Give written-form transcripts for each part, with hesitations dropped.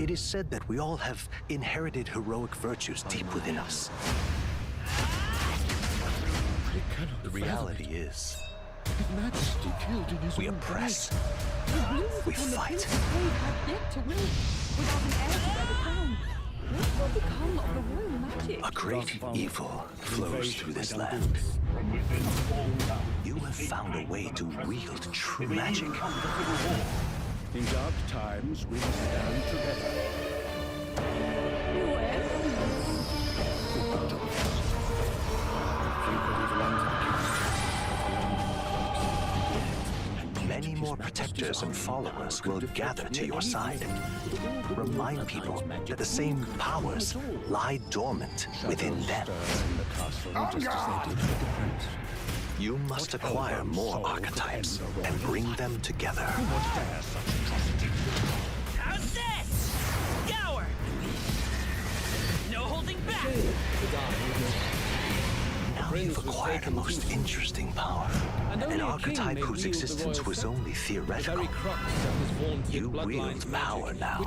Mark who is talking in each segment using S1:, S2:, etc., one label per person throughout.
S1: It is said that we all have inherited heroic virtues deep within us. The reality is, we oppress, we fight.
S2: What will become of the royal magic?
S1: A great evil flows through this land. You have found a way to wield true magic.
S3: In dark times, we stand together.
S1: Many more protectors and followers will gather to your side. Remind people that the same powers lie dormant within them. You must acquire more archetypes and bring them together.
S4: How's this? Scour! No holding back!
S1: Now you've acquired a most interesting power. An archetype whose existence was only theoretical. You wield power now.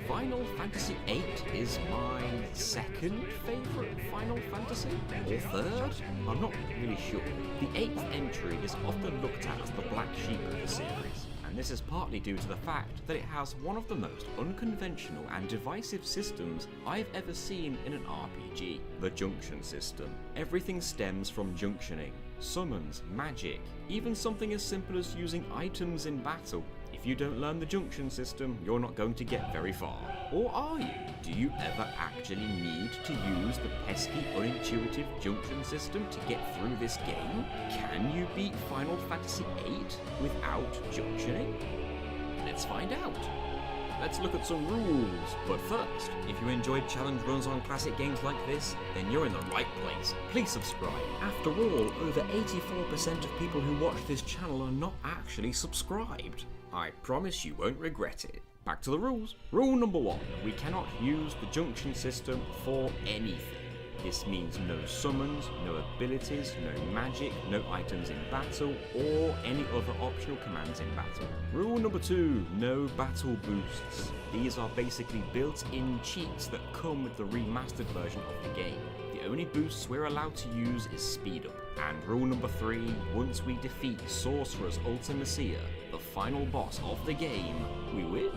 S5: Final Fantasy VIII is my second favourite Final Fantasy, or third? I'm not really sure. The 8th entry is often looked at as the black sheep of the series, and this is partly due to the fact that it has one of the most unconventional and divisive systems I've ever seen in an RPG, the junction system. Everything stems from junctioning, summons, magic, even something as simple as using items in battle. If you don't learn the junction system, you're not going to get very far. Or are you? Do you ever actually need to use the pesky, unintuitive junction system to get through this game? Can you beat Final Fantasy VIII without junctioning? Let's find out. Let's look at some rules. But first, if you enjoyed challenge runs on classic games like this, then you're in the right place. Please subscribe. After all, over 84% of people who watch this channel are not actually subscribed. I promise you won't regret it. Back to the rules. Rule number 1. We cannot use the junction system for anything. This means no summons, no abilities, no magic, no items in battle, or any other optional commands in battle. Rule number 2. No battle boosts. These are basically built-in cheats that come with the remastered version of the game. The only boosts we're allowed to use is speed up. And rule number 3, once we defeat Sorcerer's Ultimacia, the final boss of the game, we win.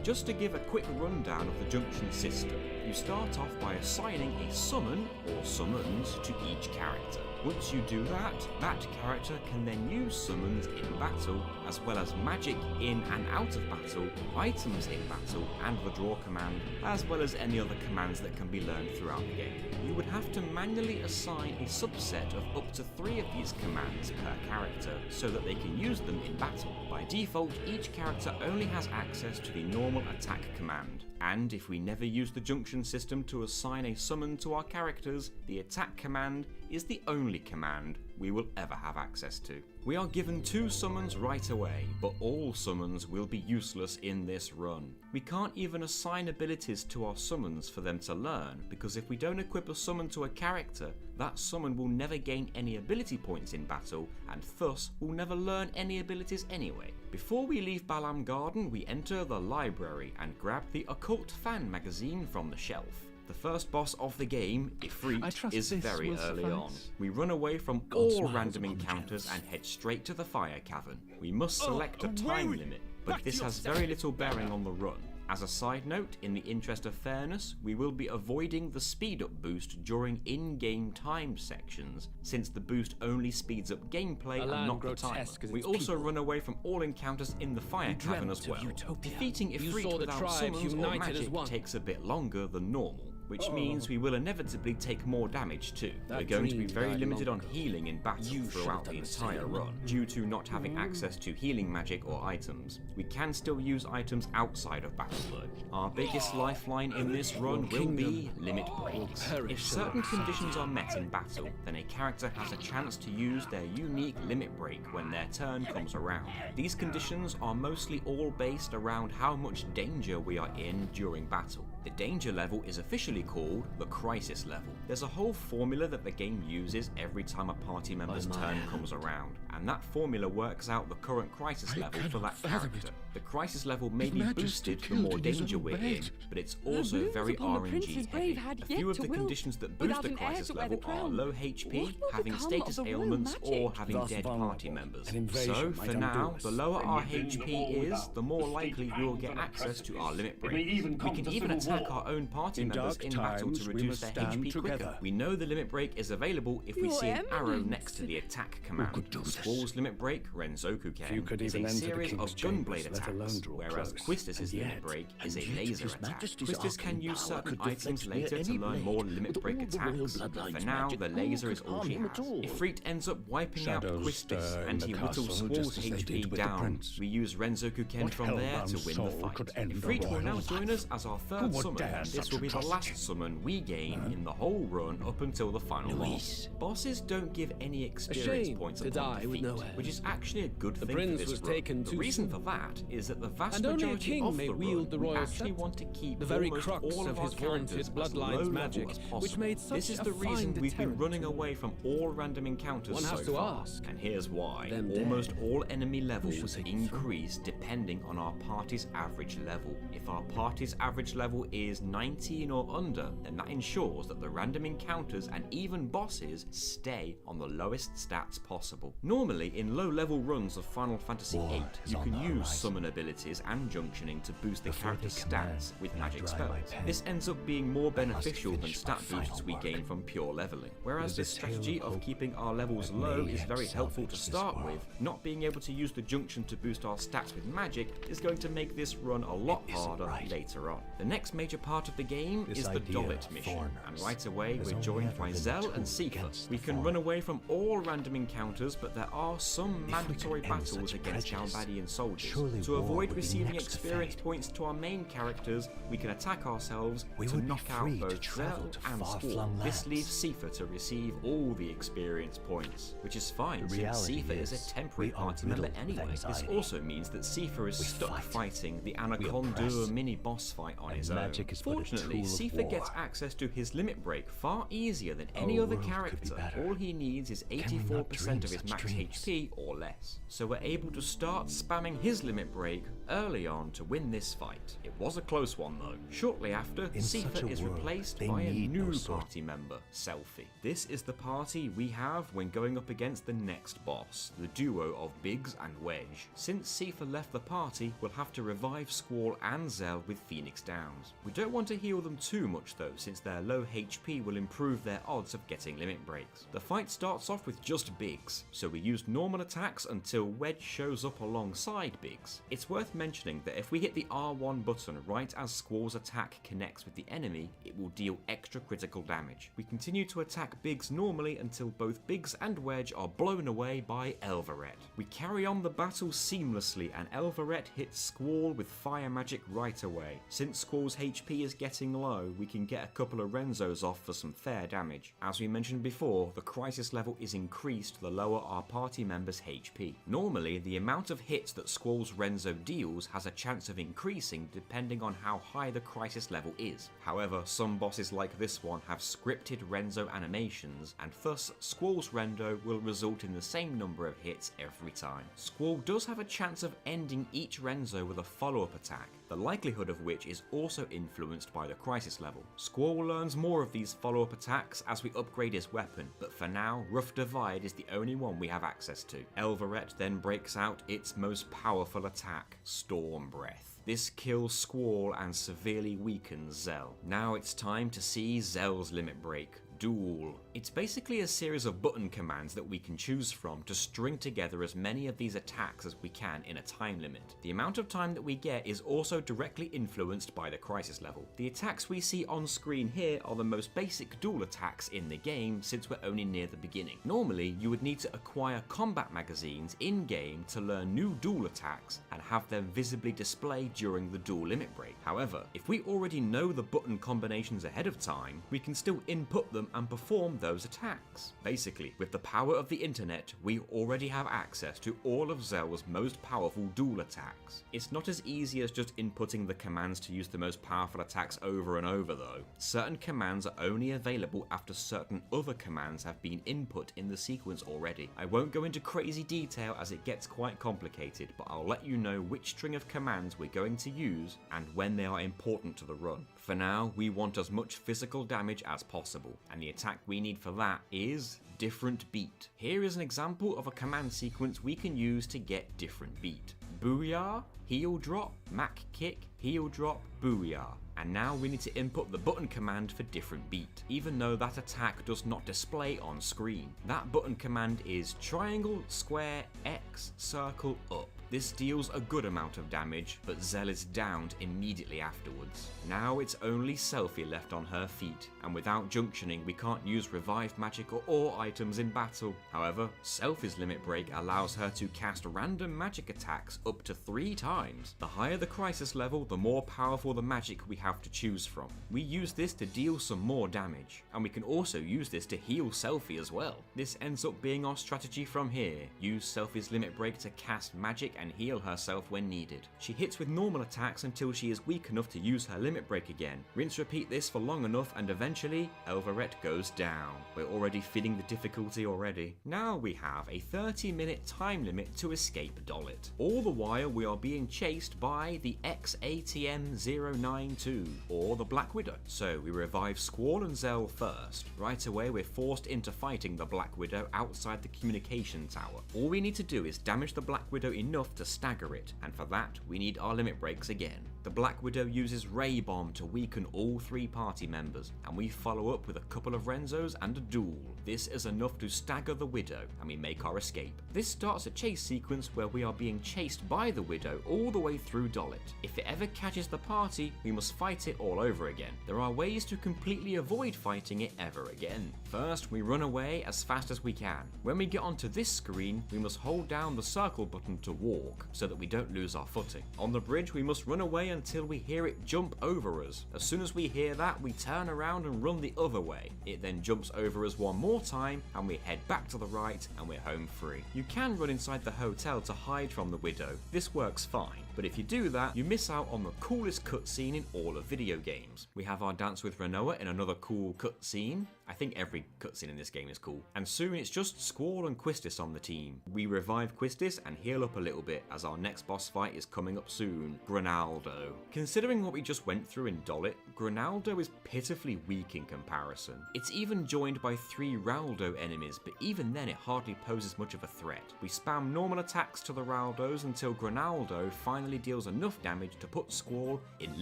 S5: Just to give a quick rundown of the junction system, you start off by assigning a summon or summons to each character. Once you do that, that character can then use summons in battle, as well as magic in and out of battle, items in battle, and the draw command, as well as any other commands that can be learned throughout the game. You would have to manually assign a subset of up to 3 of these commands per character, so that they can use them in battle. By default, each character only has access to the normal attack command, and if we never use the junction system to assign a summon to our characters, the attack command is the only command we will ever have access to. We are given 2 summons right away, but all summons will be useless in this run. We can't even assign abilities to our summons for them to learn, because if we don't equip a summon to a character, that summon will never gain any ability points in battle, and thus will never learn any abilities anyway. Before we leave Balam Garden, we enter the library and grab the Occult Fan magazine from the shelf. The first boss of the game, Ifrit, is very early on. We run away from all random encounters and head straight to the fire cavern. We must select a time limit, but this has very little bearing on the run. As a side note, in the interest of fairness, we will be avoiding the speed up boost during in-game time sections, since the boost only speeds up gameplay and not the timer. We also run away from all encounters in the fire cavern as well. Defeating Ifrit without summons or magic takes a bit longer than normal. which means we will inevitably take more damage too. We're going to be very limited on healing in battle throughout the entire run, due to not having access to healing magic or items. We can still use items outside of battle though. Our biggest lifeline in this run will be limit breaks. If certain conditions are met in battle, then a character has a chance to use their unique limit break when their turn comes around. These conditions are mostly all based around how much danger we are in during battle. The danger level is officially called the crisis level. There's a whole formula that the game uses every time a party member's turn comes around, and that formula works out the current crisis level for that character. The crisis level may be boosted the more danger we're in, but it's also very RNG heavy. A few of the conditions that boost the crisis level are low HP, having status ailments, or having dead party members. So, for now, the lower our HP is, the more likely we will get access to our limit break. We can even attack our own party members in battle to reduce their HP quicker. We know the limit break is available if we see an arrow next to the attack command. Squall's limit break, Renzoku-ken, is a series of gunblade attacks, whereas Quistis' limit break is a laser attack. Quistis can use certain items later to learn more limit break attacks, but for now the laser is all she has. Ifrit ends up wiping out Quistis and he whittles Squall's HP down. We use Renzoku-ken from there to win the fight. Ifrit will now join us as our third summon, and this will be the last summon we gain in the whole run up until the final boss. Bosses don't give any experience points upon defeat, which is actually a good thing for this run. The reason for that is that the vast majority of the run we actually want to keep almost all of our characters as low level as possible. This is the reason we've been running away from all random encounters so far, and here's why. Almost all enemy levels increase depending on our party's average level. If our party's average level is 19 or under, then that ensures that the random encounters and even bosses stay on the lowest stats possible. Normally, in low-level runs of Final Fantasy VIII, you can use summon abilities and junctioning to boost the character's stats with magic spells. This ends up being more beneficial than stat boosts we gain from pure leveling. Whereas this strategy of keeping our levels low is very helpful to start with, not being able to use the junction to boost our stats with magic is going to make this run a lot harder later on. The next major part of the game is the Dolit mission, and right away we're joined by Zell and Seifa. We can run away from all random encounters, but there are some mandatory battles against Galbadian soldiers. To avoid receiving experience points to our main characters, we can attack ourselves to knock out both Zell and Squall. This leaves Seifa to receive all the experience points, which is fine since Seifa is a temporary party member anyway. This also means that Seifa is stuck fighting the Anaconda mini-boss fight on his own. Fortunately, Seifa gets access to his limit break far easier than any other character. All he needs is 84% of his max HP or less. So we're able to start spamming his limit break early on to win this fight. It was a close one though. Shortly after, Seifa is replaced by a new party member, Selphie. This is the party we have when going up against the next boss, the duo of Biggs and Wedge. Since Seifa left the party, we'll have to revive Squall and Zell with Phoenix Downs. We don't want to heal them too much though, since their low HP will improve their odds of getting limit breaks. The fight starts off with just Biggs, so we use normal attacks until Wedge shows up alongside Biggs. It's worth mentioning that if we hit the R1 button right as Squall's attack connects with the enemy, it will deal extra critical damage. We continue to attack Biggs normally until both Biggs and Wedge are blown away by Elvaret. We carry on the battle seamlessly and Elvaret hits Squall with fire magic right away. Since Squall's HP is getting low, we can get a couple of Renzos off for some fair damage. As we mentioned before, the crisis level is increased the lower our party member's HP. Normally, the amount of hits that Squall's Renzo deals has a chance of increasing depending on how high the crisis level is. However, some bosses like this one have scripted Renzo animations, and thus Squall's Rendo will result in the same number of hits every time. Squall does have a chance of ending each Renzo with a follow-up attack, the likelihood of which is also influenced by the crisis level. Squall learns more of these follow-up attacks as we upgrade his weapon, but for now, Rough Divide is the only one we have access to. Elvaret then breaks out its most powerful attack, Storm Breath. This kills Squall and severely weakens Zell. Now it's time to see Zell's limit break, Duel. It's basically a series of button commands that we can choose from to string together as many of these attacks as we can in a time limit. The amount of time that we get is also directly influenced by the crisis level. The attacks we see on screen here are the most basic duel attacks in the game since we're only near the beginning. Normally, you would need to acquire combat magazines in-game to learn new duel attacks and have them visibly displayed during the duel limit break. However, if we already know the button combinations ahead of time, we can still input them and perform those attacks. Basically, with the power of the internet, we already have access to all of Zell's most powerful duel attacks. It's not as easy as just inputting the commands to use the most powerful attacks over and over though. Certain commands are only available after certain other commands have been input in the sequence already. I won't go into crazy detail as it gets quite complicated, but I'll let you know which string of commands we're going to use and when they are important to the run. For now, we want as much physical damage as possible, and the attack we need for that is Different Beat. Here is an example of a command sequence we can use to get Different Beat. Booyah, Heel Drop, Mac Kick, Heel Drop, Booyah. And now we need to input the button command for Different Beat, even though that attack does not display on screen. That button command is triangle, square, X, circle, up. This deals a good amount of damage, but Zell is downed immediately afterwards. Now it's only Selphie left on her feet, and without junctioning we can't use revived magic or ore items in battle. However, Selphie's limit break allows her to cast random magic attacks up to 3 times. The higher the crisis level, the more powerful the magic we have to choose from. We use this to deal some more damage, and we can also use this to heal Selphie as well. This ends up being our strategy from here. Use Selphie's limit break to cast magic and heal herself when needed. She hits with normal attacks until she is weak enough to use her limit break again. Rinse repeat this for long enough and eventually Elverette goes down. We're already feeling the difficulty already. Now we have a 30-minute time limit to escape Dollet. All the while we are being chased by the XATM-092 or the Black Widow. So we revive Squall and Zell first. Right away we're forced into fighting the Black Widow outside the communication tower. All we need to do is damage the Black Widow enough to stagger it, and for that we need our limit breaks again. The Black Widow uses Ray Bomb to weaken all 3 party members, and we follow up with a couple of Renzos and a duel. This is enough to stagger the Widow, and we make our escape. This starts a chase sequence where we are being chased by the Widow all the way through Dollet. If it ever catches the party, we must fight it all over again. There are ways to completely avoid fighting it ever again. First, we run away as fast as we can. When we get onto this screen, we must hold down the circle button to walk, so that we don't lose our footing. On the bridge, we must run away until we hear it jump over us. As soon as we hear that, we turn around and run the other way. It then jumps over us one more time, and we head back to the right, and we're home free. You can run inside the hotel to hide from the Widow. This works fine, but if you do that, you miss out on the coolest cutscene in all of video games. We have our dance with Renoa in another cool cutscene. I think every cutscene in this game is cool. And soon it's just Squall and Quistis on the team. We revive Quistis and heal up a little bit as our next boss fight is coming up soon, Grinaldo. Considering what we just went through in Dollet, Grinaldo is pitifully weak in comparison. It's even joined by 3 Raldo enemies, but even then it hardly poses much of a threat. We spam normal attacks to the Raldos until Grinaldo finally deals enough damage to put Squall in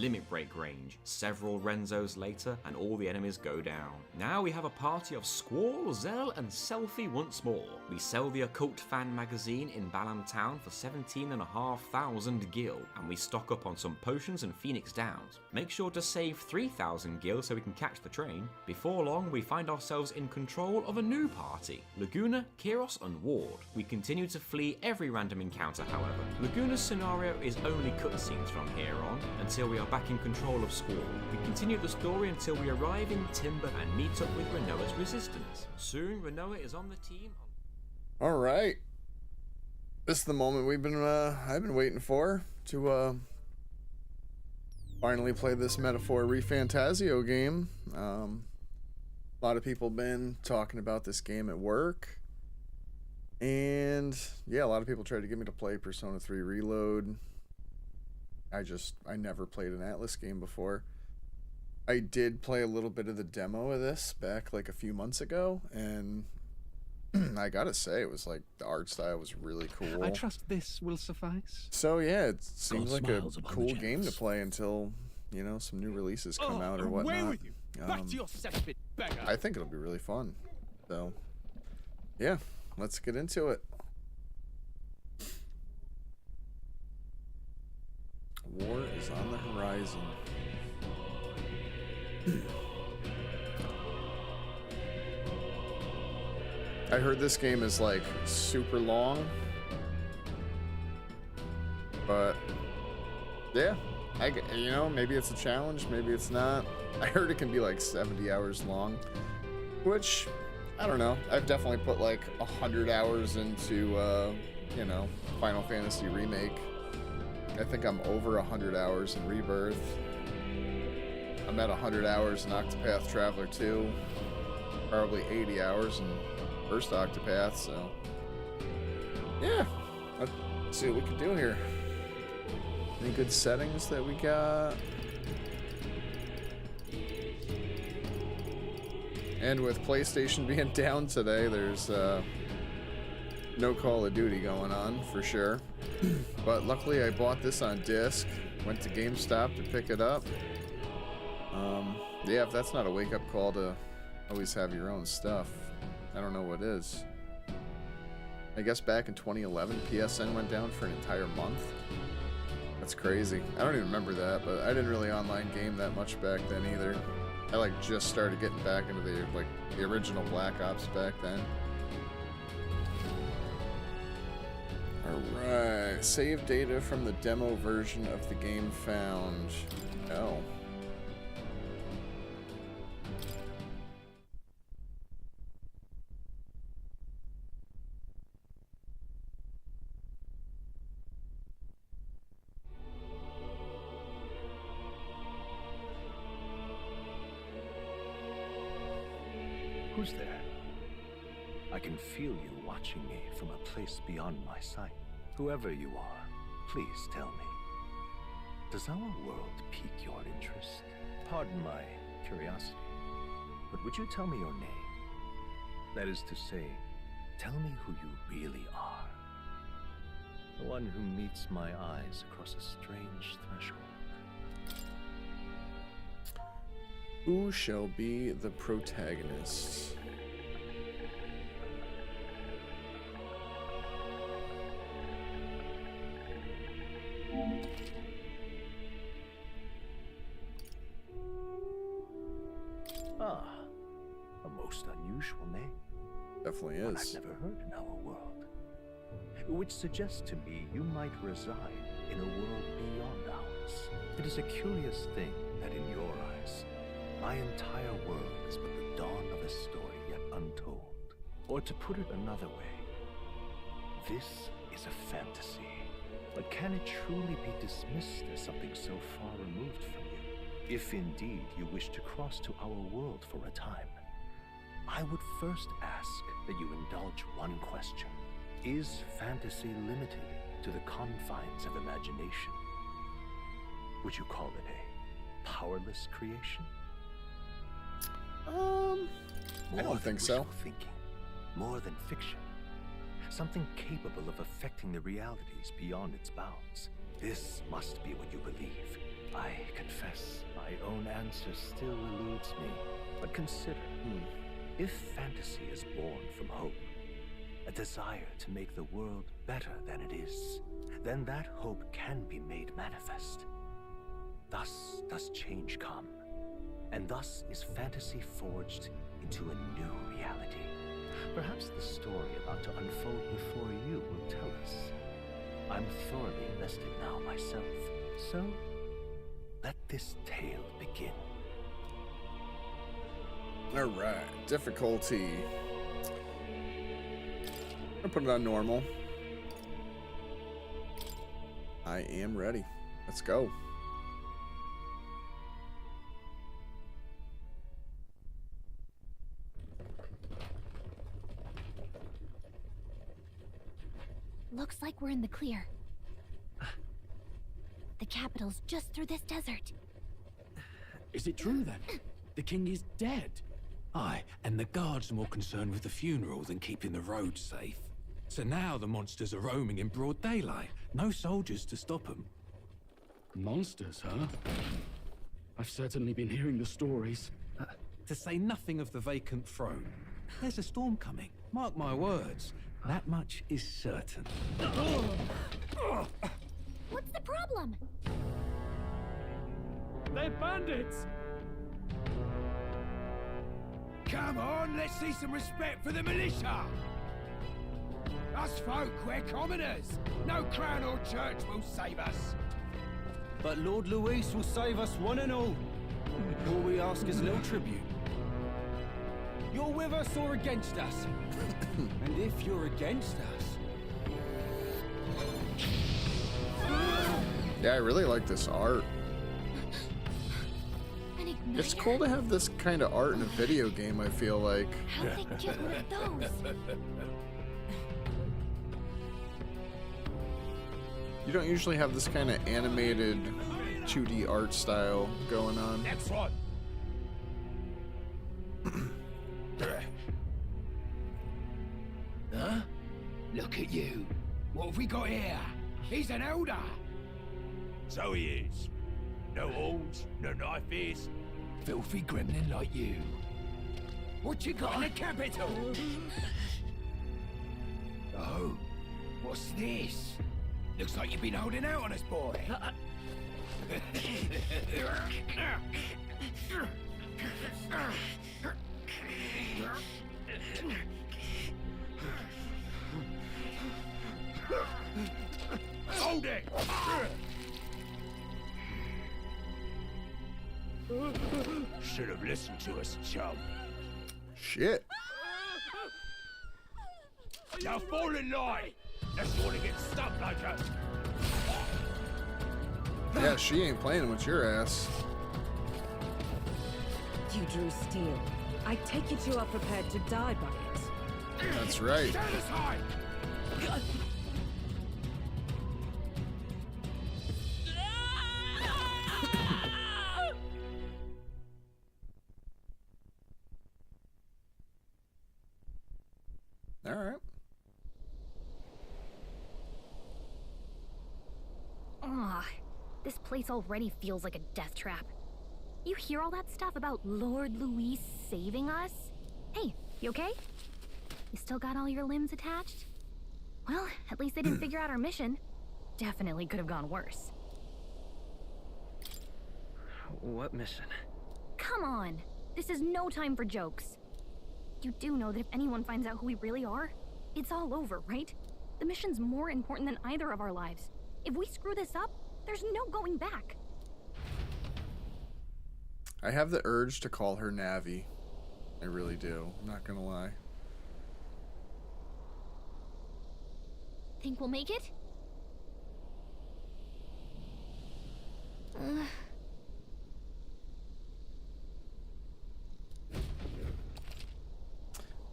S5: limit break range. Several Renzos later and all the enemies go down. Now we have a party of Squall, Zell and Selphie once more. We sell the Occult Fan magazine in Balam Town for 17,500 gil, and we stock up on some potions and Phoenix Downs. Make sure to save 3,000 gil so we can catch the train. Before long, we find ourselves in control of a new party, Laguna, Kiros and Ward. We continue to flee every random encounter, however. Laguna's scenario is only cutscenes from here on, until we are back in control of Squall. We continue the story until we arrive in Timber and meet up with Renoa's resistance. Soon, Renoa is on the team.
S6: All right, this is the moment I've been waiting for to finally play this Metaphor Refantazio game. A lot of people been talking about this game at work, and yeah, a lot of people tried to get me to play Persona 3 Reload. I never played an Atlus game before. I did play a little bit of the demo of this back like a few months ago, and I gotta say, it was like the art style was really cool.
S3: I trust this will suffice.
S6: So yeah, it seems
S3: God
S6: like a
S3: smiles upon
S6: cool
S3: the
S6: game to
S3: generous.
S6: play until, you know, some new releases come out or
S3: Away
S6: whatnot.
S3: with you.
S7: Back to your cesspit, beggar.
S6: I think it'll be really fun. So, yeah, let's get into it. War is on the horizon. I heard this game is like super long, but yeah, you know, maybe it's a challenge, maybe it's not. I heard it can be like 70 hours long, which I don't know. I've definitely put like 100 hours into, you know, Final Fantasy Remake. I think I'm over 100 hours in Rebirth. I'm at 100 hours in Octopath Traveler 2. Probably 80 hours in First Octopath, so yeah, let's see what we can do here. Any good settings that we got? And with PlayStation being down today, there's no Call of Duty going on for sure. But luckily I bought this on disc, went to GameStop to pick it up. Yeah, if that's not a wake-up call to always have your own stuff, I don't know what is. I guess back in 2011, PSN went down for an entire month. That's crazy. I don't even remember that, but I didn't really online game that much back then either. I like just started getting back into the original Black Ops back then. Alright, save data from the demo version of the game found. Oh.
S1: Who's there? I can feel you watching me from a place beyond my sight. Whoever you are, please tell me. Does our world pique your interest? Pardon my curiosity, but would you tell me your name? That is to say, tell me who you really are. The one who meets my eyes across a strange threshold.
S6: Who shall be the protagonist?
S1: Ah, a most unusual name.
S6: Definitely
S1: One
S6: is.
S1: I've never heard in our world. Which suggests to me you might reside in a world beyond ours. It is a curious thing that in your eyes, my entire world is but the dawn of a story yet untold. Or to put it another way, this is a fantasy. But can it truly be dismissed as something so far removed from you? If indeed you wish to cross to our world for a time, I would first ask that you indulge one question. Is fantasy limited to the confines of imagination? Would you call it a powerless creation?
S6: I don't think so.
S1: Wishful thinking, more than fiction. Something capable of affecting the realities beyond its bounds. This must be what you believe. I confess, my own answer still eludes me. But consider, if fantasy is born from hope, a desire to make the world better than it is, then that hope can be made manifest. Thus does change come. And thus is fantasy forged into a new reality. Perhaps the story about to unfold before you will tell us. I'm thoroughly invested now myself, so let this tale begin.
S6: Alright, difficulty. I'm gonna put it on normal. I am ready. Let's go.
S8: Looks like we're in the clear. The capital's just through this desert.
S7: Is it true then? The king is dead.
S9: Aye, and the guards are more concerned with the funeral than keeping the roads safe. So now the monsters are roaming in broad daylight. No soldiers to stop them.
S3: Monsters, huh? I've certainly been hearing the stories.
S9: To say nothing of the vacant throne. There's a storm coming. Mark my words. That much is certain.
S8: What's the problem?
S7: They're bandits!
S10: Come on, let's see some respect for the militia! Us folk, we're commoners. No crown or church will save us.
S7: But Lord Luis will save us one and all. All we ask is a little tribute. You're with us or against us? And if you're against us...
S6: Yeah, I really like this art.
S8: An igniter?
S6: It's cool to have this kind of art in a video game, I feel like.
S8: How'd they get one of those?
S6: You don't usually have this kind of animated 2D art style going on.
S10: Next one. Huh? Look at you. What have we got here? He's an elder.
S11: So he is. No horns, no knife ears.
S10: Filthy gremlin like you. What you got in the capital? Oh, what's this? Looks like you've been holding out on us, boy.
S11: Hold it! Should have listened to us, chum.
S6: Shit.
S11: Now fall in line! Unless you want to get stuck like us.
S6: Yeah, she ain't playing with your ass.
S2: You drew steel. I take it you are prepared to die by it.
S6: That's right.
S10: Stand aside!
S6: All right.
S8: Ah, this place already feels like a death trap. You hear all that stuff about Lord Luis saving us? Hey, you okay? You still got all your limbs attached? Well, at least they didn't figure out our mission. Definitely could have gone worse.
S12: What mission?
S8: Come on! This is no time for jokes. You do know that if anyone finds out who we really are, it's all over, right? The mission's more important than either of our lives. If we screw this up, there's no going back.
S6: I have the urge to call her Navi. I really do. I'm not gonna lie.
S8: Think we'll make it?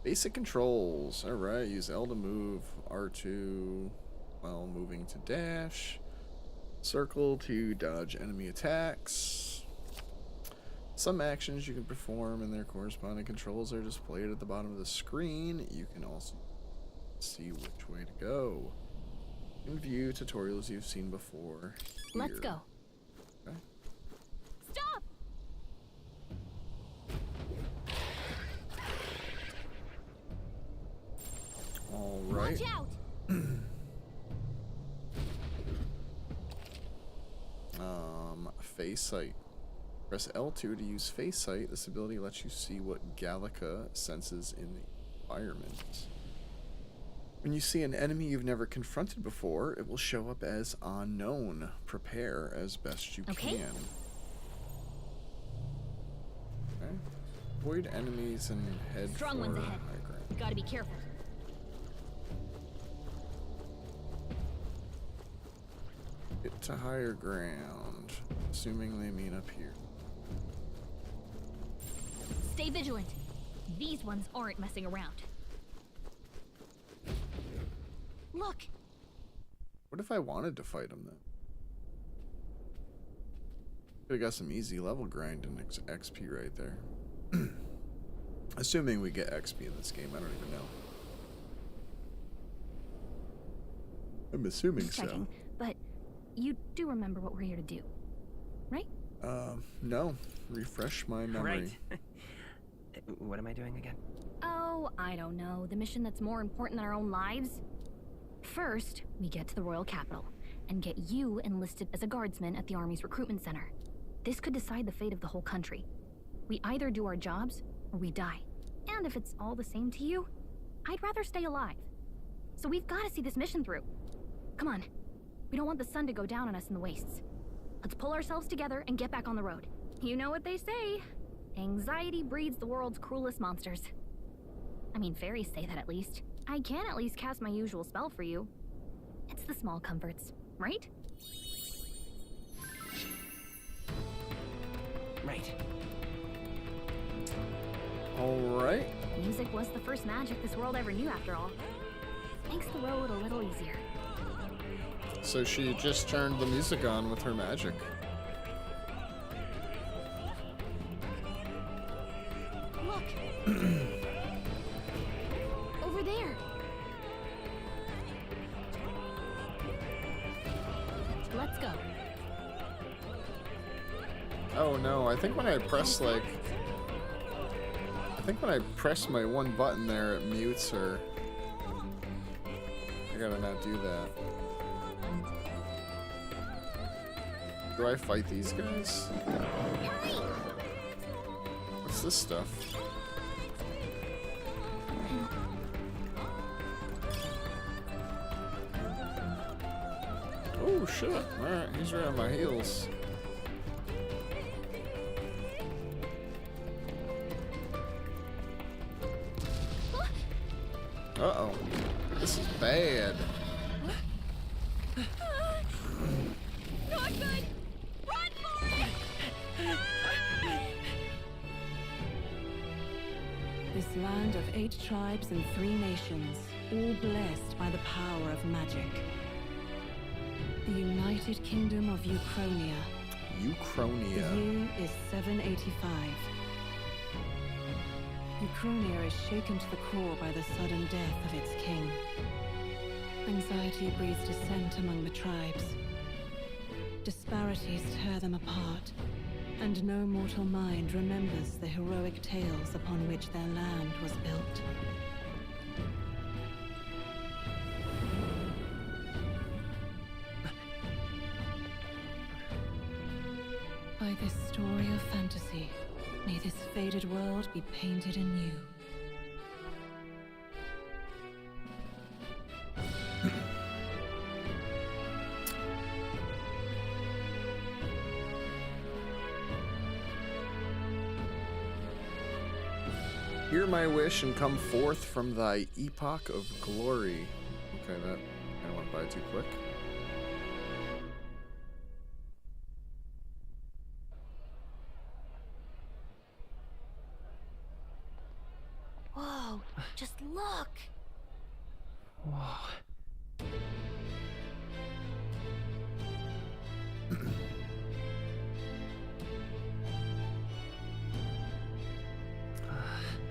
S6: Basic controls. Alright, use L to move, R2 while moving to dash, circle to dodge enemy attacks. Some actions you can perform and their corresponding controls are displayed at the bottom of the screen. You can also see which way to go. You can view tutorials you've seen before here.
S8: Let's go.
S6: Okay.
S8: Stop!
S6: All right.
S8: Watch out!
S6: Phase sight. Press L2 to use phase sight. This ability lets you see what Gallica senses in the environment. When you see an enemy you've never confronted before, it will show up as unknown. Prepare as best you can. Okay. Avoid enemies and head
S8: Strong
S6: for
S8: ones ahead.
S6: high ground.
S8: Gotta be careful.
S6: Get to higher ground, assuming they mean up here.
S8: Stay vigilant. These ones aren't messing around. Look!
S6: What if I wanted to fight them then? Could've got some easy level grind and XP right there. Assuming we get XP in this game, I don't even know. I'm assuming
S8: Checking,
S6: so.
S8: But you do remember what we're here to do, right?
S6: No. Refresh my memory.
S12: Right. What am I doing again?
S8: Oh, I don't know. The mission that's more important than our own lives? First, we get to the royal capital and get you enlisted as a guardsman at the army's recruitment center. This could decide the fate of the whole country. We either do our jobs or we die. And if it's all the same to you, I'd rather stay alive. So we've got to see this mission through. Come on. We don't want the sun to go down on us in the wastes. Let's pull ourselves together and get back on the road. You know what they say. Anxiety breeds the world's cruelest monsters. I mean, fairies say that at least. I can at least cast my usual spell for you. It's the small comforts, right?
S12: Right.
S6: Alright.
S8: Music was the first magic this world ever knew, after all. Makes the road a little easier.
S6: So she just turned the music on with her magic.
S8: Look! Over there! Let's go.
S6: Oh no, I think when I press like... I think when I press my one button there, it mutes her. I gotta not do that. Do I fight these guys? What's this stuff? Oh shit, alright, he's right on my heels. Uh-oh. This is bad.
S8: Not good! Run for it!
S2: This land of 8 tribes and 3 nations, all blessed by the power of magic. The United Kingdom of Uchronia.
S6: Uchronia.
S2: The year is 785. Uchronia is shaken to the core by the sudden death of its king. Anxiety breeds dissent among the tribes. Disparities tear them apart, and no mortal mind remembers the heroic tales upon which their land was built. By this story of fantasy, may this faded world be painted anew.
S6: Hear my wish and come forth from thy epoch of glory. Okay, that I don't want to buy too quick.
S8: Whoa, just look!
S12: Whoa.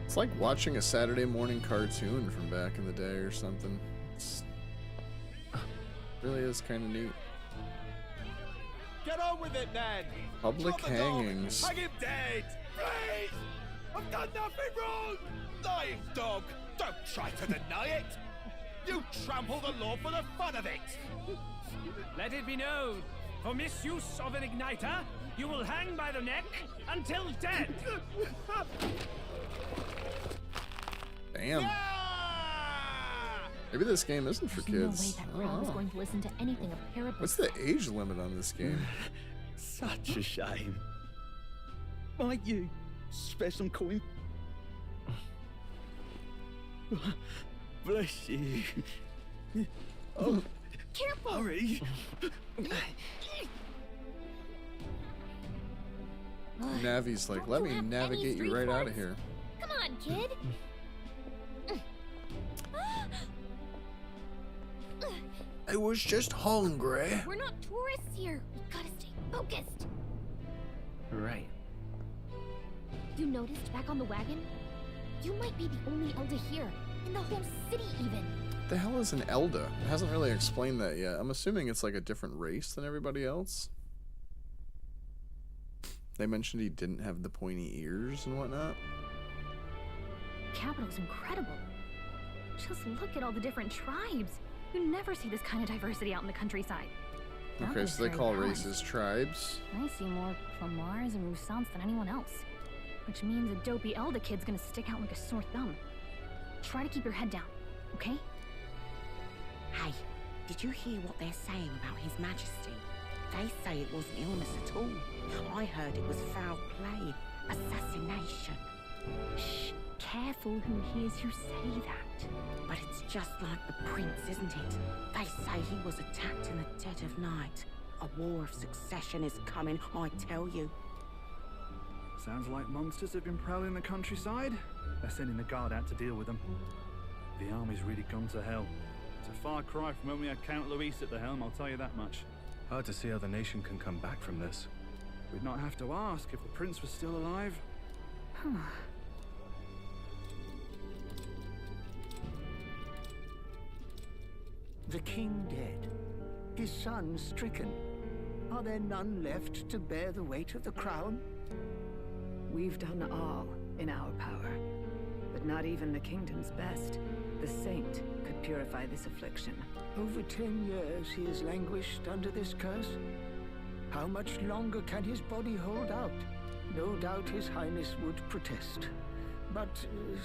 S6: It's like watching a Saturday morning cartoon from back in the day or something. It really is kind of neat.
S10: Get on with it, then!
S6: Public
S10: Drop the
S6: hangings.
S10: dog. Hang him dead! Please! I've done nothing wrong! Lying dog! Don't try to deny it! You trample the law for the fun of it!
S4: Let it be known, for misuse of an igniter, you will hang by the neck until dead.
S6: Damn. Maybe this game isn't for kids.
S8: No way that crowd is going to listen to anything of parapet.
S6: What's the age limit on this game?
S13: Such a shame. Might you spare some coin? Bless you. Oh,
S8: careful!
S13: Hurry.
S6: Navi's like, let me navigate you right out of here.
S8: Come on, kid!
S6: I was just hungry.
S8: We're not tourists here. We gotta stay focused.
S12: Right.
S8: You noticed back on the wagon? You might be the only Elder here, in the whole city even.
S6: What the hell is an Elda? It hasn't really explained that yet. I'm assuming it's like a different race than everybody else. They mentioned he didn't have the pointy ears and whatnot.
S8: capital's incredible. Just look at all the different tribes. You never see this kind of diversity out in the countryside. Not that
S6: Okay,
S8: it's
S6: so they
S8: very
S6: call
S8: balanced.
S6: races tribes.
S8: I see more Flamars and Roussants than anyone else. Which means a dopey Elda kid's gonna stick out like a sore thumb. Try to keep your head down, okay?
S14: Hey, did you hear what they're saying about His Majesty? They say it wasn't illness at all. I heard it was foul play, assassination.
S8: Shh, careful who hears you say that.
S14: But it's just like the prince, isn't it? They say he was attacked in the dead of night. A war of succession is coming, I tell you.
S15: Sounds like monsters have been prowling the countryside. They're sending the guard out to deal with them. The army's really gone to hell. It's a far cry from when we had Count Luis at the helm, I'll tell you that much.
S3: Hard to see how the nation can come back from this.
S15: We'd not have to ask if the prince was still alive.
S16: The king dead, his son stricken. Are there none left to bear the weight of the crown?
S2: We've done all in our power, but not even the kingdom's best. The saint could purify this affliction.
S16: Over 10 years he has languished under this curse. How much longer can his body hold out? No doubt his highness would protest. But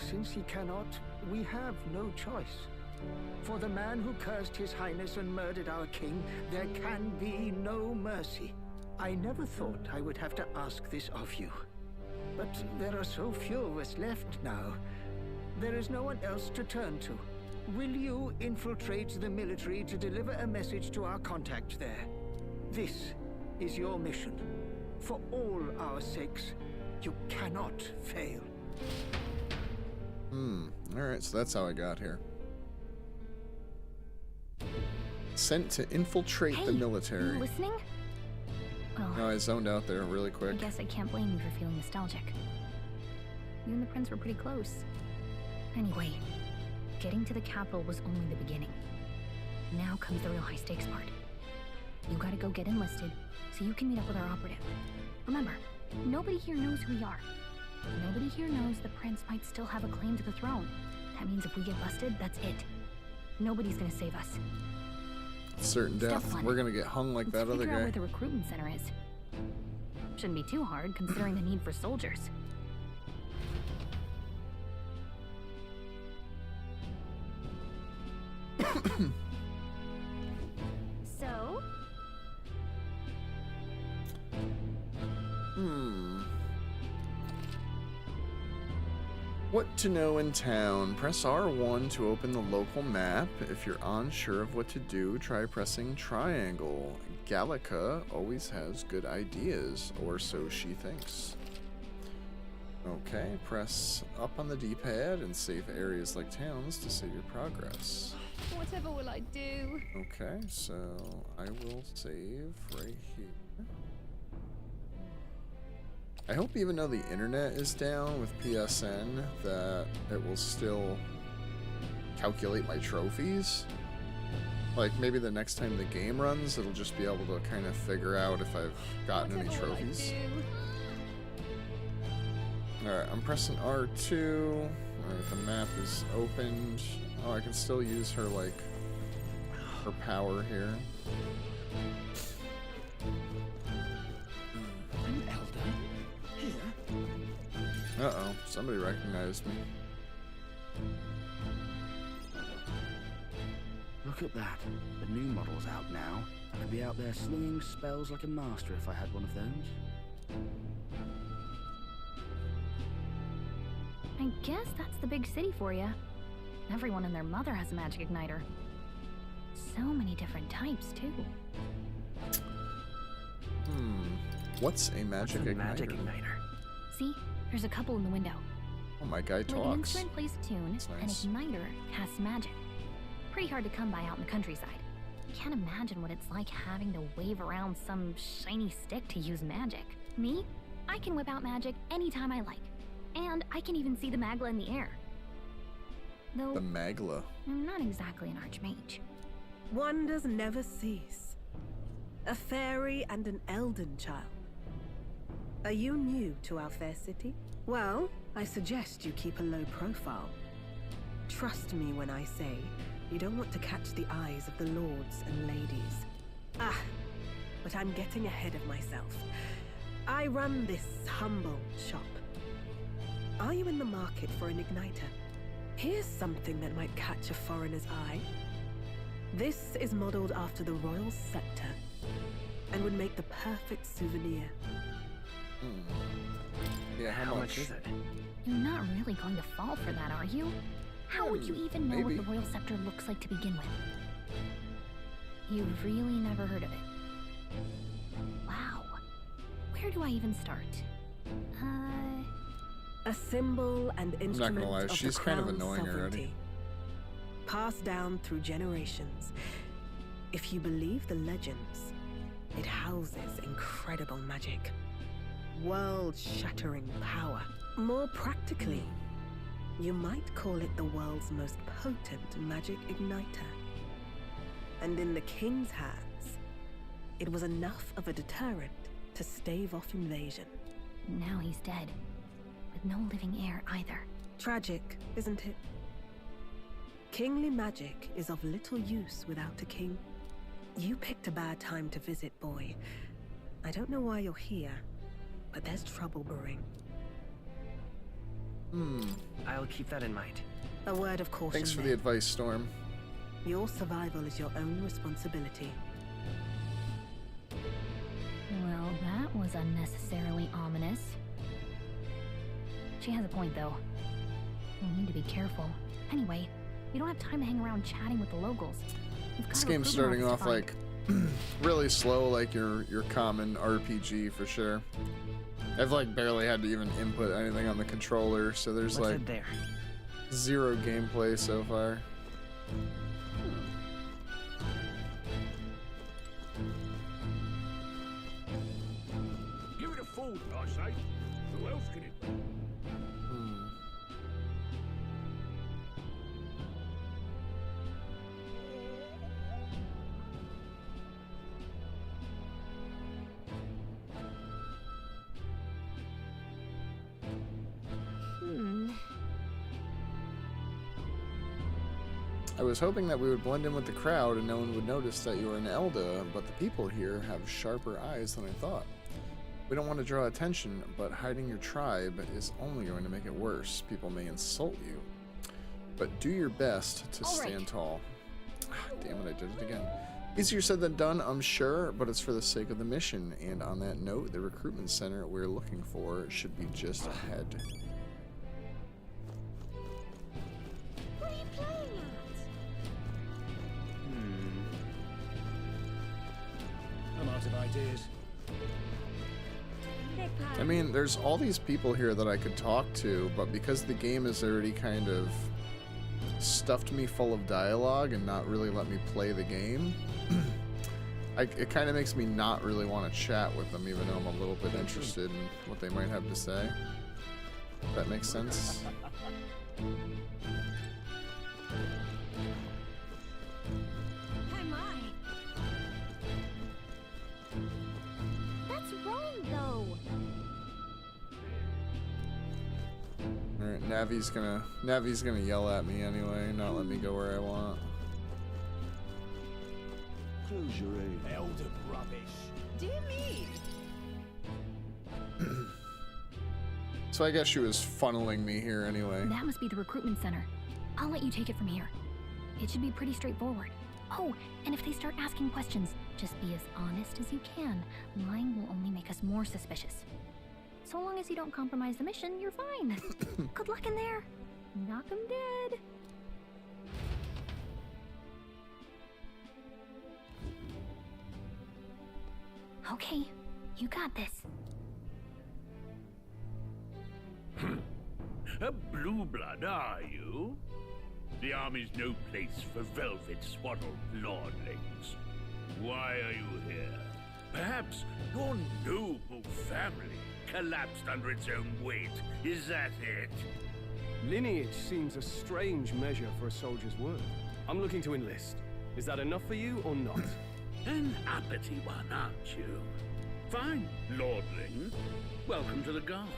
S16: since he cannot, we have no choice. For the man who cursed his highness and murdered our king, there can be no mercy. I never thought I would have to ask this of you. But there are so few of us left now. There is no one else to turn to. Will you infiltrate the military to deliver a message to our contact there? This is your mission. For all our sakes, you cannot fail.
S6: Alright, so that's how I got here. Sent to infiltrate the military.
S8: You listening? Well,
S6: No, I zoned out there really quick.
S8: I guess I can't blame you for feeling nostalgic. You and the prince were pretty close. Anyway, getting to the capital was only the beginning. Now comes the real high-stakes part. You gotta go get enlisted, so you can meet up with our operative. Remember, nobody here knows who we are. Nobody here knows the prince might still have a claim to the throne. That means if we get busted, that's it. Nobody's gonna save us.
S6: Certain
S8: Step
S6: death.
S8: one.
S6: We're gonna get hung like that other
S8: Figure out
S6: guy.
S8: where the recruitment center is. Shouldn't be too hard, considering the need for soldiers. So?
S6: What to know in town? Press R1 to open the local map. If you're unsure of what to do, try pressing triangle. Gallica always has good ideas, or so she thinks. Okay, press up on the D-pad and save areas like towns to save your progress.
S17: Whatever will I do?
S6: Okay, so I will save right here. I hope even though the internet is down with PSN that it will still calculate my trophies. Like maybe the next time the game runs, it'll just be able to kind of figure out if I've gotten any trophies. Alright, I'm pressing R2. Alright, the map is opened. Oh, I can still use her, like, her power here.
S13: An elder? Here?
S6: Uh-oh, somebody recognized me.
S13: Look at that. The new model's out now. I could be out there slinging spells like a master if I had one of those.
S8: I guess that's the big city for you. Everyone and their mother has a magic igniter. So many different types, too.
S6: What's a magic igniter?
S8: See? There's a couple in the window.
S6: Oh, my guy
S8: Like an
S6: talks.
S8: instrument plays a tune,
S6: That's nice.
S8: an igniter casts magic. Pretty hard to come by out in the countryside. Can't imagine what it's like having to wave around some shiny stick to use magic. Me? I can whip out magic anytime I like. And I can even see the Magla in the air. Though
S6: The Magla.
S8: I'm not exactly an archmage.
S18: Wonders never cease. A fairy and an elden child. Are you new to our fair city? Well, I suggest you keep a low profile. Trust me when I say you don't want to catch the eyes of the lords and ladies. Ah, but I'm getting ahead of myself. I run this humble shop. Are you in the market for an igniter? Here's something that might catch a foreigner's eye. This is modeled after the royal scepter and would make the perfect souvenir.
S6: Yeah, how much
S12: is it?
S8: You're not really going to fall for that, are you? How would you even know
S6: maybe.
S8: what the royal scepter looks like to begin with? You've really never heard of it. Wow. Where do I even start?
S18: A symbol and
S6: I'm not gonna lie,
S18: instrument of
S6: she's
S18: the
S6: kind of
S18: crown's
S6: annoying already.
S18: sovereignty. Passed down through generations. If you believe the legends, it houses incredible magic. World-shattering power. More practically, you might call it the world's most potent magic igniter. And in the king's hands, it was enough of a deterrent to stave off invasion.
S8: Now he's dead. With no living heir either.
S18: Tragic, isn't it? Kingly magic is of little use without a king. You picked a bad time to visit, boy. I don't know why you're here, but there's trouble brewing.
S12: I'll keep that in mind.
S18: A word of caution.
S6: Thanks for
S18: then.
S6: the advice, Storm.
S18: Your survival is your own responsibility.
S8: Well, that was unnecessarily ominous. She has a point, though. We need to be careful. Anyway, we don't have time to hang around chatting with the locals.
S6: This game's starting off like really slow, like your common RPG for sure. I've like barely had to even input anything on the controller, so there's
S12: What's
S6: like
S12: it there?
S6: zero gameplay so far.
S11: Give it a fold, I say. Who else can it be?
S6: I was hoping that we would blend in with the crowd and no one would notice that you are an Elda, but the people here have sharper eyes than I thought. We don't want to draw attention, but hiding your tribe is only going to make it worse. People may insult you. But do your best to stand tall. Damn it, I did it again. Easier said than done, I'm sure, but it's for the sake of the mission. And on that note, the recruitment center we're looking for should be just ahead.
S14: What are you playing at?
S4: I'm out of ideas.
S6: I mean, there's all these people here that I could talk to, but because the game has already kind of stuffed me full of dialogue and not really let me play the game, it kind of makes me not really want to chat with them, even though I'm a little bit interested in what they might have to say. If that makes sense.
S8: Hey, my. That's wrong, though.
S6: Alright, Navi's gonna yell at me anyway, not let me go where I want.
S11: Close your eyes. Elder rubbish.
S17: Dear me.
S6: So I guess she was funneling me here anyway.
S8: That must be the recruitment center. I'll let you take it from here. It should be pretty straightforward. Oh, and if they start asking questions, just be as honest as you can. Lying will only make us more suspicious. So long as you don't compromise the mission, you're fine. Good luck in there. Knock 'em dead. Okay, you got this.
S11: A blue blood, are you? The army's no place for velvet-swaddled lordlings. Why are you here? Perhaps your noble family collapsed under its own weight. Is that it?
S19: Lineage seems a strange measure for a soldier's work. I'm looking to enlist. Is that enough for you or not?
S11: An uppity one, aren't you? Fine, lordling. welcome to the Guard,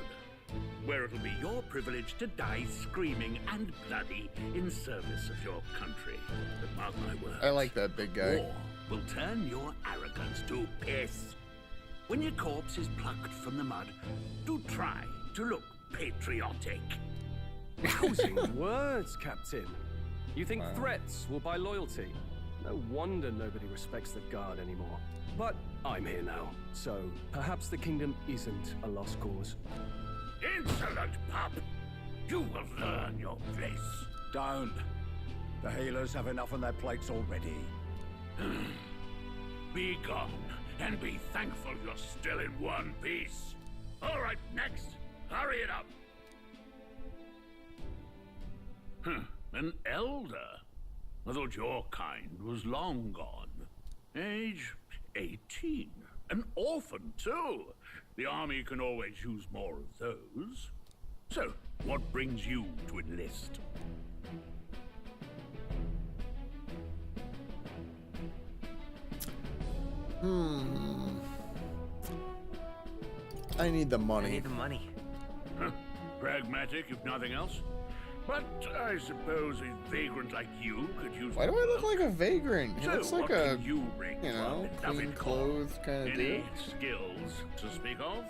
S11: where it'll be your privilege to die screaming and bloody in service of your country. But mark my words.
S6: I like that big guy.
S11: War will turn your arrogance to piss. When your corpse is plucked from the mud, do try to look patriotic.
S19: Rousing words, Captain. You think threats will buy loyalty? No wonder nobody respects the Guard anymore. But I'm here now, so perhaps the kingdom isn't a lost cause.
S11: Insolent pup! You will learn your place.
S10: Don't. The healers have enough on their plates already.
S11: Be gone, and be thankful you're still in one piece. All right, next. Hurry it up. An elder? I thought your kind was long gone. Age 18. An orphan, too. The army can always use more of those. So, what brings you to enlist?
S6: I need the money.
S12: I need the money.
S11: Pragmatic, if nothing else. But I suppose a vagrant like you could use.
S6: Why do I look like a vagrant? He
S11: So
S6: looks like
S11: what
S6: a,
S11: can you bring
S6: you know,
S11: from
S6: clean
S11: beloved
S6: clothes kind of
S11: Any
S6: dude.
S11: skills to speak of?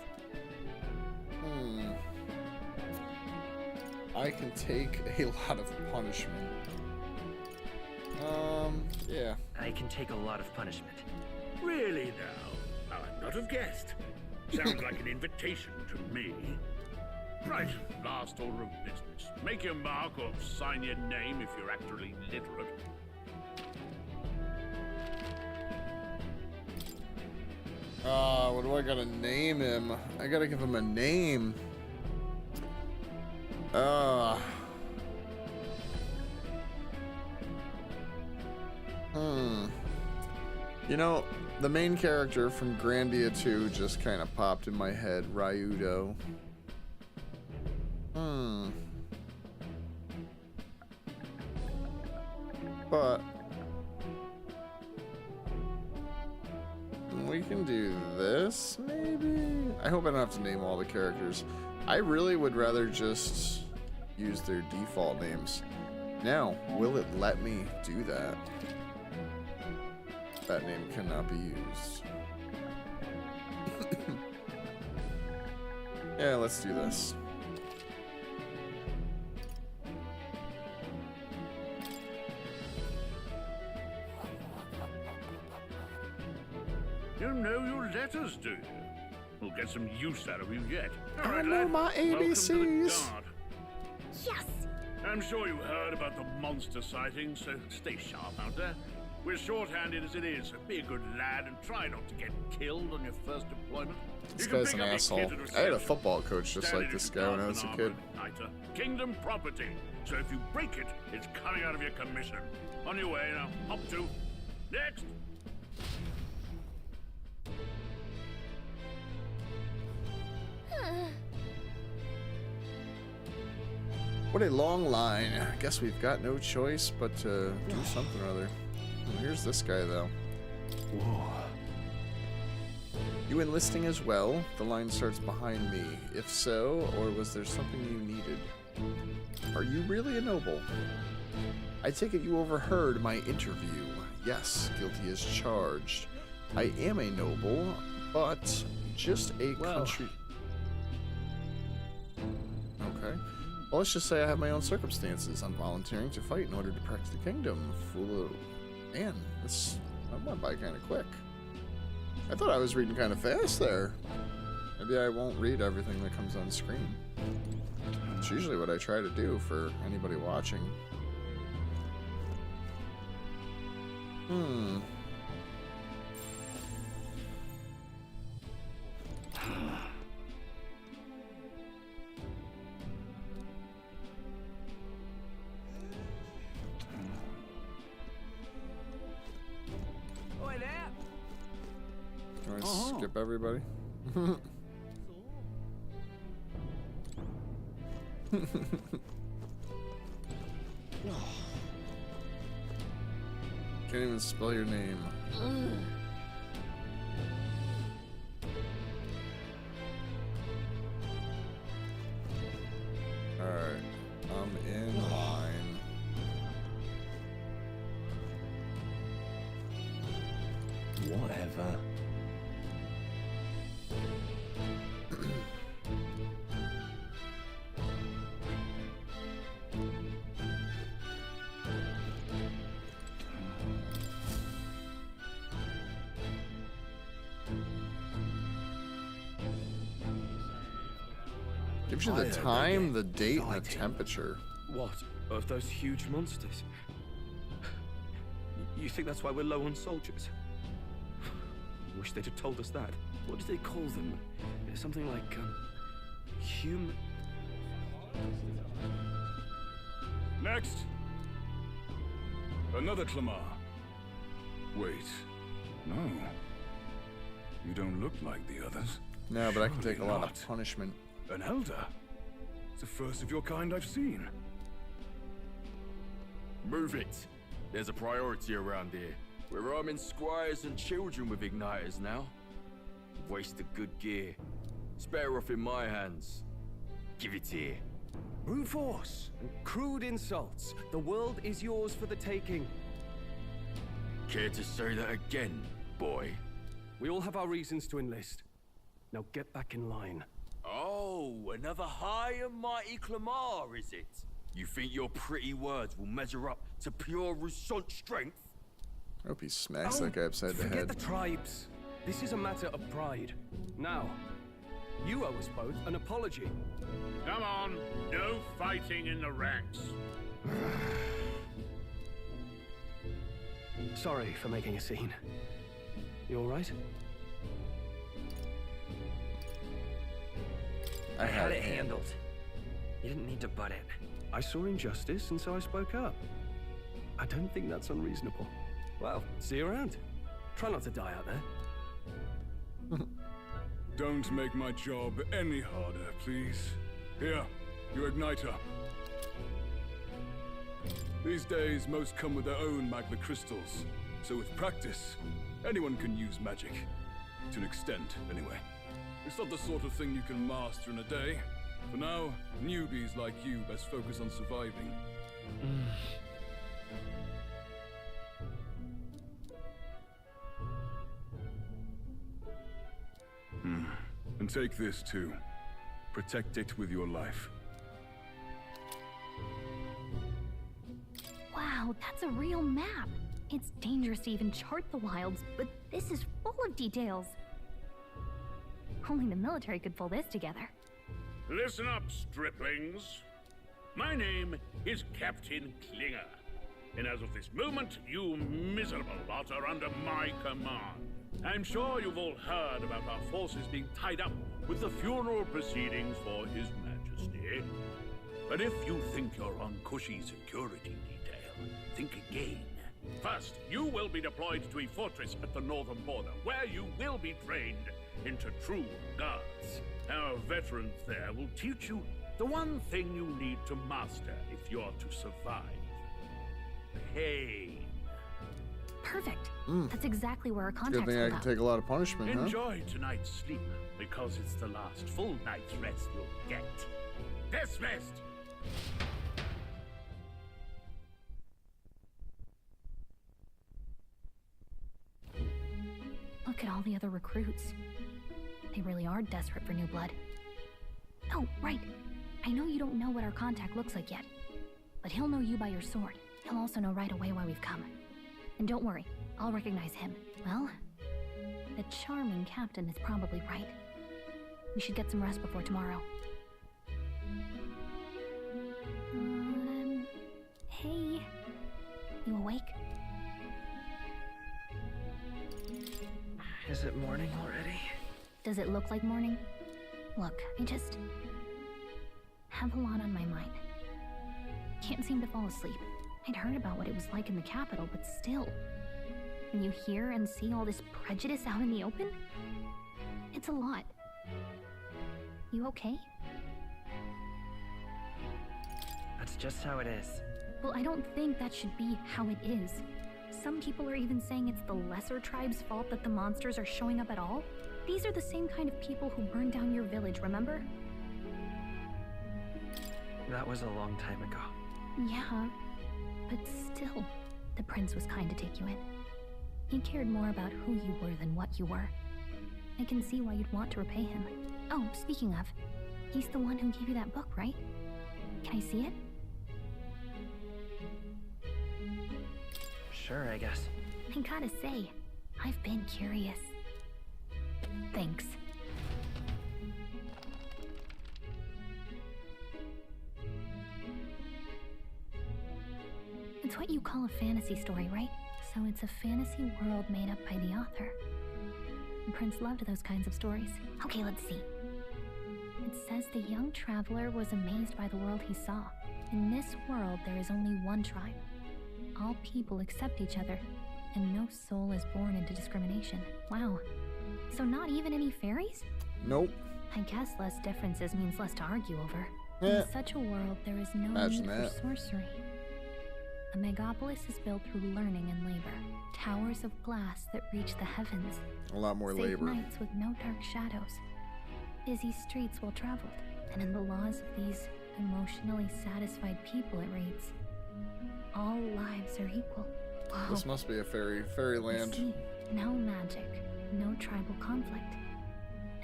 S6: I can take a lot of punishment. Yeah.
S12: I can take a lot of punishment.
S11: Really now? I'd not have guessed. Sounds like an invitation to me. Right, last order of business. Make your mark or sign your name if you're actually literate.
S6: What do I gotta name him? I gotta give him a name. You know, the main character from Grandia 2 just kind of popped in my head, Ryudo. But we can do this, maybe? I hope I don't have to name all the characters. I really would rather just use their default names. Now, will it let me do that? That name cannot be used. Yeah, let's do this.
S11: You know your letters, do you? We'll get some use out of you yet. All
S6: I
S11: right,
S6: know
S11: lad.
S6: my
S11: Welcome to the
S6: ABCs.
S11: Guard.
S8: Yes!
S11: I'm sure you heard about the monster sightings, so stay sharp out there. We're short-handed as it is, so be a good lad and try not to get killed on your first deployment.
S6: This
S11: You can
S6: guy's
S11: pick
S6: an
S11: up your
S6: asshole.
S11: kit at
S6: I had a
S11: reception.
S6: football coach just
S11: Standard
S6: like this
S11: issue
S6: guy when I
S11: card
S6: was a
S11: and
S6: kid.
S11: armor igniter. Kingdom property, so if you break it, it's coming out of your commission. On your way now. Hop to. Next.
S6: What a long line. I guess we've got no choice but to do something or other. Well, here's this guy, though. Whoa. You enlisting as well? The line starts behind me. If so, or was there something you needed? Are you really a noble? I take it you overheard my interview. Yes, guilty as charged. I am a noble, but just a country... Okay. Well, let's just say I have my own circumstances. I'm volunteering to fight in order to protect the kingdom. Man, that went by kind of quick. I thought I was reading kind of fast there. Maybe I won't read everything that comes on screen. It's usually what I try to do for anybody watching.
S4: Oi there!
S6: Can I skip everybody? Can't even spell your name. Alright, I'm in line.
S1: Whatever.
S6: Gives you the time, the date, and the temperature.
S19: What? Of those huge monsters? You think that's why we're low on soldiers? Wish they'd have told us that. What did they call them? Something like, human...
S20: Next! Another Clamar. Wait. No. You don't look like the others.
S6: No, but I can take a lot
S20: Surely
S6: of punishment.
S20: An elder? It's the first of your kind I've seen.
S21: Move it. There's a priority around here. We're arming squires and children with igniters now. Wasted good gear. It's better off in my hands. Give it here.
S19: Brute force and crude insults. The world is yours for the taking.
S21: Care to say that again, boy?
S19: We all have our reasons to enlist. Now get back in line.
S21: Oh, another high and mighty Clamar, is it? You think your pretty words will measure up to pure Rousseau strength?
S6: I hope he smacks that guy upside the
S19: Forget
S6: head.
S19: the tribes. This is a matter of pride. Now, you owe us both an apology.
S11: Come on, no fighting in the ranks.
S19: Sorry for making a scene. You all right?
S12: I had it handled. You didn't need to butt in.
S19: I saw injustice, and so I spoke up. I don't think that's unreasonable. Well, see you around. Try not to die out there.
S20: Don't make my job any harder, please. Here, your igniter. These days, most come with their own magma crystals. So with practice, anyone can use magic. To an extent, anyway. It's not the sort of thing you can master in a day. For now, newbies like you best focus on surviving. And take this too. Protect it with your life.
S8: Wow, that's a real map. It's dangerous to even chart the wilds, but this is full of details. Only the military could pull this together.
S11: Listen up, striplings. My name is Captain Klinger, and as of this moment, you miserable lot are under my command. I'm sure you've all heard about our forces being tied up with the funeral proceedings for His Majesty. But if you think you're on cushy security detail, think again. First, you will be deployed to a fortress at the northern border, where you will be trained into true guards. Our veterans there will teach you the one thing you need to master if you're to survive. Pain.
S8: Perfect. That's exactly where our
S6: Good
S8: contacts
S6: thing I
S8: hold
S6: can
S8: up.
S6: take a lot of punishment, huh?
S11: Enjoy tonight's sleep, because it's the last full night's rest you'll get. Dismissed!
S8: Look at all the other recruits. They really are desperate for new blood. Oh, right. I know you don't know what our contact looks like yet, but he'll know you by your sword. He'll also know right away why we've come. And don't worry, I'll recognize him. Well, the charming captain is probably right. We should get some rest before tomorrow. Hey. You awake?
S12: Is it morning already?
S8: Does it look like morning? Look, I just have a lot on my mind. Can't seem to fall asleep. I'd heard about what it was like in the capital, but still. When you hear and see all this prejudice out in the open, it's a lot. You okay?
S12: That's just how it is.
S8: Well, I don't think that should be how it is. Some people are even saying it's the lesser tribe's fault that the monsters are showing up at all. These are the same kind of people who burned down your village, remember?
S12: That was a long time ago.
S8: Yeah, but still, the prince was kind to take you in. He cared more about who you were than what you were. I can see why you'd want to repay him. Oh, speaking of, he's the one who gave you that book, right? Can I see it?
S12: Sure, I guess.
S8: I gotta say, I've been curious. Thanks. It's what you call a fantasy story, right? So it's a fantasy world made up by the author. The prince loved those kinds of stories. Okay, let's see. It says the young traveler was amazed by the world he saw. In this world, there is only one tribe. All people accept each other, and no soul is born into discrimination. Wow. So not even any fairies?
S6: Nope.
S8: I guess less differences means less to argue over.
S6: Yeah.
S8: In such a world, there is no
S6: Imagine
S8: need
S6: that.
S8: for sorcery. A megapolis is built through learning and labor. Towers of glass that reach the heavens.
S6: A lot more
S8: Safe
S6: labor.
S8: nights with no dark shadows. Busy streets well traveled. And in the laws of these emotionally satisfied people, it reads, all lives are equal. Wow.
S6: This must be a fairyland.
S8: See, no magic, no tribal conflict,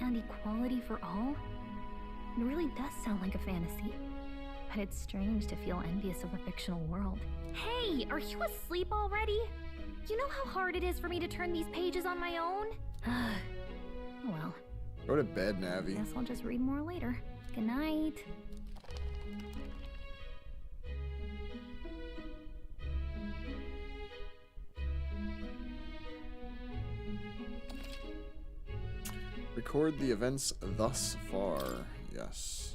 S8: and equality for all? It really does sound like a fantasy. But it's strange to feel envious of a fictional world. Hey, are you asleep already? You know how hard it is for me to turn these pages on my own? Well,
S6: Go to bed, Navi.
S8: guess I'll just read more later. Good night.
S6: Record the events thus far. Yes.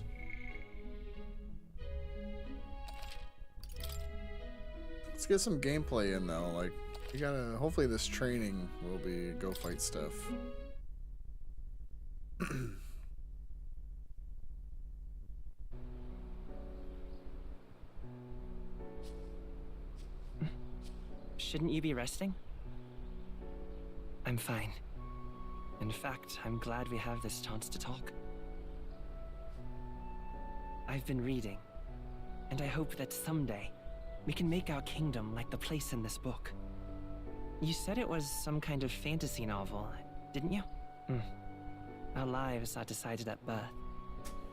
S6: Let's get some gameplay in though. Like, we gotta. Hopefully, this training will be go fight stuff.
S12: Shouldn't you be resting? I'm fine. In fact, I'm glad we have this chance to talk. I've been reading, and I hope that someday we can make our kingdom like the place in this book. You said it was some kind of fantasy novel, didn't you? Our lives are decided at birth,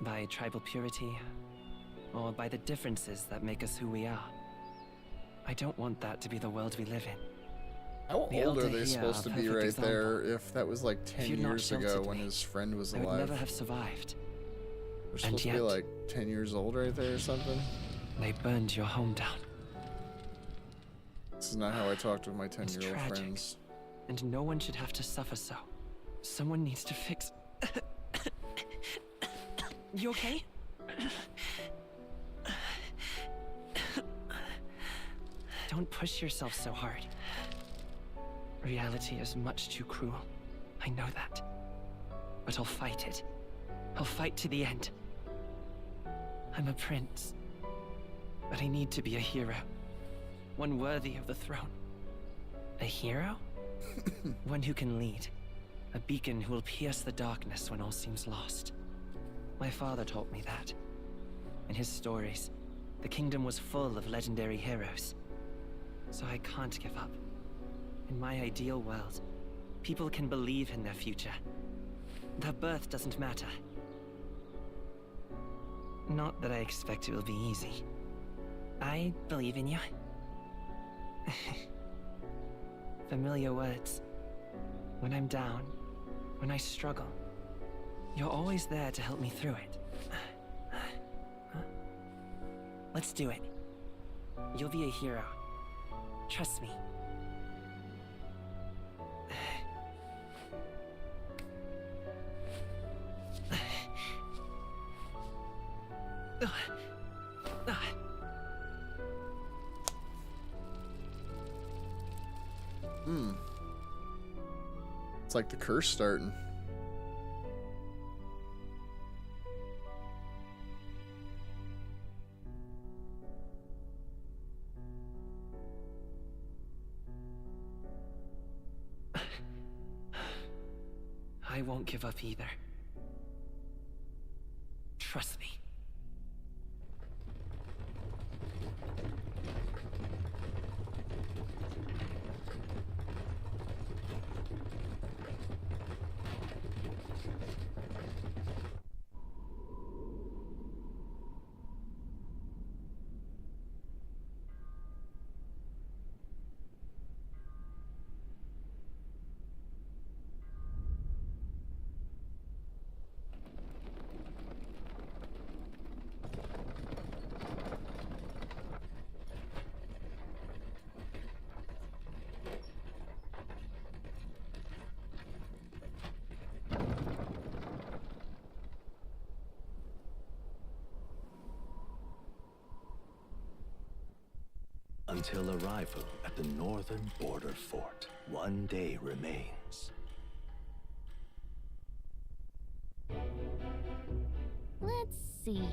S12: by tribal purity, or by the differences that make us who we are. I don't want that to be the world we live in.
S6: How
S12: The
S6: old are
S12: elder
S6: they
S12: here
S6: supposed to
S12: are
S6: be
S12: perfect
S6: right
S12: example.
S6: there? If that was like
S12: If
S6: 10
S12: you'd not
S6: years ago
S12: sheltered
S6: when
S12: me,
S6: his friend was
S12: I would
S6: alive.
S12: never have survived.
S6: We're supposed to be
S12: yet-
S6: like 10 years old right there or something.
S12: They burned your home down.
S6: This is not how I talked with my 10-year-old
S12: tragic.
S6: friends.
S12: And no one should have to suffer so. Someone needs to fix... You okay? Don't push yourself so hard. Reality is much too cruel. I know that. But I'll fight it. I'll fight to the end. I'm a prince. But I need to be a hero. One worthy of the throne. A hero? One who can lead. A beacon who will pierce the darkness when all seems lost. My father taught me that. In his stories, the kingdom was full of legendary heroes. So I can't give up. In my ideal world, people can believe in their future. Their birth doesn't matter. Not that I expect it will be easy. I believe in you. Familiar words. When I'm down, when I struggle, you're always there to help me through it. Let's do it. You'll be a hero. Trust me.
S6: It's like the curse starting.
S12: I won't give up either. Trust me.
S1: until arrival at the northern border fort. One day remains.
S8: Let's see.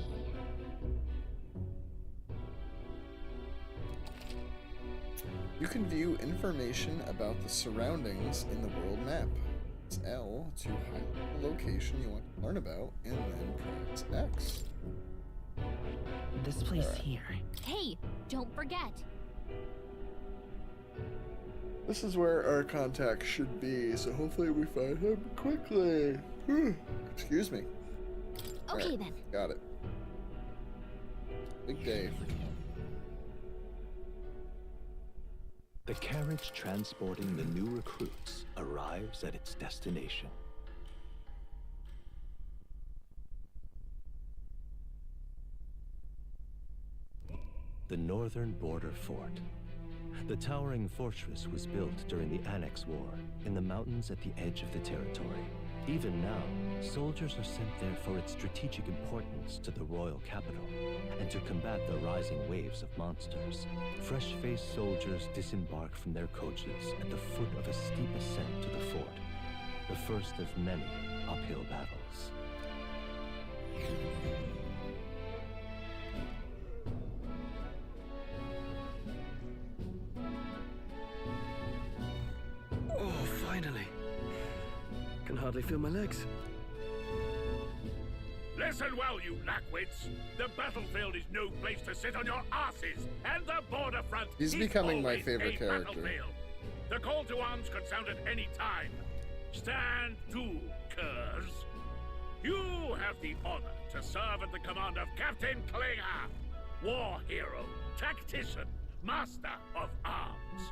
S6: You can view information about the surroundings in the world map. Press L to highlight the location you want to learn about, and then press X.
S12: This place here.
S8: Hey, don't forget.
S6: This is where our contact should be, so hopefully we find him quickly. Excuse me.
S8: Okay,
S6: Alright,
S8: then.
S6: got it. Big day for Tom.
S1: The carriage transporting the new recruits arrives at its destination. The northern border fort. The towering fortress was built during the Annex War in the mountains at the edge of the territory. Even now, soldiers are sent there for its strategic importance to the royal capital and to combat the rising waves of monsters. Fresh-faced soldiers disembark from their coaches at the foot of a steep ascent to the fort, the first of many uphill battles.
S19: Oh, finally. Can hardly feel my legs.
S11: Listen well, you lackwits. The battlefield is no place to sit on your asses, and the border front
S6: He's
S11: is
S6: becoming my
S11: always
S6: favorite
S11: a
S6: character.
S11: battlefield. The call to arms could sound at any time. Stand to, curs. You have the honor to serve at the command of Captain Klinger, war hero, tactician, master of arms.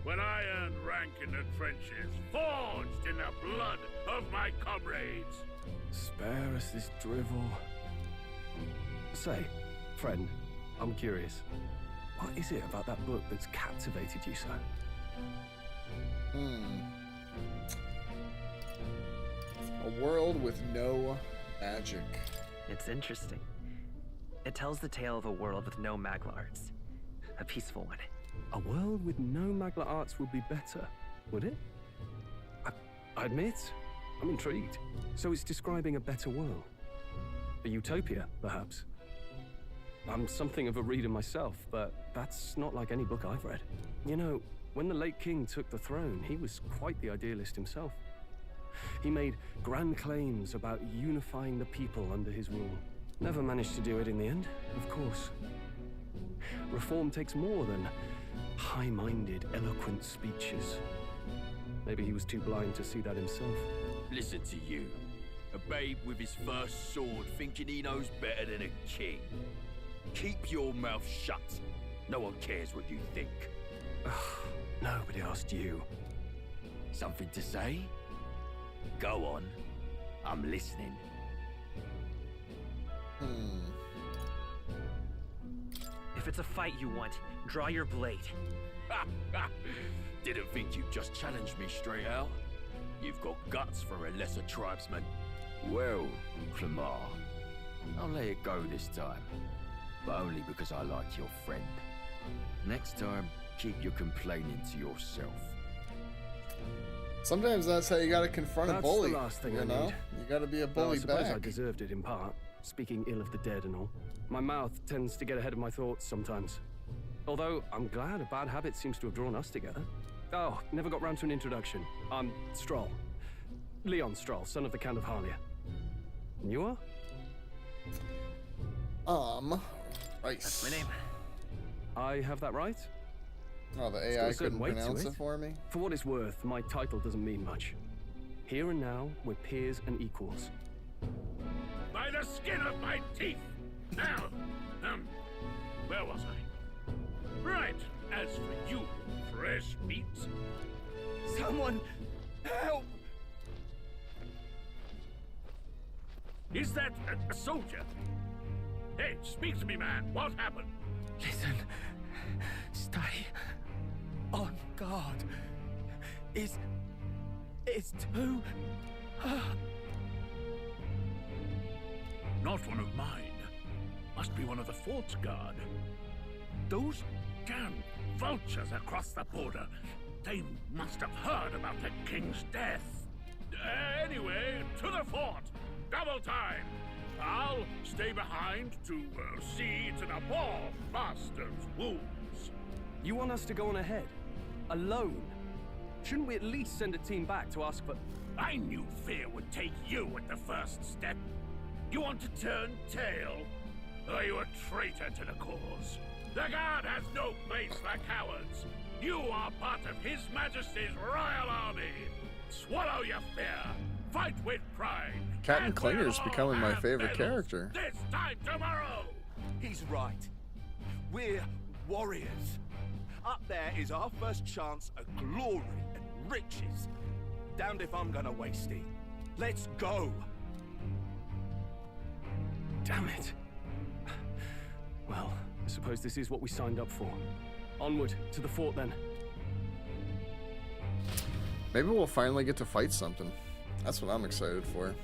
S11: When I earned rank in the trenches, forged in the blood of my comrades.
S19: Spare us this drivel. Say, friend, I'm curious. What is it about that book that's captivated you so?
S6: A world with no magic.
S12: It's interesting. It tells the tale of a world with no Magla arts. A peaceful one.
S19: A world with no Magla arts would be better, would it? I admit, I'm intrigued. So it's describing a better world. A utopia, perhaps. I'm something of a reader myself, but that's not like any book I've read. You know, when the late king took the throne, he was quite the idealist himself. He made grand claims about unifying the people under his rule. Never managed to do it in the end, of course. Reform takes more than high-minded, eloquent speeches. Maybe he was too blind to see that himself.
S21: Listen to you. A babe with his first sword thinking he knows better than a king. Keep your mouth shut. No one cares what you think.
S19: Nobody asked you.
S21: Something to say? Go on. I'm listening.
S12: If it's a fight you want, draw your blade.
S21: Didn't think you'd just challenge me straight out. You've got guts for a lesser tribesman. Well, Clemar, I'll let it go this time. But only because I like your friend. Next time, keep your complaining to yourself.
S6: Sometimes that's how you gotta confront a bully.
S19: That's the last thing
S6: you
S19: I
S6: know?
S19: need.
S6: You gotta be a
S19: Well, I
S6: bully
S19: suppose
S6: back.
S19: I deserved it in part, speaking ill of the dead and all. My mouth tends to get ahead of my thoughts sometimes. Although, I'm glad a bad habit seems to have drawn us together. Oh, never got round to an introduction. I'm Stroll. Leon Stroll, son of the Count of Harlia. And you are?
S6: Rice.
S12: That's my name.
S19: I have that right?
S6: Oh, the
S19: It's got
S6: AI
S19: a certain
S6: couldn't
S19: weight to
S6: pronounce
S19: it.
S6: it for me?
S19: For what it's worth, my title doesn't mean much. Here and now, we're peers and equals.
S11: By the skin of my teeth! Now, where was I? Right, as for you, fresh meat.
S19: Someone, help!
S11: Is that a soldier? Hey, speak to me, man. What happened?
S12: Listen. Stay on guard. It's too...
S11: Not one of mine. Must be one of the fort's guard. Those damn vultures across the border. They must have heard about the king's death. Anyway, to the fort. Double time. I'll stay behind to see to the poor master's wounds.
S19: You want us to go on ahead? Alone? Shouldn't we at least send a team back to ask for...
S11: I knew fear would take you at the first step. You want to turn tail? Are you a traitor to the cause? The Guard has no place for cowards. You are part of His Majesty's Royal Army. Swallow your fear. Fight with pride.
S6: Captain Klinger's becoming my favorite character.
S11: This time tomorrow.
S5: He's right. We're warriors. Up there is our first chance at glory and riches. Damned if I'm gonna waste it. Let's go.
S19: Damn it. Well, I suppose this is what we signed up for. Onward, to the fort then.
S6: Maybe we'll finally get to fight something. That's what I'm excited for.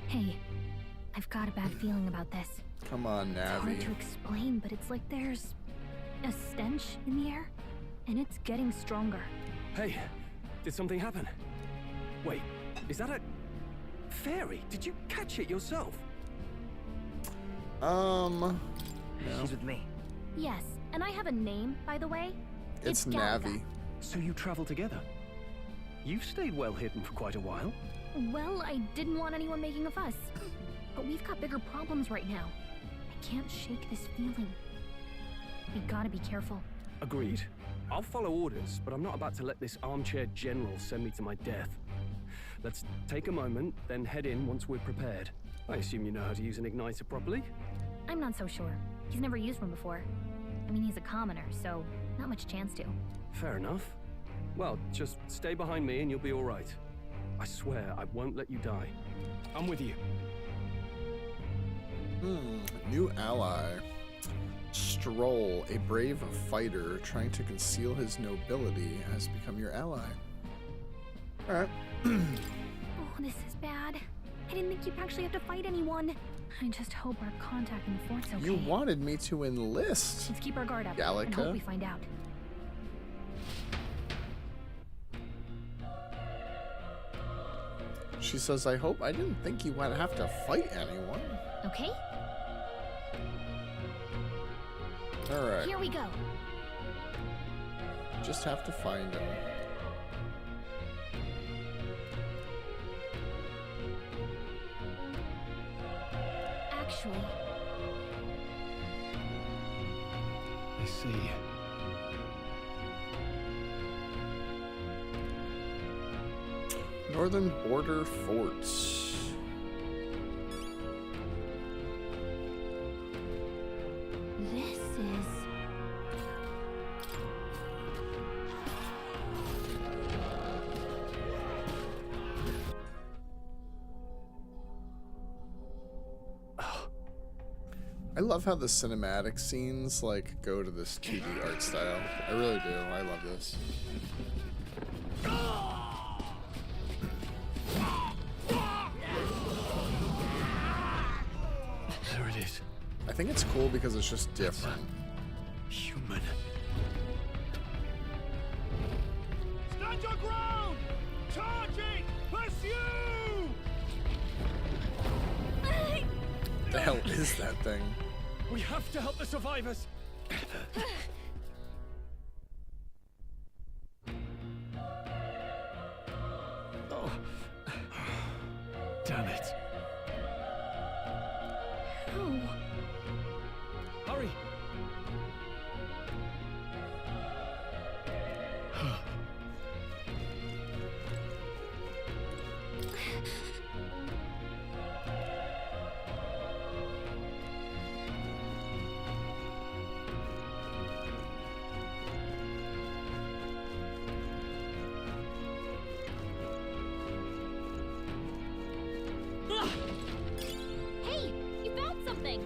S8: Hey, I've got a bad feeling about this.
S6: Come on,
S8: It's hard
S6: Navi.
S8: to explain, but it's like there's a stench in the air, and it's getting stronger.
S19: Hey, did something happen? Wait, is that a... fairy? Did you catch it yourself?
S6: No.
S12: She's with me.
S8: Yes, and I have a name, by the way.
S6: It's
S8: Galga.
S6: Navi.
S19: So you travel together? You've stayed well hidden for quite a while.
S8: Well, I didn't want anyone making a fuss. But we've got bigger problems right now. I can't shake this feeling. We gotta be careful.
S19: Agreed. I'll follow orders, but I'm not about to let this armchair general send me to my death. Let's take a moment, then head in once we're prepared. I assume you know how to use an igniter properly?
S8: I'm not so sure. He's never used one before. I mean, he's a commoner, so not much chance to.
S19: Fair enough. Well, just stay behind me and you'll be all right. I swear I won't let you die. I'm with you.
S6: New ally. Stroll, a brave fighter trying to conceal his nobility, has become your ally. Alright.
S8: Oh, this is bad. I didn't think you'd actually have to fight anyone. I just hope our contact in the fort's okay.
S6: You wanted me to enlist.
S8: Let's keep our guard up and hope
S6: Gallica.
S8: we find out.
S6: She says, I hope I didn't think you would have to fight anyone.
S8: Okay?
S6: Alright.
S8: Here we go.
S6: Just have to find him.
S8: Actually,
S9: I see.
S6: Northern Border Forts.
S8: this is...
S6: I love how the cinematic scenes like go to this 2D art style. I really do. I love this.
S9: There it is.
S6: I think it's cool because it's just different.
S9: Human.
S10: Stand your ground! Charging! Pursue!
S6: The hell is that thing?
S19: We have to help the survivors!
S9: Oh. Damn it.
S8: Oh.
S19: Hurry!
S8: Hey, you found something!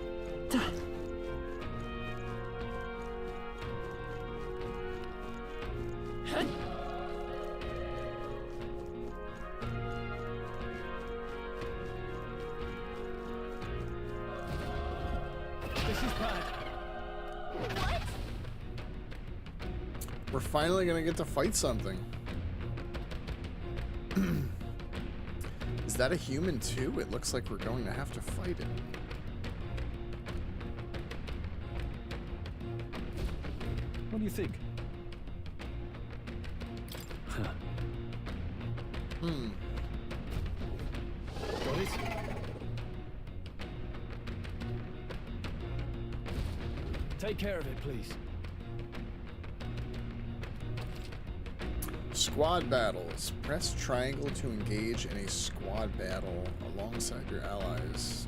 S19: This is bad.
S8: What?
S6: We're finally gonna get to fight something. Is that a human too? It looks like we're going to have to fight it.
S19: What do you think? Huh. Got it? Take care of it, please.
S6: Squad battles. Press triangle to engage in a squad battle alongside your allies.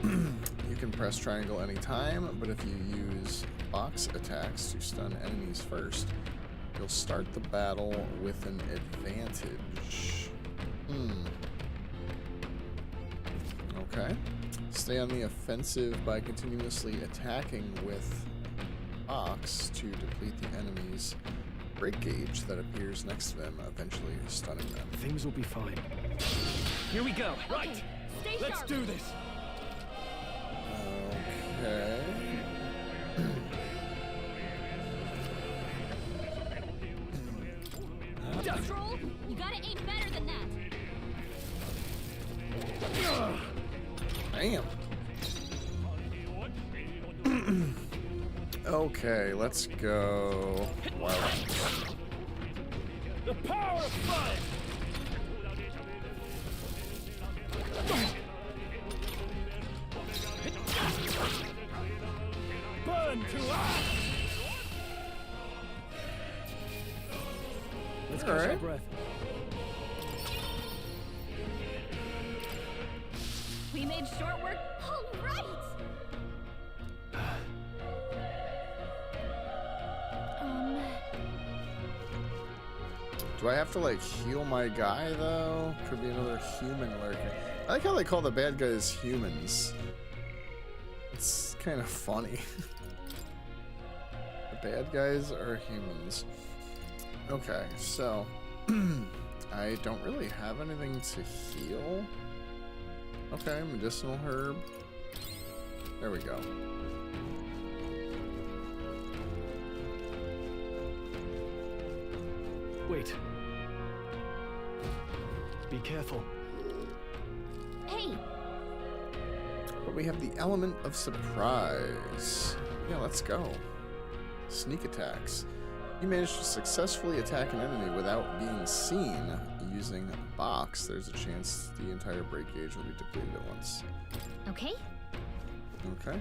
S6: You can press triangle anytime, but if you use box attacks to stun enemies first, you'll start the battle with an advantage. Okay. Stay on the offensive by continuously attacking with box to deplete the enemy's break gauge that appears next to them, eventually stunning them.
S19: Things will be fine. Here we go. Right.
S17: Stay
S19: Let's
S17: sharp.
S19: do this.
S6: Okay.
S17: Troll, you gotta aim better than that.
S6: Damn. Okay, let's go. Wow.
S10: The power of fire! Burn to ash!
S19: Let's catch our breath.
S17: We made short work. All right.
S6: Do I have to like heal my guy though? Could be another human lurker. I like how they call the bad guys humans. It's kind of funny. The bad guys are humans. Okay, so I don't really have anything to heal. Okay, medicinal herb. There we go.
S19: Wait. Be careful.
S17: Hey.
S6: But we have the element of surprise. Yeah, let's go. Sneak attacks. You manage to successfully attack an enemy without being seen using a box. There's a chance the entire break gauge will be depleted at once.
S8: Okay.
S6: Okay.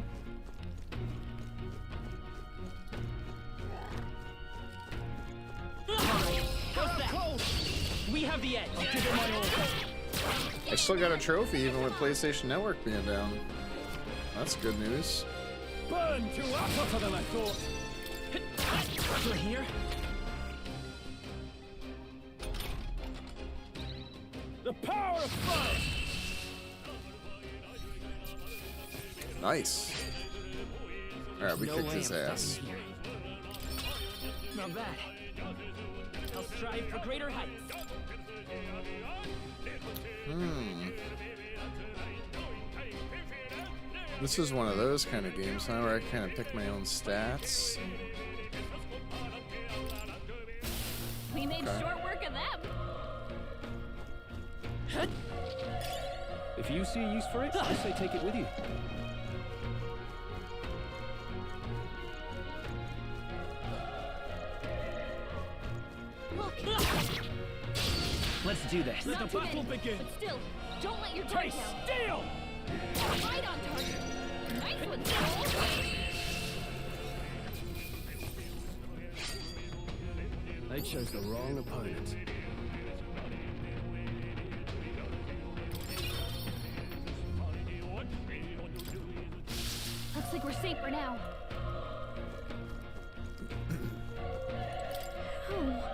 S12: We have the edge.
S10: I'll give it my all.
S6: I still got a trophy even with PlayStation Network being down. That's good news.
S10: Burn to ash tougher than I thought.
S12: You're here?
S10: The power of fire!
S6: Nice. Alright, we
S12: No
S6: kicked
S12: way
S6: his
S12: I'm
S6: ass.
S12: fighting here. Not bad. I'll strive for greater heights.
S6: This is one of those kind of games, huh, where I kind of pick my own stats.
S17: We made
S6: Okay.
S17: short work of them.
S19: If you see a use for it, I say take it with you.
S17: Look.
S12: Let's do this.
S10: Let
S17: Not
S10: the
S17: too
S10: battle
S17: many,
S10: begin.
S17: but still, don't let your guard
S10: Face
S17: down.
S10: steel!
S17: Right on target. Nice one, Troll.
S19: They chose the wrong opponent.
S17: Looks like we're safe for now. Oh.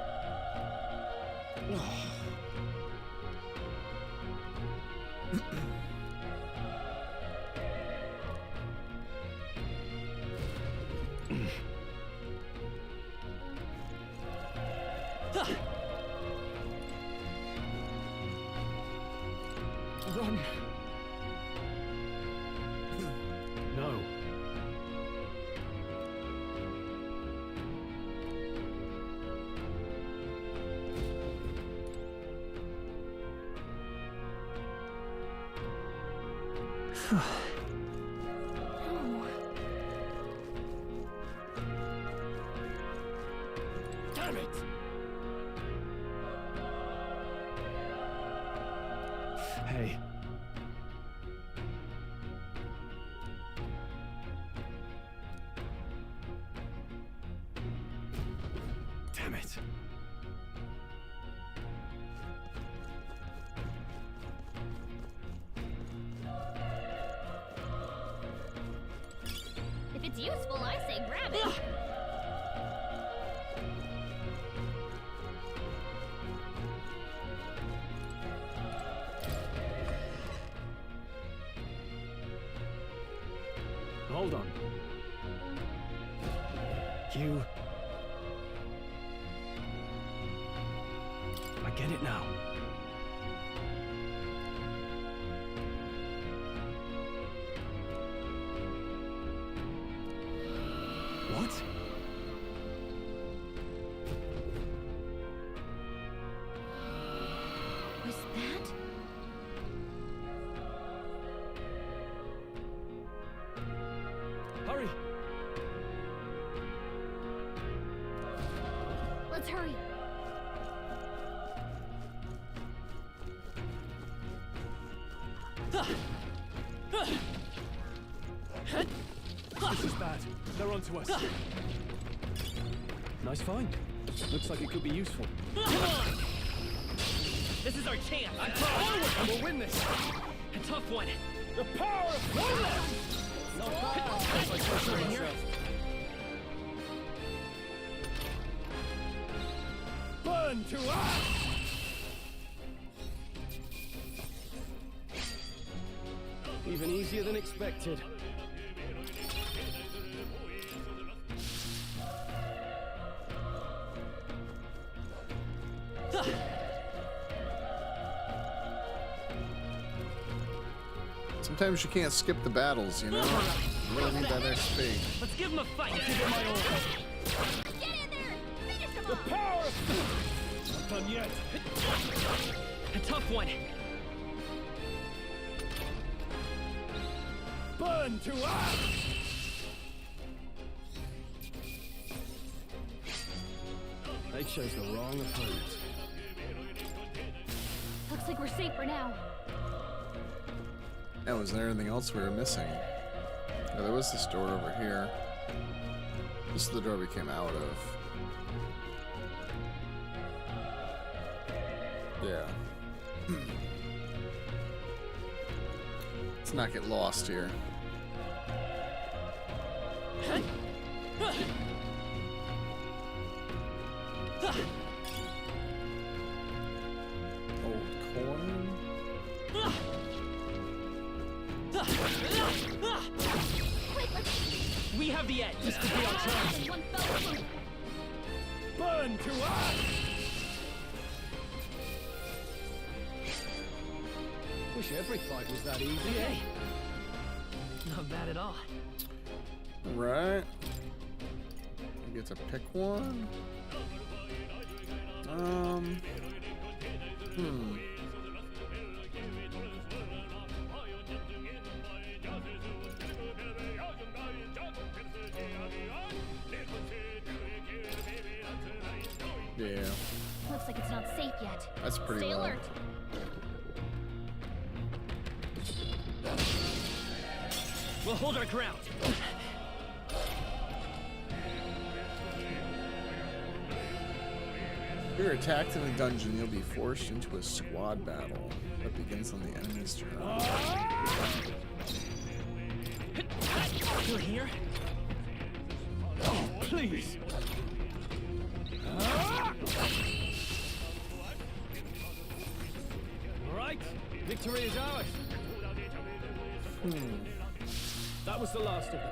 S19: Run. No.
S10: Damn it!
S19: Hey. Damn it.
S17: If it's useful, I say grab it.
S19: Hold on. You... I get it now. What?
S17: Was that?
S19: Hurry!
S17: Let's hurry.
S19: This is bad. They're onto us. Nice find. Looks like it could be useful.
S12: Come on! This is our chance! Forward!
S19: And we'll win this!
S12: A tough one!
S10: The power of
S19: Not bad! I trust myself.
S10: burn to ash!
S19: Even easier than expected.
S6: Sometimes you can't skip the battles, you know? You really need that XP.
S12: Let's give him a fight!
S10: Give it my all.
S17: Get in there! Finish him
S10: The
S17: off!
S10: power of... Not done yet.
S12: A tough one!
S10: Burn to ash!
S19: They chose the wrong opponent.
S17: Looks like we're safe for now.
S6: Now, was there anything else we were missing? Yeah, there was this door over here. This is the door we came out of. Yeah. Let's not get lost here. Old coin.
S12: We have the edge! This could be our chance!
S17: One fell swoop.
S10: Burn to ash!
S19: Wish every fight was that easy.
S12: Hey! Not bad at all.
S6: Right. You get to pick one. Yeah.
S17: Looks like it's not safe yet.
S6: That's pretty
S17: Stay
S6: low.
S17: alert.
S12: We'll hold our ground.
S6: If you're attacked in a dungeon, you'll be forced into a squad battle that begins on the enemy's turn.
S12: You're here?
S10: Oh, please!
S19: Alright, victory is ours. That was the last of them.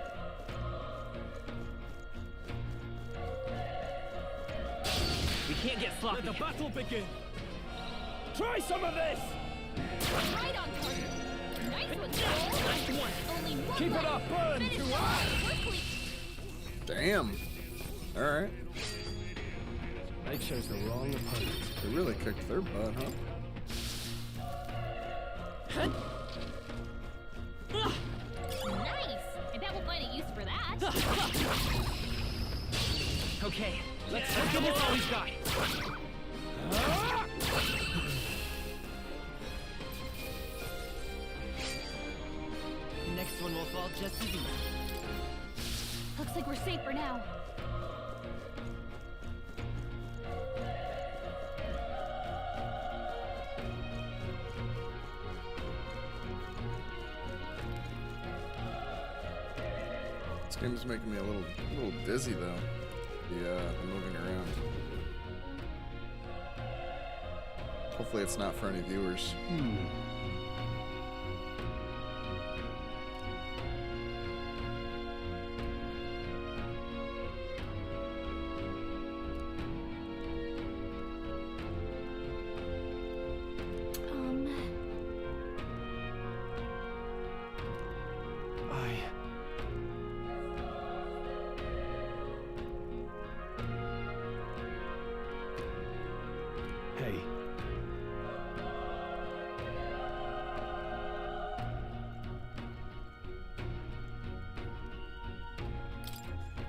S12: We can't get sloppy.
S19: Let the battle begin.
S10: Try some of this!
S17: Right on target. Nice one, Joel.
S12: Nice one.
S17: Only one
S10: Keep it
S17: left.
S10: up, burn
S17: Finish
S10: to
S17: him
S10: ash!
S17: off. We're clean.
S6: Damn. Alright.
S19: They chose the wrong opponent.
S6: They really kicked their butt, huh?
S12: Okay,
S4: Let's take him all he's got.
S12: next one will fall just as easy.
S8: Looks like we're safe for now.
S6: This game's making me a little dizzy though. The moving around. Hopefully it's not for any viewers.
S3: Hey.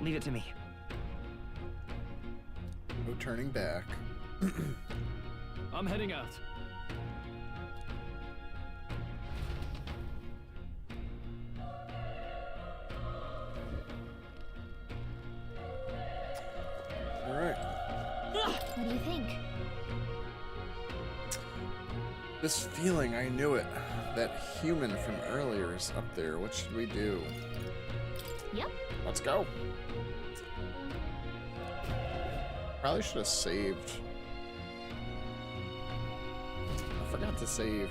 S12: Leave it to me.
S6: No turning back.
S4: I'm heading out.
S6: All right.
S8: What do you think?
S6: This feeling, I knew it. That human from earlier is up there. What should we do?
S8: Yep.
S6: Let's go. Probably should have saved. I forgot to save.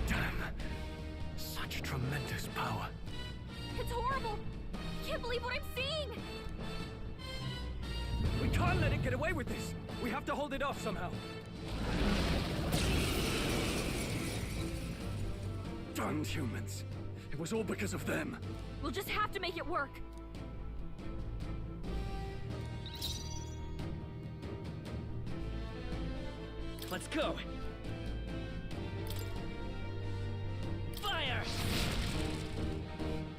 S1: Damn. Such tremendous power.
S8: It's horrible! Can't believe what I'm seeing!
S19: We can't let it get away with this. We have to hold it off somehow.
S20: Damned humans. It was all because of them.
S8: We'll just have to make it work.
S12: Let's go. Fire!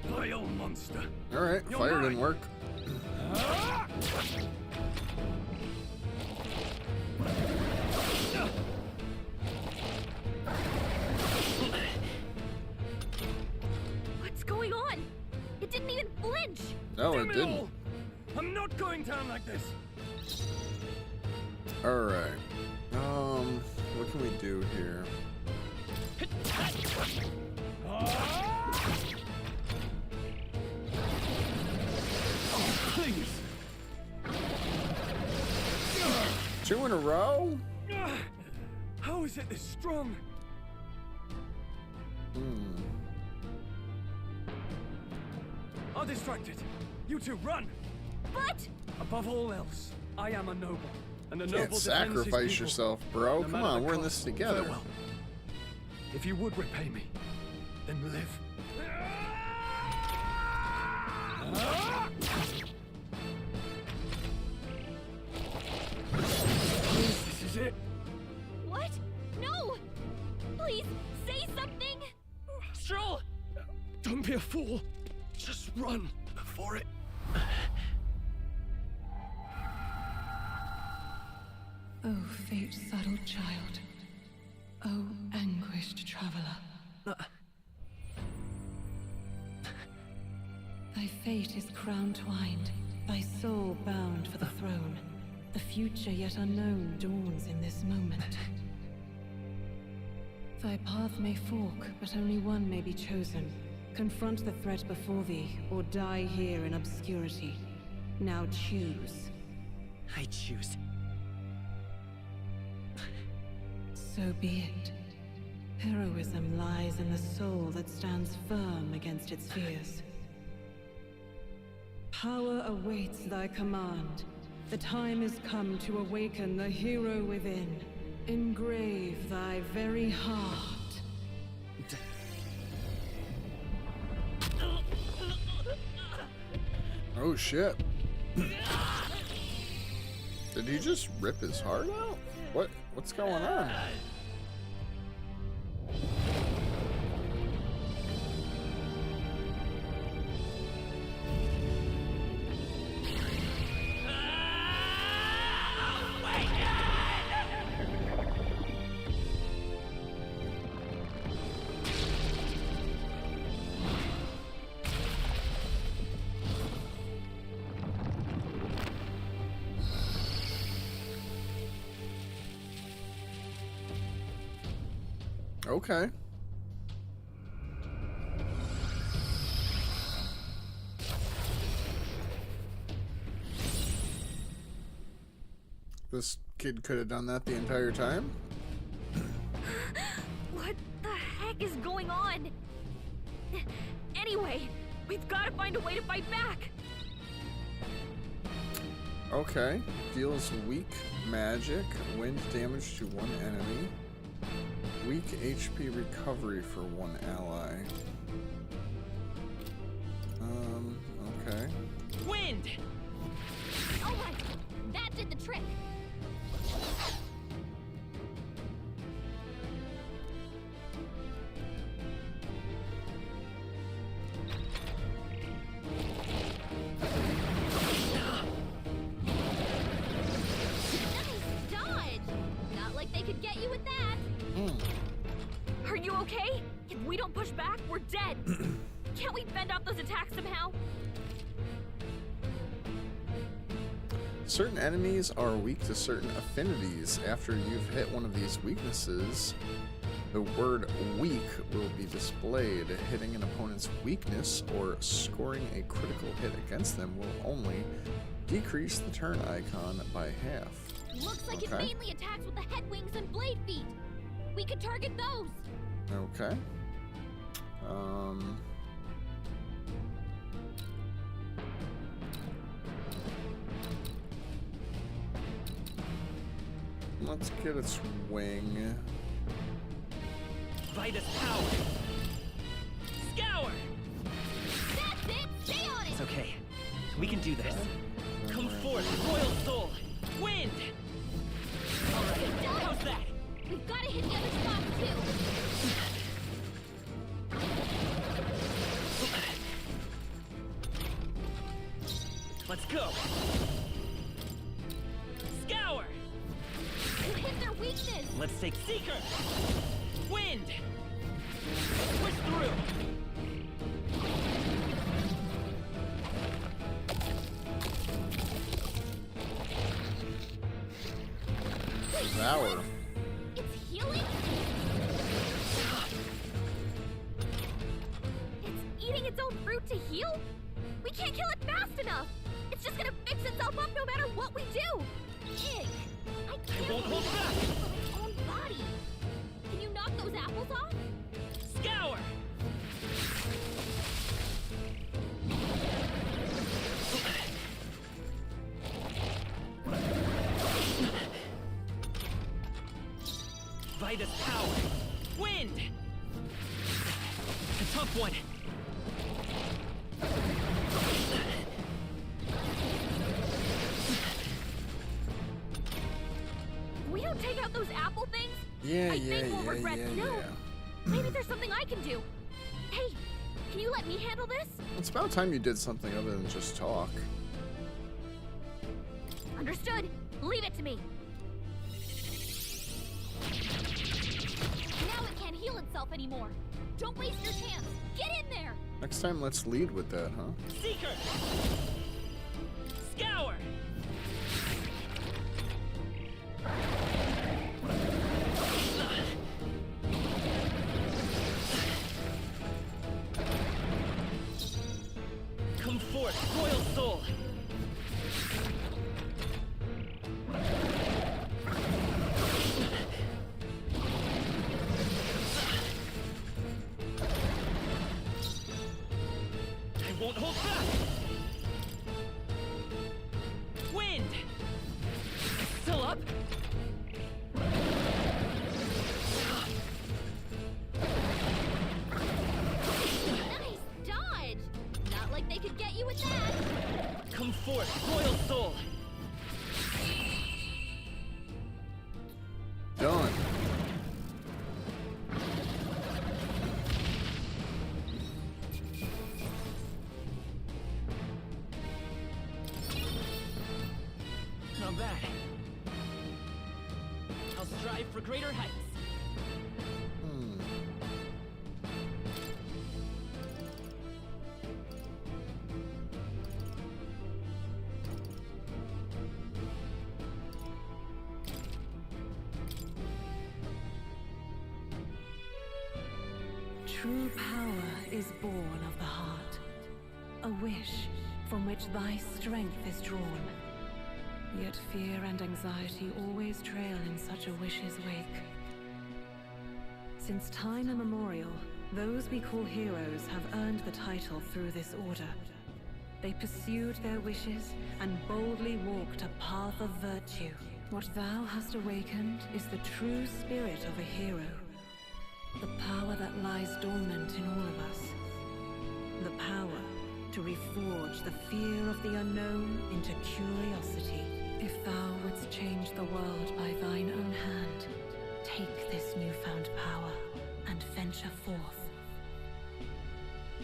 S20: Vile monster.
S6: All right,
S20: You're
S6: fire
S20: mine.
S6: didn't work.
S8: What's going on? It didn't even flinch!
S6: No,
S19: Damn
S6: it
S19: it
S6: didn't.
S19: all. I'm not going down like this.
S6: All right. What can we do here?
S19: Oh, please.
S6: 2 in a row?
S19: How is it this strong? I'll distract it. You two, run!
S8: But
S19: Above all else, I am a noble. And a
S6: Can't
S19: noble defends his
S6: sacrifice
S19: people,
S6: yourself, bro.
S19: no
S6: Come
S19: matter
S6: on,
S19: the
S6: we're in
S19: cost.
S6: this together.
S19: Farewell. If you would repay me, then live. This is it.
S8: what? No! Please, say something!
S19: Stroll! Don't be a fool. Just run before it.
S2: Oh, fate-saddled child. Oh, anguished traveler. Thy fate is crown-twined, thy soul bound for the throne. The future yet unknown dawns in this moment. Thy path may fork, but only one may be chosen. Confront the threat before thee, or die here in obscurity. Now choose.
S12: I choose.
S2: So be it. Heroism lies in the soul that stands firm against its fears. Power awaits thy command. The time is come to awaken the hero within. Engrave thy very heart.
S6: Oh shit. Did he just rip his heart out? What's going on? Okay. This kid could have done that the entire time?
S8: What the heck is going on? Anyway, we've got to find a way to fight back.
S6: Okay. Deals weak magic, wind damage to one enemy. Weak HP recovery for one ally. Okay.
S17: Wind! Alright, that did the trick. Nice dodge! Not like they could get you with that.
S8: Are you okay? If we don't push back, we're dead. Can't we fend off those attacks somehow?
S6: Certain enemies are weak to certain affinities. After you've hit one of these weaknesses, the word weak will be displayed. Hitting an opponent's weakness or scoring a critical hit against them will only decrease the turn icon by half.
S17: Looks like it mainly attacks with the head wings and blade feet. We could target those.
S6: Okay. Let's get its wing.
S12: Vitus power.
S17: Scour. That's it. Stay on it.
S12: It's okay. We can do this. Come forth, royal soul. Wind. All right. How's that?
S17: We've got to hit the other spots too.
S12: Let's go.
S17: Scour. You hit their weakness.
S12: Let's take Seeker. Wind. Push through.
S6: Devour.
S17: It's healing?
S8: It's eating its own fruit to heal? We can't kill it fast enough! It's just gonna fix itself up no matter what we do!
S17: Ig! I can't
S12: won't hold back.
S17: from its own body. Can you knock those apples off?
S12: Scour. Vitus power. Wind. A tough one.
S8: If we don't take out those apple things,
S6: Yeah,
S8: I think we'll regret no.
S6: yeah.
S8: Maybe there's something I can do. Hey, can you let me handle this?
S6: It's about time you did something other than just talk.
S8: Understood. Leave it to me.
S17: Now it can't heal itself anymore. Don't waste your chance. Get in there.
S6: Next time, let's lead with that, huh?
S12: Seeker. Scour. Come forth, royal soul. I won't hold back. Wind. Still up.
S17: Nice dodge. Not like they could get you with that.
S12: Come forth, royal soul. bad. I'll strive for greater heights.
S2: True power is born of the heart, a wish from which thy strength is drawn. Yet fear and anxiety always trail in such a wish's wake. Since time immemorial, those we call heroes have earned the title through this order. They pursued their wishes and boldly walked a path of virtue. What thou hast awakened is the true spirit of a hero. The power that lies dormant in all of us. The power to reforge the fear of the unknown into curiosity. If thou wouldst change the world by thine own hand, take this newfound power and venture forth.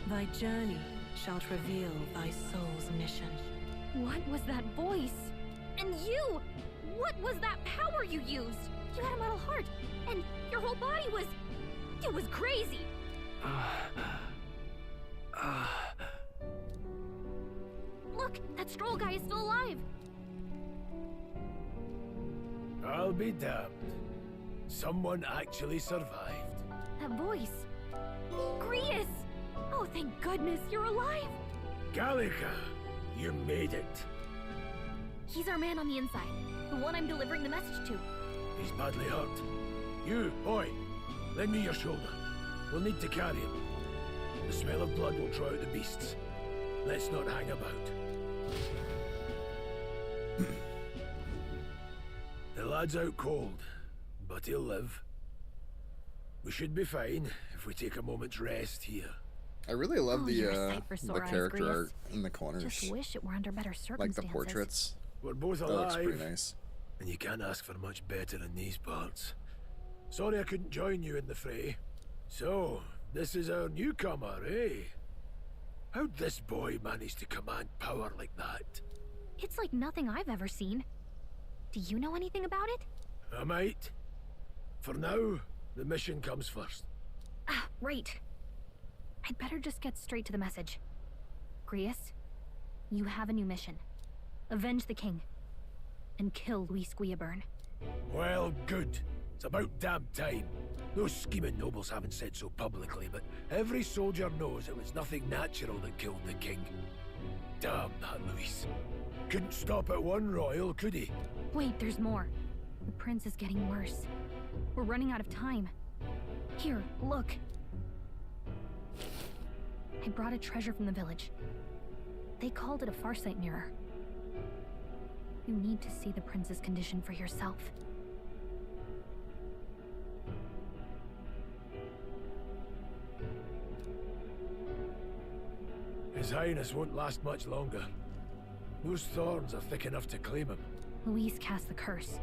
S2: Thy journey shalt reveal thy soul's mission.
S8: What was that voice? And you! What was that power you used? You had a metal heart, and your whole body was... It was crazy! Look, that Stroll guy is still alive!
S3: I'll be damned. Someone actually survived.
S8: That voice... Grius! Oh, thank goodness, you're alive!
S3: Gallica, you made it.
S8: He's our man on the inside, the one I'm delivering the message to.
S3: He's badly hurt. You, boy, lend me your shoulder. We'll need to carry him. The smell of blood will draw out the beasts. Let's not hang about. The lad's out cold, but he'll live. We should be fine if we take a moment's rest here.
S6: I really love the
S8: eyes,
S6: character
S8: Grius.
S6: art in the corners.
S8: Just wish it were under better circumstances.
S6: Like the portraits.
S3: We're both
S6: That
S3: alive.
S6: looks pretty nice.
S3: And you can't ask for much better in these parts. Sorry I couldn't join you in the fray. So, this is our newcomer, eh? How'd this boy manage to command power like that?
S8: It's like nothing I've ever seen. Do you know anything about it?
S3: I might. For now, the mission comes first.
S8: Ah, right. I'd better just get straight to the message. Grius, you have a new mission. Avenge the king. And kill Luis Guillaburn.
S3: Well, good. It's about damn time. Those scheming nobles haven't said so publicly, but every soldier knows it was nothing natural that killed the king. Damn that Luis. Couldn't stop at one royal, could he?
S8: Wait, there's more. The prince is getting worse. We're running out of time. Here, look. I brought a treasure from the village. They called it a farsight mirror. You need to see the prince's condition for yourself.
S3: His Highness won't last much longer. Those thorns are thick enough to claim him.
S8: Luis cast the curse,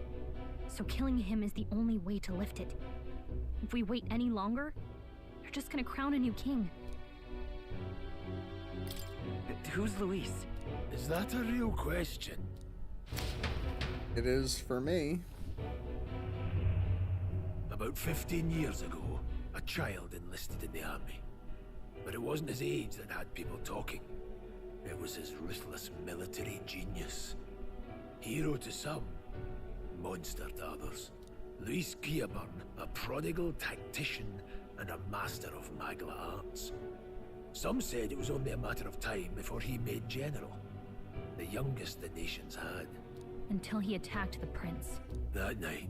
S8: so killing him is the only way to lift it. If we wait any longer, they're just gonna crown a new king.
S12: Who's Luis?
S3: Is that a real question?
S6: It is for me.
S3: About 15 years ago, a child enlisted in the army. But it wasn't his age that had people talking. It was his ruthless military genius. Hero to some, monster to others. Luis Guillaburn, a prodigal tactician and a master of Magla arts. Some said it was only a matter of time before he made general. The youngest the nations had.
S8: Until he attacked the prince.
S3: That night,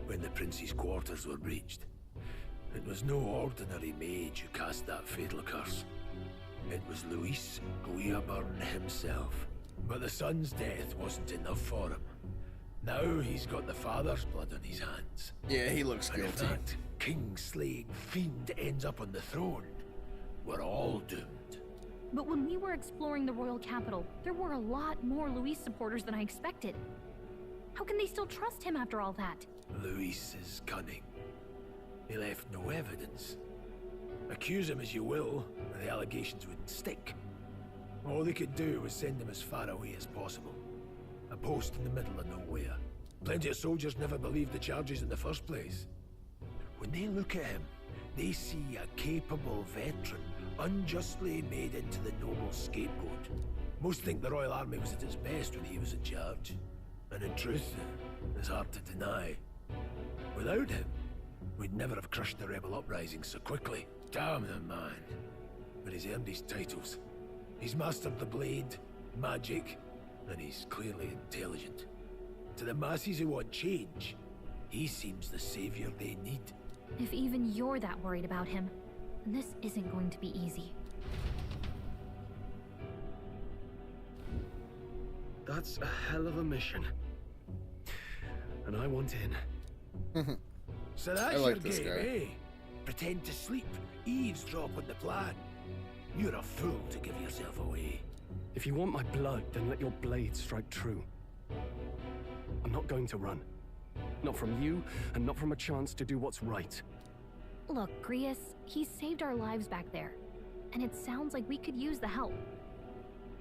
S3: when the prince's quarters were breached, it was no ordinary mage who cast that fatal curse. It was Luis Guillaburn himself. But the son's death wasn't enough for him. Now he's got the father's blood on his hands.
S6: Yeah, he looks
S3: and
S6: guilty.
S3: if that king-slaying fiend ends up on the throne, we're all doomed.
S8: But when we were exploring the royal capital, there were a lot more Luis supporters than I expected. How can they still trust him after all that?
S3: Luis is cunning. He left no evidence. Accuse him as you will, the allegations wouldn't stick. All they could do was send him as far away as possible. A post in the middle of nowhere. Plenty of soldiers never believed the charges in the first place. When they look at him, they see a capable veteran unjustly made into the noble scapegoat. Most think the Royal Army was at its best when he was in charge. And in truth, it's hard to deny. Without him, we'd never have crushed the rebel uprising so quickly. Damn the man. But he's earned his titles. He's mastered the blade, magic, and he's clearly intelligent. To the masses who want change, he seems the savior they need.
S8: If even you're that worried about him, then this isn't going to be easy.
S19: That's a hell of a mission. And I want in.
S3: So that's
S6: like
S3: your
S6: this
S3: game,
S6: guy.
S3: eh? Pretend to sleep, eavesdrop on the plan. You're a fool to give yourself away.
S19: If you want my blood, then let your blade strike true. I'm not going to run. Not from you, and not from a chance to do what's right.
S8: Look, Grius, he saved our lives back there. And it sounds like we could use the help.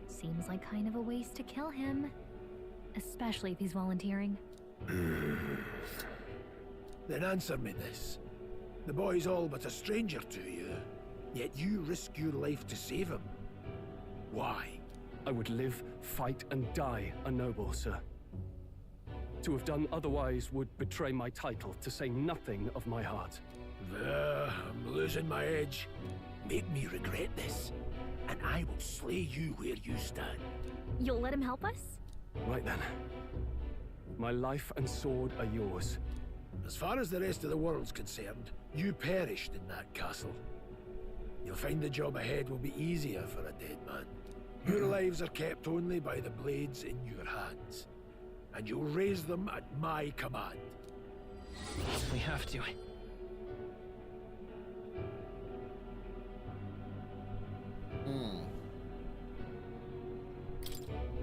S8: Seems like kind of a waste to kill him. Especially if he's volunteering.
S3: Then answer me this. The boy's all but a stranger to you, yet you risk your life to save him. Why?
S19: I would live, fight, and die a noble, sir. To have done otherwise would betray my title, to say nothing of my heart.
S3: I'm losing my edge. Make me regret this, and I will slay you where you stand.
S8: You'll let him help us?
S19: Right then. My life and sword are yours.
S3: As far as the rest of the world's concerned, you perished in that castle. You'll find the job ahead will be easier for a dead man. Your lives are kept only by the blades in your hands, and you'll raise them at my command.
S12: We have to.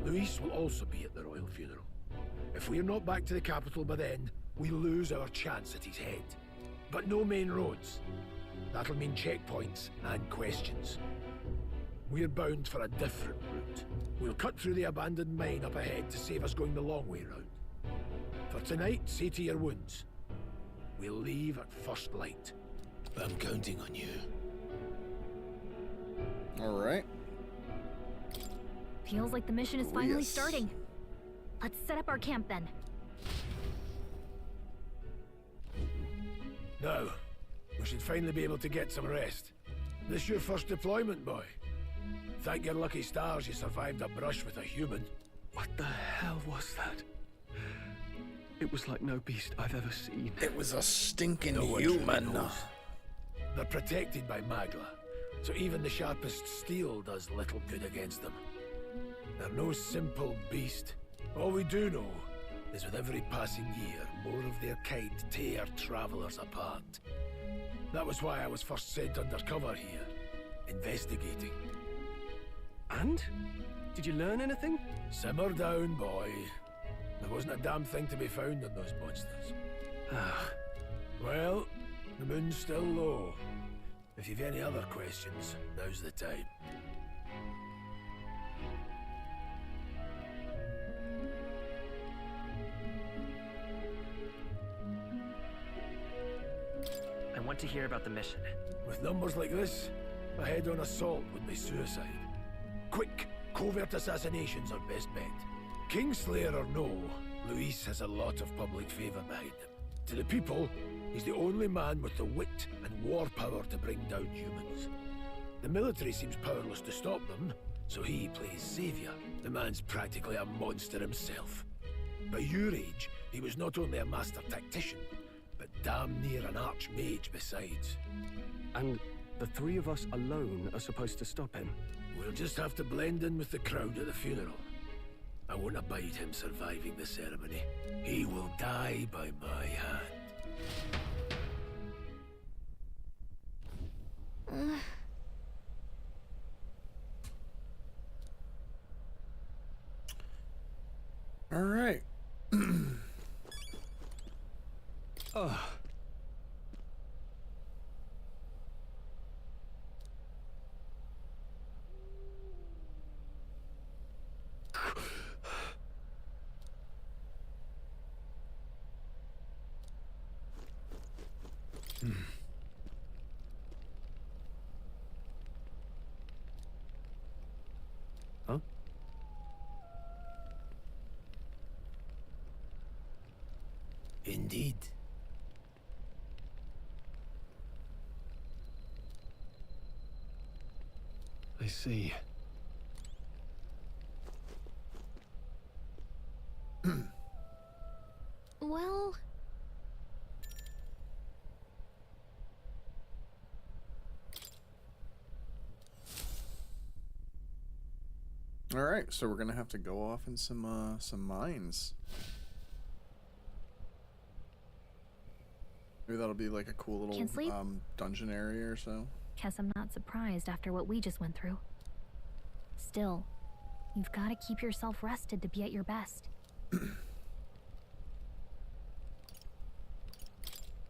S3: Luis will also be at the royal funeral. If we're not back to the capital by then, we lose our chance at his head. But no main roads. That'll mean checkpoints and questions. We're bound for a different route. We'll cut through the abandoned mine up ahead to save us going the long way round. For tonight, see to your wounds. We'll leave at first light. I'm counting on you.
S6: All right.
S8: Feels like the mission is finally starting. Let's set up our camp then.
S3: Now, we should finally be able to get some rest. This your first deployment, boy? Thank your lucky stars you survived a brush with a human.
S19: What the hell was that? It was like no beast I've ever seen.
S6: It was a stinking
S3: No one
S6: human.
S3: truly knows. They're protected by Magla, so even the sharpest steel does little good against them. They're no simple beast. All we do know is with every passing year, more of their kind tear travelers apart. That was why I was first sent undercover here, investigating.
S19: And? Did you learn anything?
S3: Simmer down, boy. There wasn't a damn thing to be found on those monsters. Well, the moon's still low. If you've any other questions, now's the time.
S12: I want to hear about the mission.
S3: With numbers like this, a head-on assault would be suicide. Quick, covert assassinations are best bet. Kingslayer or no, Luis has a lot of public favor behind him. To the people, he's the only man with the wit and war power to bring down humans. The military seems powerless to stop them, so he plays savior. The man's practically a monster himself. By your age, he was not only a master tactician, but damn near an archmage besides.
S19: And the three of us alone are supposed to stop him?
S3: We'll just have to blend in with the crowd at the funeral. I won't abide him surviving the ceremony. He will die by my hand.
S6: All right.
S3: Indeed.
S19: I see.
S8: Well...
S6: All right, so we're gonna have to go off in some mines. Maybe that'll be like a cool little
S8: Can't sleep?
S6: dungeon area or so.
S8: Guess I'm not surprised after what we just went through. Still, you've got to keep yourself rested to be at your best.
S12: The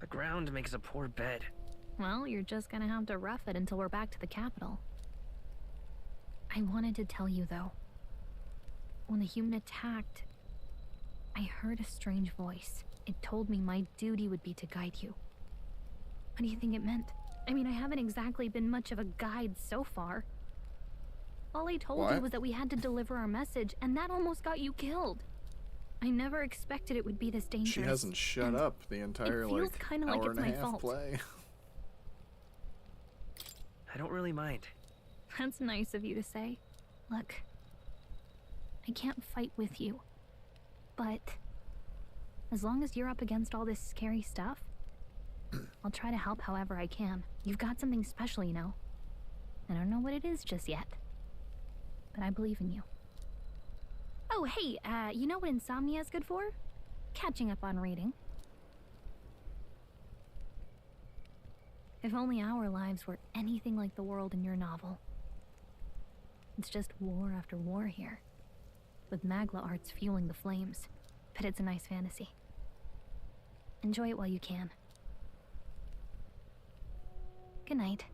S12: ground makes a poor bed.
S8: Well, you're just gonna have to rough it until we're back to the capital. I wanted to tell you, though. When the human attacked, I heard a strange voice. It told me my duty would be to guide you. What do you think it meant? I mean, I haven't exactly been much of a guide so far. All I told you was that we had to deliver our message, and that almost got you killed. I never expected it would be this dangerous.
S6: She hasn't shut up the entire
S8: it feels kinda like
S6: hour
S8: it's
S6: and a
S8: my
S6: half
S8: fault.
S6: play.
S12: I don't really mind.
S8: That's nice of you to say. Look, I can't fight with you, but as long as you're up against all this scary stuff, I'll try to help however I can. You've got something special, you know. I don't know what it is just yet, but I believe in you. Oh, hey, you know what insomnia is good for? Catching up on reading. If only our lives were anything like the world in your novel. It's just war after war here, with Magla arts fueling the flames, but it's a nice fantasy. Enjoy it while you can. Good night.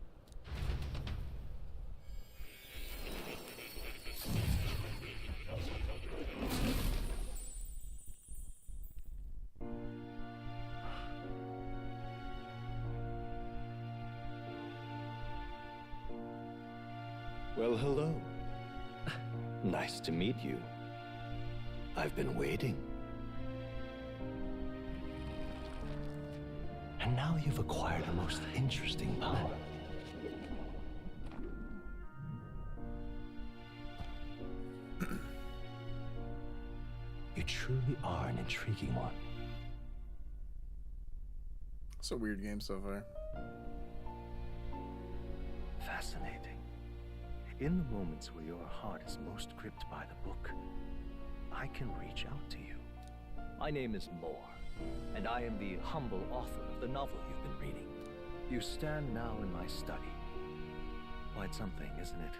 S1: Well, hello. Nice to meet you. I've been waiting. And now you've acquired a most interesting power. You truly are an intriguing one.
S6: It's a weird game so far.
S1: Fascinating. In the moments where your heart is most gripped by the book, I can reach out to you. My name is Moore, and I am the humble author of the novel you've been reading. You stand now in my study. Quite something, isn't it?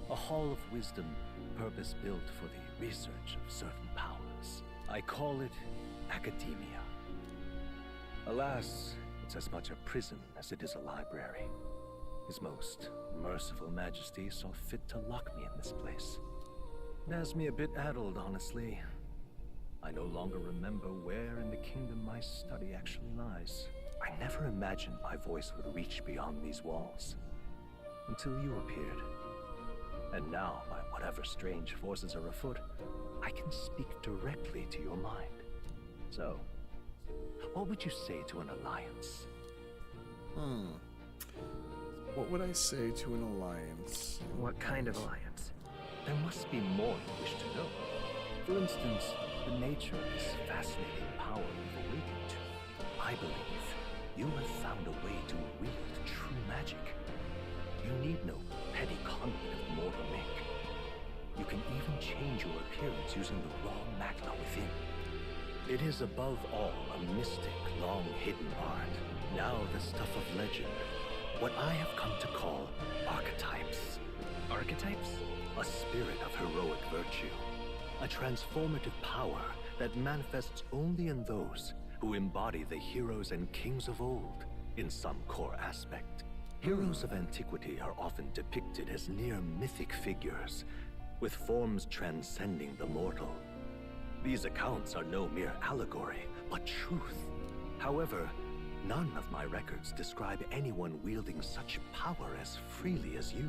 S1: A hall of wisdom, purpose-built for the research of certain powers. I call it academia. Alas, it's as much a prison as it is a library. His most merciful majesty saw fit to lock me in this place. It has me a bit addled, honestly. I no longer remember where in the kingdom my study actually lies. I never imagined my voice would reach beyond these walls. Until you appeared. And now, by whatever strange forces are afoot, I can speak directly to your mind. So, what would you say to an alliance?
S6: What would I say to an alliance?
S12: What kind of alliance?
S1: There must be more you wish to know. For instance, the nature of this fascinating power you've awakened to. I believe you have found a way to wield true magic. You need no petty conduit of mortal make. You can even change your appearance using the raw magna within. It is above all a mystic, long-hidden art. Now the stuff of legend. What I have come to call archetypes.
S12: Archetypes?
S1: A spirit of heroic virtue. A transformative power that manifests only in those who embody the heroes and kings of old in some core aspect. Heroes of antiquity are often depicted as near mythic figures, with forms transcending the mortal. These accounts are no mere allegory, but truth. However, none of my records describe anyone wielding such power as freely as you.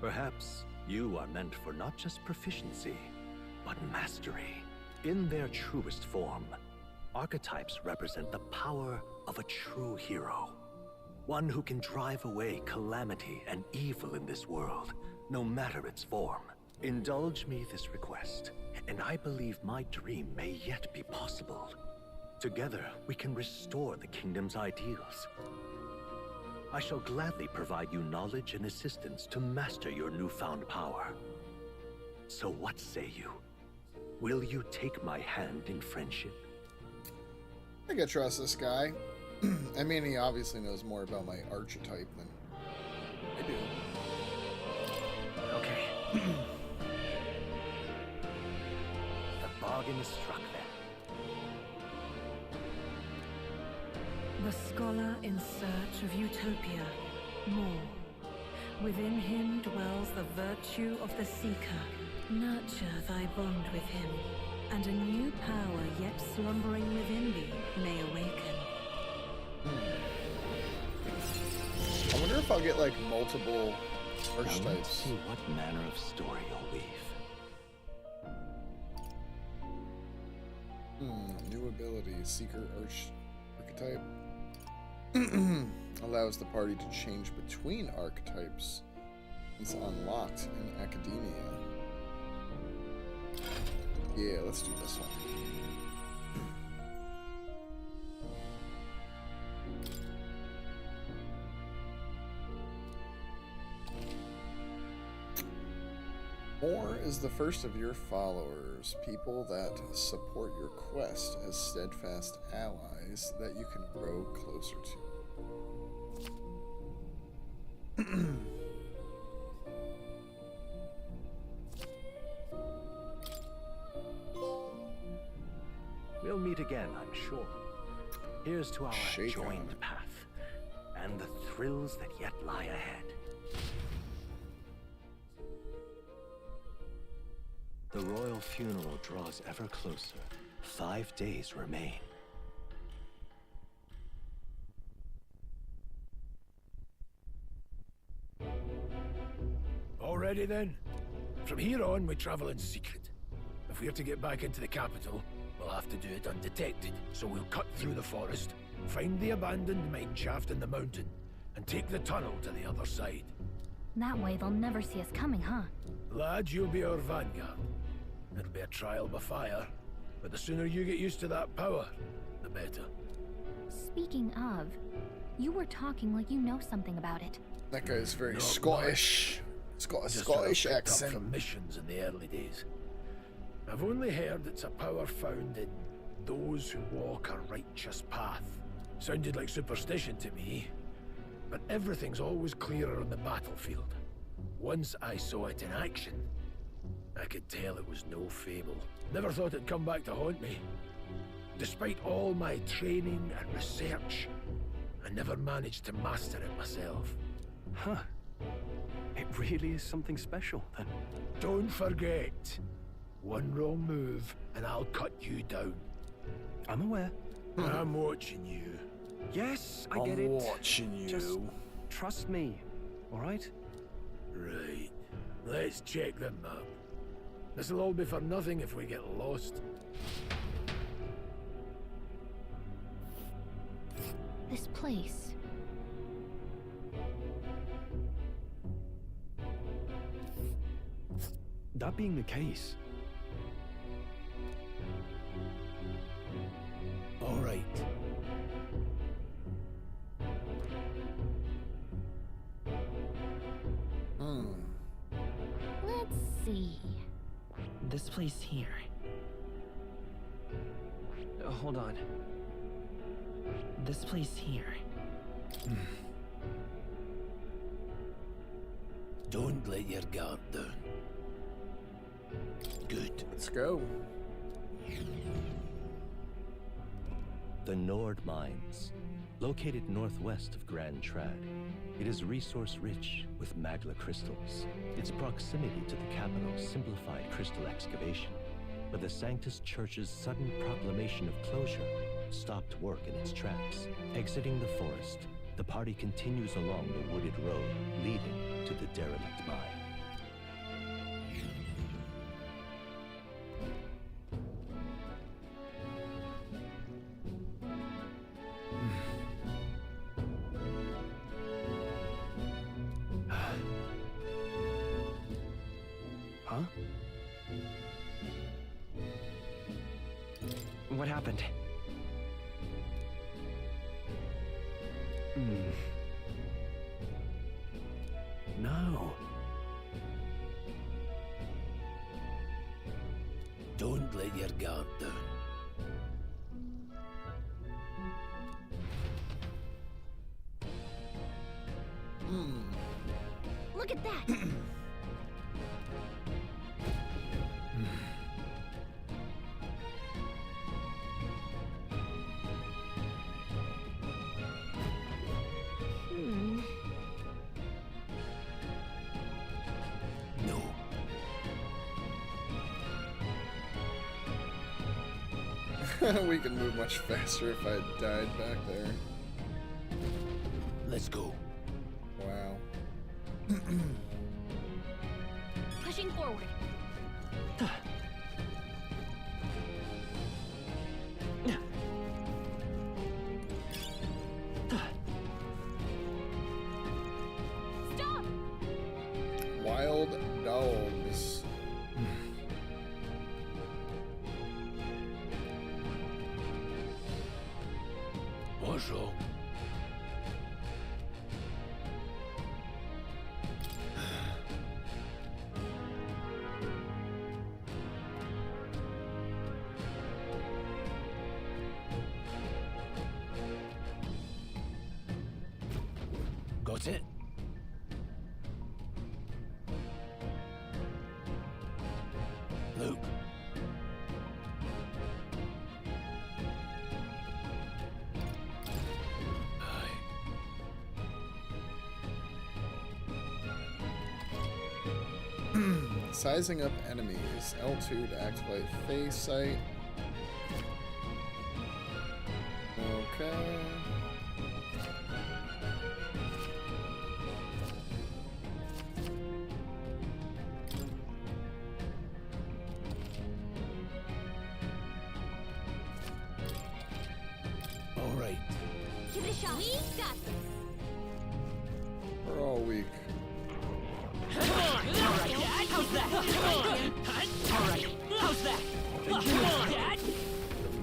S1: Perhaps you are meant for not just proficiency, but mastery. In their truest form, Archetypes represent the power of a true hero. One who can drive away calamity and evil in this world, no matter its form. Indulge me this request, and I believe my dream may yet be possible. Together, we can restore the kingdom's ideals. I shall gladly provide you knowledge and assistance to master your newfound power. So what say you? Will you take my hand in friendship?
S6: I think I trust this guy. I mean, he obviously knows more about my archetype than I do.
S1: Okay. The bargain is struck then.
S2: The scholar in search of utopia. More. Within him dwells the virtue of the seeker. Nurture thy bond with him, and a new power yet slumbering within thee may awaken.
S6: I wonder if I'll get like multiple archetypes.
S1: Now let's see what manner of story you'll weave.
S6: New ability, Seeker Archetype. Allows the party to change between archetypes. It's unlocked in Academia. Yeah, let's do this one. Moore is the first of your followers, people that support your quest as steadfast allies that you can grow closer to.
S1: We'll meet again, I'm sure. Here's to our joined path, and the thrills that yet lie ahead. The royal funeral draws ever closer. 5 days remain.
S3: Already then? From here on, we travel in secret. If we're to get back into the capital, we'll have to do it undetected. So we'll cut through the forest, find the abandoned mine shaft in the mountain, and take the tunnel to the other side.
S8: That way they'll never see us coming, huh?
S3: Lad, you'll be our vanguard. It'll be a trial by fire, but the sooner you get used to that power, the better.
S8: Speaking of, you were talking like you know something about it.
S6: That guy's very
S3: Not
S6: Scottish. It's got a
S3: Just
S6: Scottish
S3: what I picked up
S6: accent.
S3: from missions in the early days. I've only heard it's a power found in those who walk a righteous path. Sounded like superstition to me, but everything's always clearer on the battlefield. Once I saw it in action, I could tell it was no fable. Never thought it'd come back to haunt me. Despite all my training and research, I never managed to master it myself.
S19: Huh. It really is something special, then.
S3: Don't forget, one wrong move and I'll cut you down.
S19: I'm aware.
S3: I'm watching you.
S19: Yes, I get it.
S6: I'm watching you.
S19: Just trust me, all right?
S3: Right. Let's check the map. This'll all be for nothing if we get lost.
S8: This place.
S19: That being the case,
S3: all right.
S8: Let's see.
S12: This place here. Hold on. This place here.
S3: Don't let your guard down. Good.
S6: Let's go.
S1: The Nord Mines, located northwest of Grand Trad. It is resource-rich with magma crystals. Its proximity to the capital simplified crystal excavation, but the Sanctus Church's sudden proclamation of closure stopped work in its tracks. Exiting the forest, the party continues along the wooded road leading to the derelict mine.
S12: What happened?
S3: No. Don't let your guard down.
S8: Look at that!
S3: No.
S6: We can move much faster if I died back there.
S3: Let's go.
S6: Wow.
S8: Pushing forward.
S17: Stop!
S6: Wild dogs.
S3: Bonjour. Got it? Luke.
S6: Sizing up enemies. L2 to activate phase sight. Okay.
S3: All right.
S17: Give it a shot. We got this.
S6: We're all weak.
S4: Come on! Alright, Dad! How's that? Come on! Alright, how's that? Come on, Dad!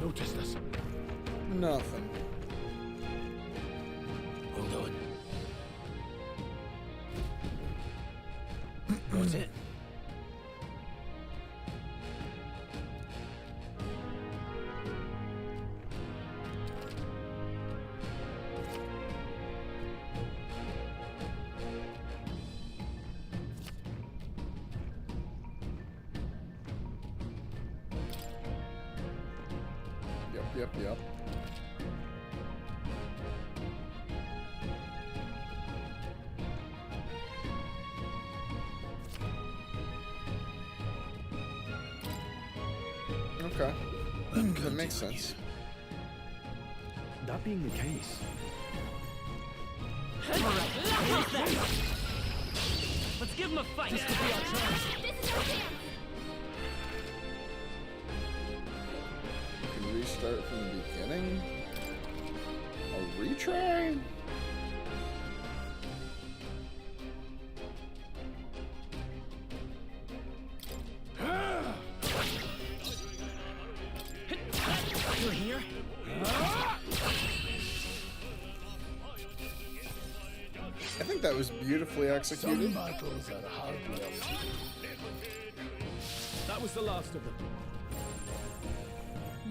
S3: Noticed us.
S6: Nothing.
S3: Hold on. Got it?
S6: Yep. Okay. That makes sense.
S19: That being the case,
S4: Alright, how's that? Let's give him a fight! This could be our chance!
S17: This is our chance!
S6: We can restart from the beginning. A retry?
S4: You're here?
S6: I think that was beautifully executed.
S3: Some battles are hard won.
S19: that was the last of them.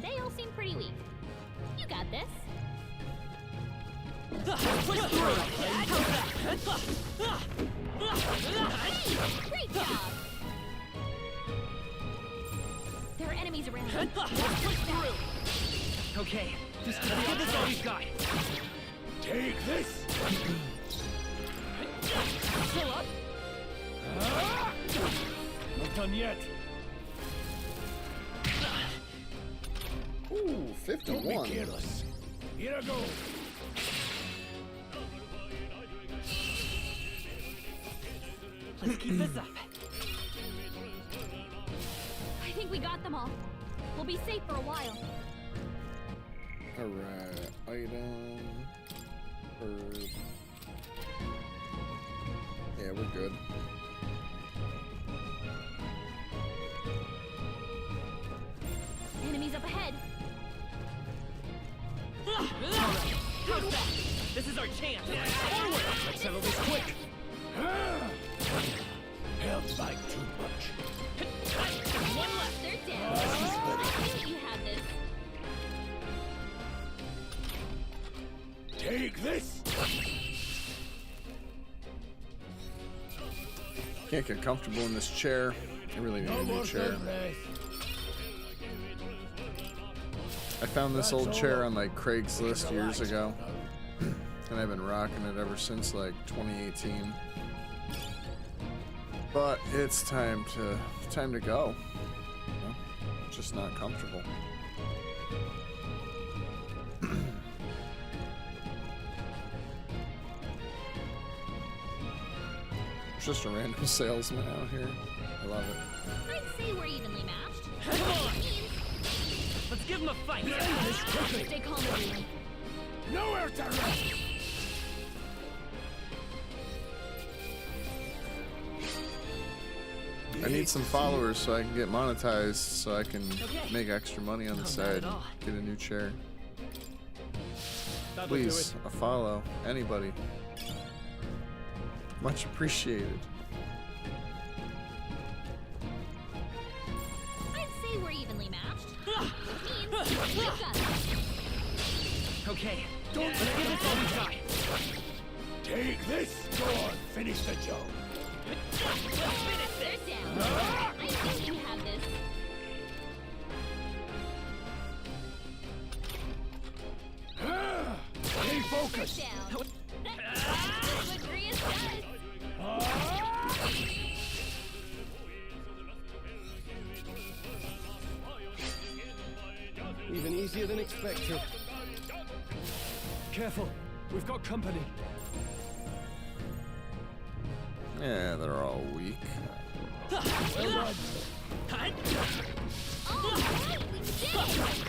S17: They all seem pretty weak. You got this.
S4: Push through!
S17: Hey, great job! There are enemies around.
S4: Push through! Okay, just give this all we've got.
S3: Take this!
S4: Still up?
S3: Not done yet.
S6: Ooh,
S3: Don't
S6: 51.
S3: be careless. Here I go.
S4: Let's keep this up.
S17: I think we got them all. We'll be safe for a while.
S6: Alright, item. Herb. Yeah, we're good.
S17: Enemies up ahead.
S4: How's that? This is our chance. Forward! Let's settle this quick.
S3: Held back too much.
S17: One left. They're down. I think you have this.
S3: Take this!
S6: Can't get comfortable in this chair. I really need a new chair. I found this old chair on like Craigslist years ago, and I've been rocking it ever since like 2018. But it's time to go. You know? It's just not comfortable. There's just a random salesman out here. I love it.
S17: I'd say we're evenly matched.
S4: Come on! Let's give him a fight!
S17: Stay calm, everyone.
S3: Nowhere to rest!
S6: I need some followers so I can get monetized, so I can make extra money on the side and get a new chair. Please, a follow. Anybody. Much appreciated.
S17: I'd say we're evenly matched. Which means we've got this.
S4: Okay, let's give this all we got.
S3: Take this! Go on, finish the job.
S17: They're down. I think you have this.
S3: Stay focused!
S17: Down. That's what Grius does.
S19: Even easier than expected. Careful, we've got company.
S6: Yeah, they're all weak.
S17: Well done. Oh, we did it!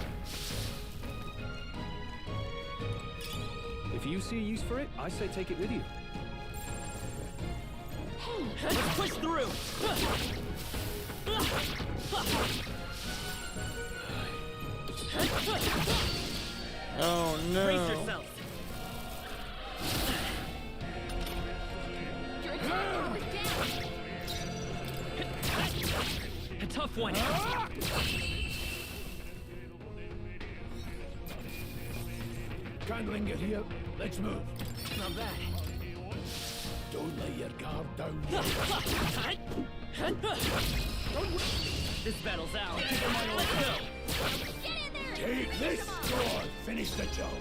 S19: If you see a use for it, I say take it with you.
S4: Let's push through!
S6: Oh no!
S4: Brace yourself! A tough one!
S3: Can't linger here. Let's move.
S4: Not bad.
S3: Don't lay your guard down.
S4: This battle's ours. Let's go!
S17: Get in there!
S3: Take this! Go on, finish the job.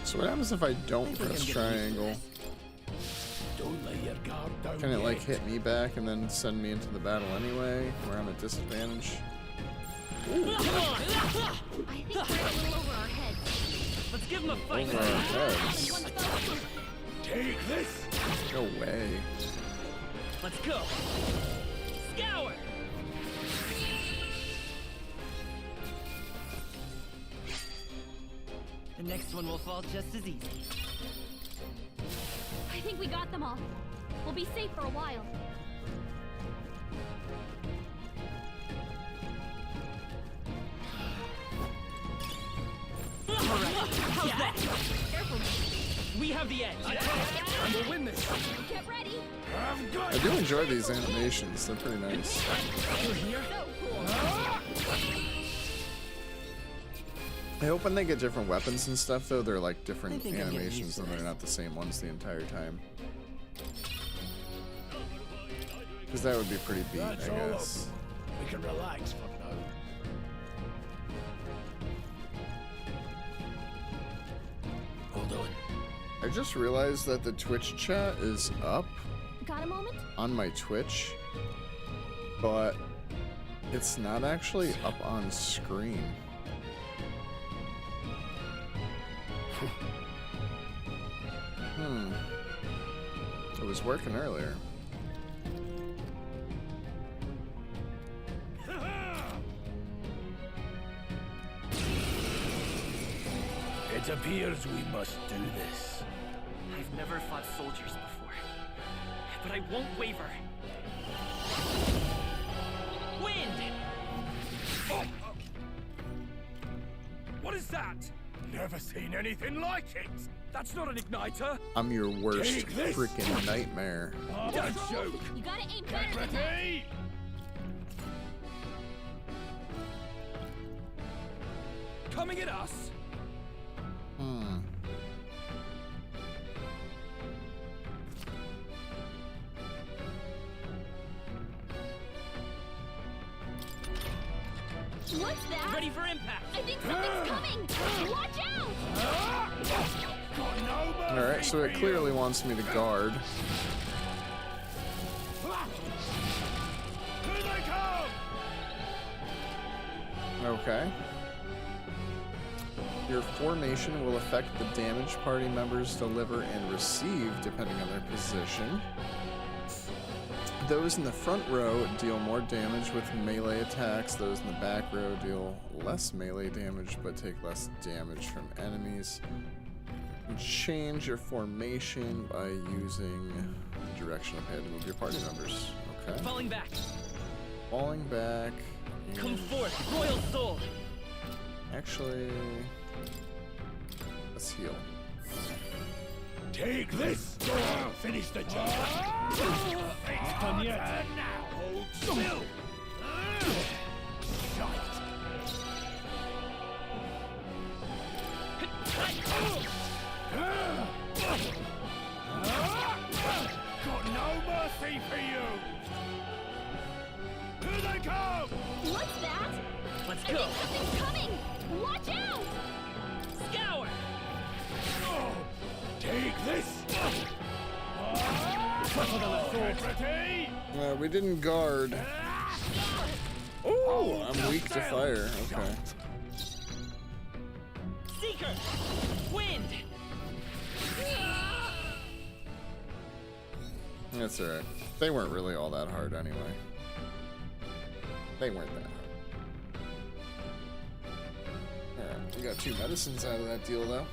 S6: So what happens if I don't press triangle?
S3: Don't lay your guard down.
S6: Can it like hit me back and then send me into the battle anyway, where I'm at disadvantage?
S4: Come on!
S17: I think we're a little over our heads.
S4: Let's give him a fight!
S6: Over our heads?
S3: Take this!
S6: No way.
S4: Let's go! Scour! The next one will fall just as easy.
S17: I think we got them all. We'll be safe for a while.
S4: Alright, how's that?
S17: Careful.
S4: We have the edge.
S19: And we'll win this.
S17: Get ready.
S6: I do enjoy these animations. They're pretty nice.
S4: You're here?
S17: So cool.
S6: I hope when they get different weapons and stuff, though, they're like different
S12: think I'm getting
S6: animations
S12: used to
S6: and they're
S12: this.
S6: not the same ones the entire time. Because that would be pretty beat,
S3: That's
S6: I
S3: all
S6: guess.
S3: We can relax for now. Hold on.
S6: I just realized that the Twitch chat is up
S17: Got a moment?
S6: on my Twitch, but it's not actually up on screen. It was working earlier.
S3: It appears we must do this.
S12: I've never fought soldiers before, but I won't waver.
S4: Wind!
S19: What is that?
S3: Never seen anything like it.
S19: That's not an igniter.
S6: I'm your worst
S3: Take this.
S6: freaking nightmare.
S19: Don't joke.
S17: You gotta aim better than that.
S3: Ready?
S19: Coming at us.
S6: Hmm.
S17: What's that?
S4: Ready for impact.
S17: I think something's coming. Watch out!
S6: Alright, so it clearly wants me to guard.
S3: Here they come!
S6: Okay. Your formation will affect the damage party members deliver and receive depending on their position. Those in the front row deal more damage with melee attacks. Those in the back row deal less melee damage but take less damage from enemies. Change your formation by using the directional pad to move your party members. Okay.
S4: Falling back.
S6: Falling back.
S4: Come forth, royal soul.
S6: Actually, let's heal.
S3: Take this! Finish the job! It's done yet. Now hold still! Got no mercy for you! Here they come!
S17: What's that?
S4: Let's
S17: I
S4: go.
S17: think something's coming. Watch out!
S4: Scour.
S3: Take this! Ready?
S6: We didn't guard. Oh, I'm weak to fire. Okay.
S4: Seeker. Wind.
S6: That's alright. They weren't really all that hard anyway. They weren't that hard. Alright, we got 2 medicines out of that deal though.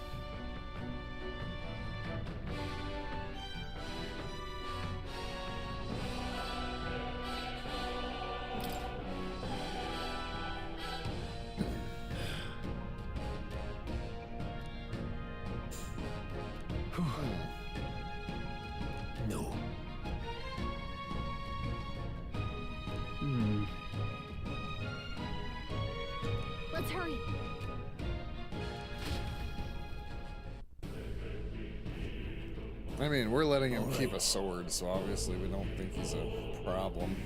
S3: No.
S17: Let's hurry.
S6: I mean, we're letting him keep a sword, so obviously we don't think he's a problem.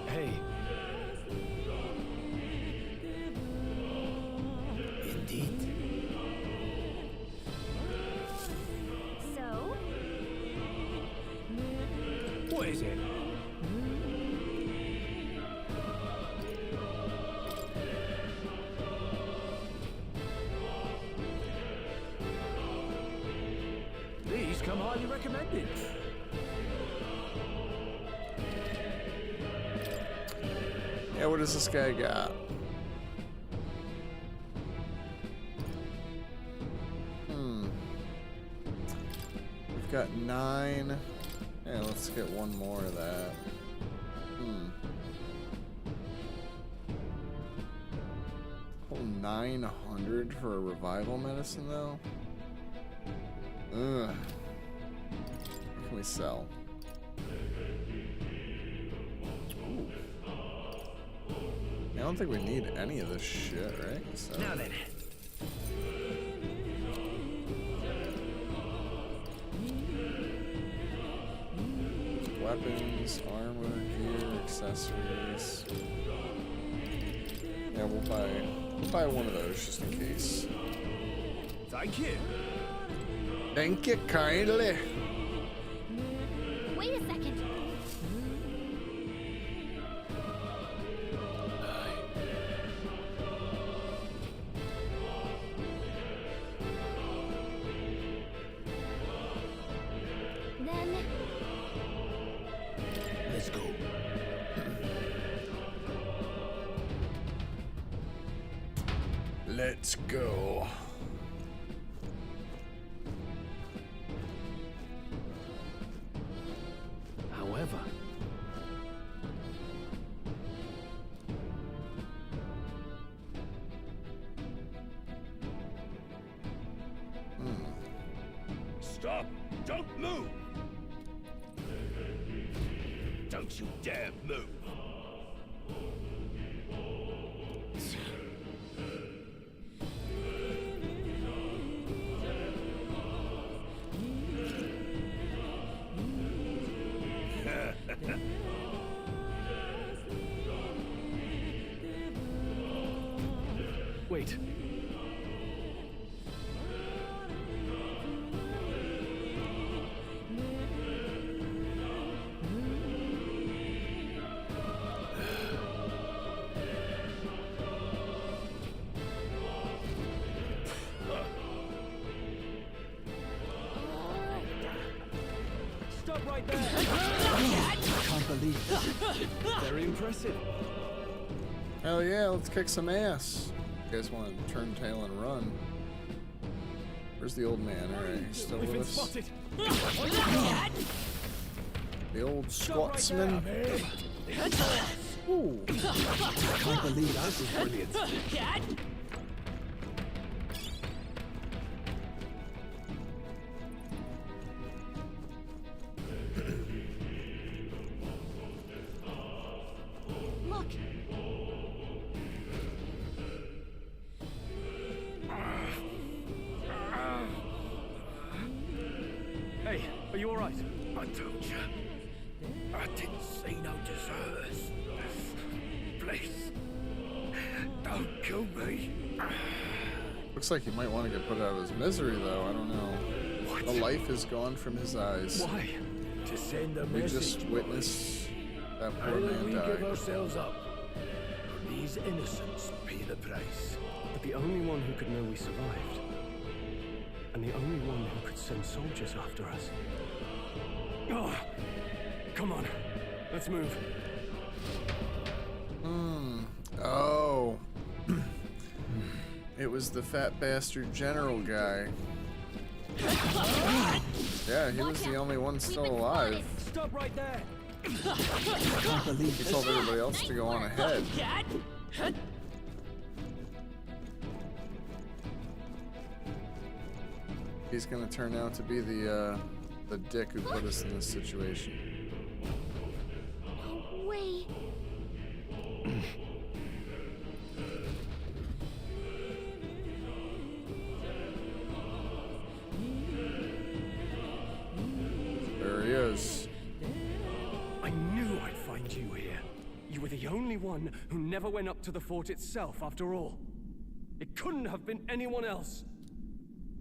S3: Hey. Indeed.
S17: So?
S3: What is it? These come highly recommended.
S6: Yeah, what does this guy got? We've got 9. Yeah, let's get one more of that. Whole 900 for a revival medicine though? Ugh. What can we sell? Ooh. I don't think we need any of this shit, right? So.
S4: Now then.
S6: Weapons, armor, gear, accessories. Yeah, we'll buy one of those just in case.
S3: Thank you.
S6: Thank you kindly.
S17: Wait a second. Then
S3: Let's go.
S6: Let's go.
S5: Stop! Don't move! Don't you dare move!
S19: Wait.
S4: Stop right there!
S15: I can't believe it. Very impressive.
S6: Hell yeah, let's kick some ass. You guys want to turn tail and run? Where's the old man? Alright, he's still with us. The old Scotsman. Ooh.
S15: I can't believe that was brilliant.
S17: Look!
S19: Hey, are you alright?
S3: I told you. I didn't see no deserters. Please. Don't kill me.
S6: Looks like he might want to get put out of his misery, though. I don't know.
S3: What?
S6: The life is gone from his eyes.
S3: Why? To send a
S6: We
S3: message.
S6: just witnessed that
S3: How
S6: poor
S3: did
S6: man
S3: we
S6: die.
S3: give ourselves up? These innocents pay the price.
S19: But the only one who could know we survived. And the only one who could send soldiers after us. Oh, come on. Let's move.
S6: Oh. It was the fat bastard general guy. Yeah, he was the only one still alive.
S4: Stop right there!
S6: I can't believe he told everybody else to go on ahead. He's gonna turn out to be the dick who put us in this situation.
S17: No way!
S6: There he is.
S19: I knew I'd find you here. You were the only one who never went up to the fort itself, after all. It couldn't have been anyone else.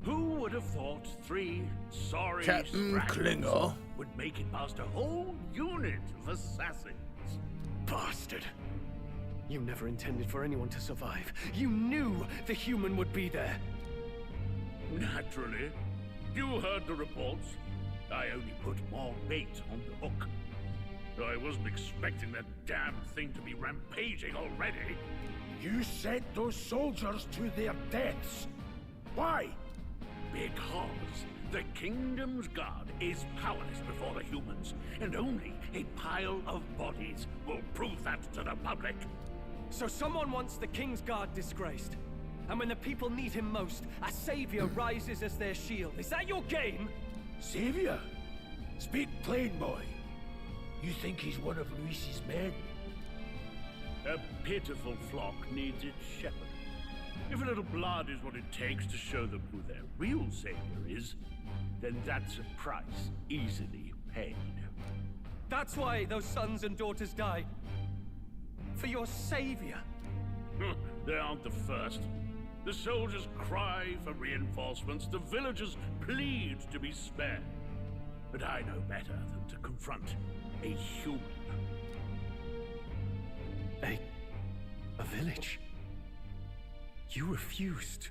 S11: Who would have thought 3 sorry
S3: Captain
S11: stragglers
S3: Klinger.
S11: would make it past a whole unit of assassins?
S19: Bastard. You never intended for anyone to survive. You knew the human would be there.
S11: Naturally. You heard the reports. I only put more bait on the hook. I wasn't expecting that damn thing to be rampaging already.
S3: You sent those soldiers to their deaths. Why?
S11: Because the Kingdom's Guard is powerless before the humans, and only a pile of bodies will prove that to the public.
S19: So someone wants the King's Guard disgraced. And when the people need him most, a savior rises as their shield. Is that your game?
S3: Savior? Speak plain, boy. You think he's one of Luis's men?
S11: A pitiful flock needs its shepherd. If a little blood is what it takes to show them who their real savior is, then that's a price easily paid.
S19: That's why those sons and daughters died. For your savior.
S11: They aren't the first. The soldiers cry for reinforcements, the villagers plead to be spared. But I know better than to confront a human.
S19: A village? You refused.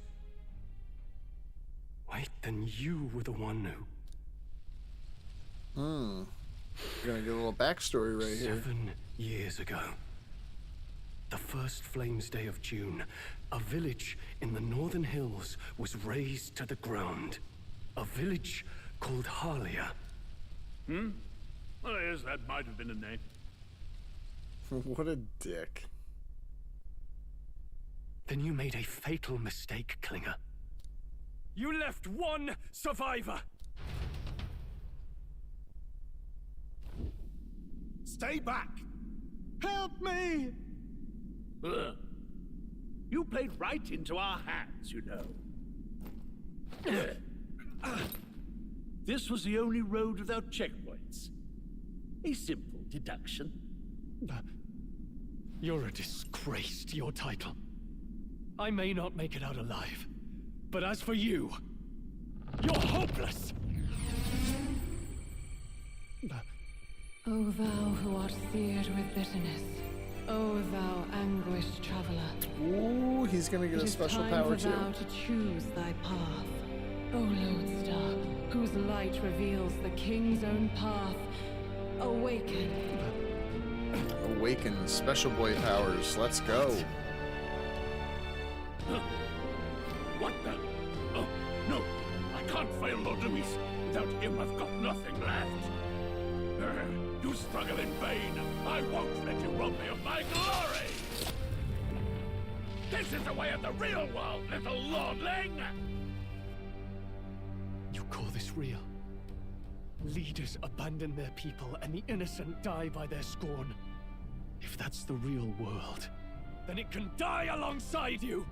S19: Wait, then you were the one who...
S6: You're gonna get a little backstory right here.
S19: 7 years ago. The first Flames Day of June, a village in the northern hills was razed to the ground. A village called Harlia.
S11: Well, yes, that might have been a name.
S6: What a dick.
S19: Then you made a fatal mistake, Klinger. You left one survivor!
S11: Stay back! Help me! You played right into our hands, you know. This was the only road without checkpoints. A simple deduction.
S7: You're a disgrace to your title. I may not make it out alive, but as for you, you're hopeless!
S2: O thou who art seared with bitterness, O thou anguished traveler.
S6: Ooh, he's gonna get a special power too.
S2: It is time for thou to choose thy path. O lodestar, whose light reveals the king's own path, awaken.
S6: Awaken, special boy powers. Let's go.
S11: What the? Oh, no. I can't fail Lord Luis. Without him, I've got nothing left. You struggle in vain. I won't let you rob me of my glory. This is the way of the real world, little lordling.
S7: You call this real? Leaders abandon their people and the innocent die by their scorn. If that's the real world, then it can die alongside you!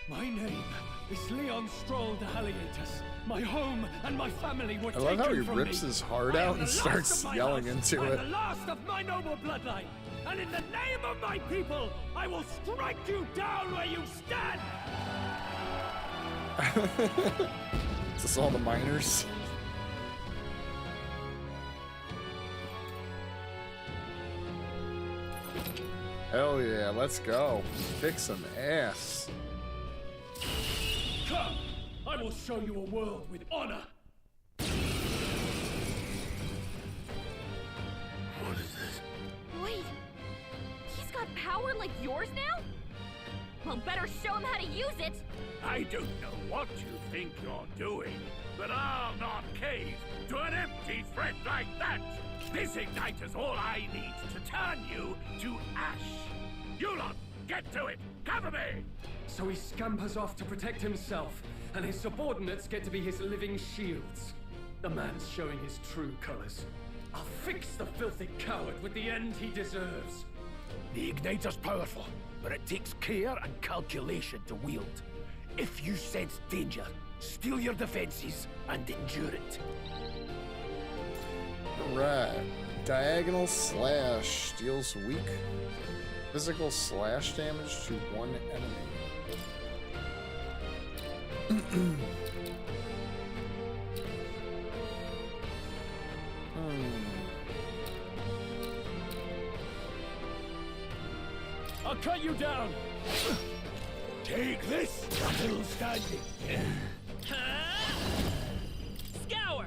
S7: My name is Leon Stroll de Halietus. My home and my family were taken from me.
S6: I love how he rips his heart out and starts yelling into it.
S7: I'm the last of my noble bloodline, and in the name of my people, I will strike you down where you stand!
S6: Is this all the miners? Hell yeah, let's go. Kick some ass.
S7: Come! I will show you a world with honor!
S11: What is this?
S17: Wait, he's got power like yours now? Well, better show him how to use it!
S11: I don't know what you think you're doing, but I'll not cave to an empty threat like that! This igniter's all I need to turn you to ash! You lot, get to it! Cover me!
S22: So he scampers off to protect himself, and his subordinates get to be his living shields. The man's showing his true colors. I'll fix the filthy coward with the end he deserves.
S3: The igniter's powerful, but it takes care and calculation to wield. If you sense danger, steel your defenses and endure it.
S6: Alright. Diagonal slash deals weak physical slash damage to one enemy.
S7: I'll cut you down!
S11: Take this, still standing.
S4: Scour!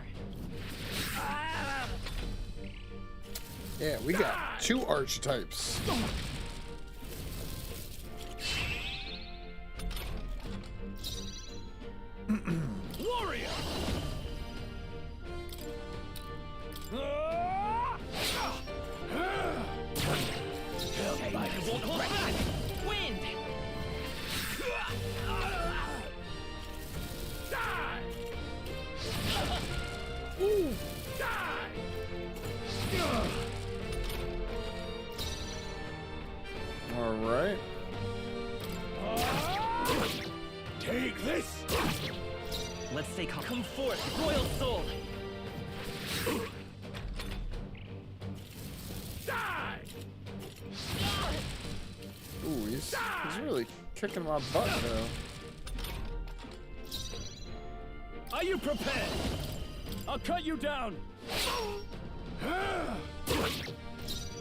S6: Yeah, we got two archetypes.
S11: Warrior!
S4: Won't hold back! Wind!
S11: Die!
S6: Ooh.
S11: Die!
S6: All right.
S11: Take this!
S4: Let's stay calm. Come forth, Royal Soul!
S11: Die!
S6: Ooh, he's really kicking my butt though.
S7: Are you prepared? I'll cut you down!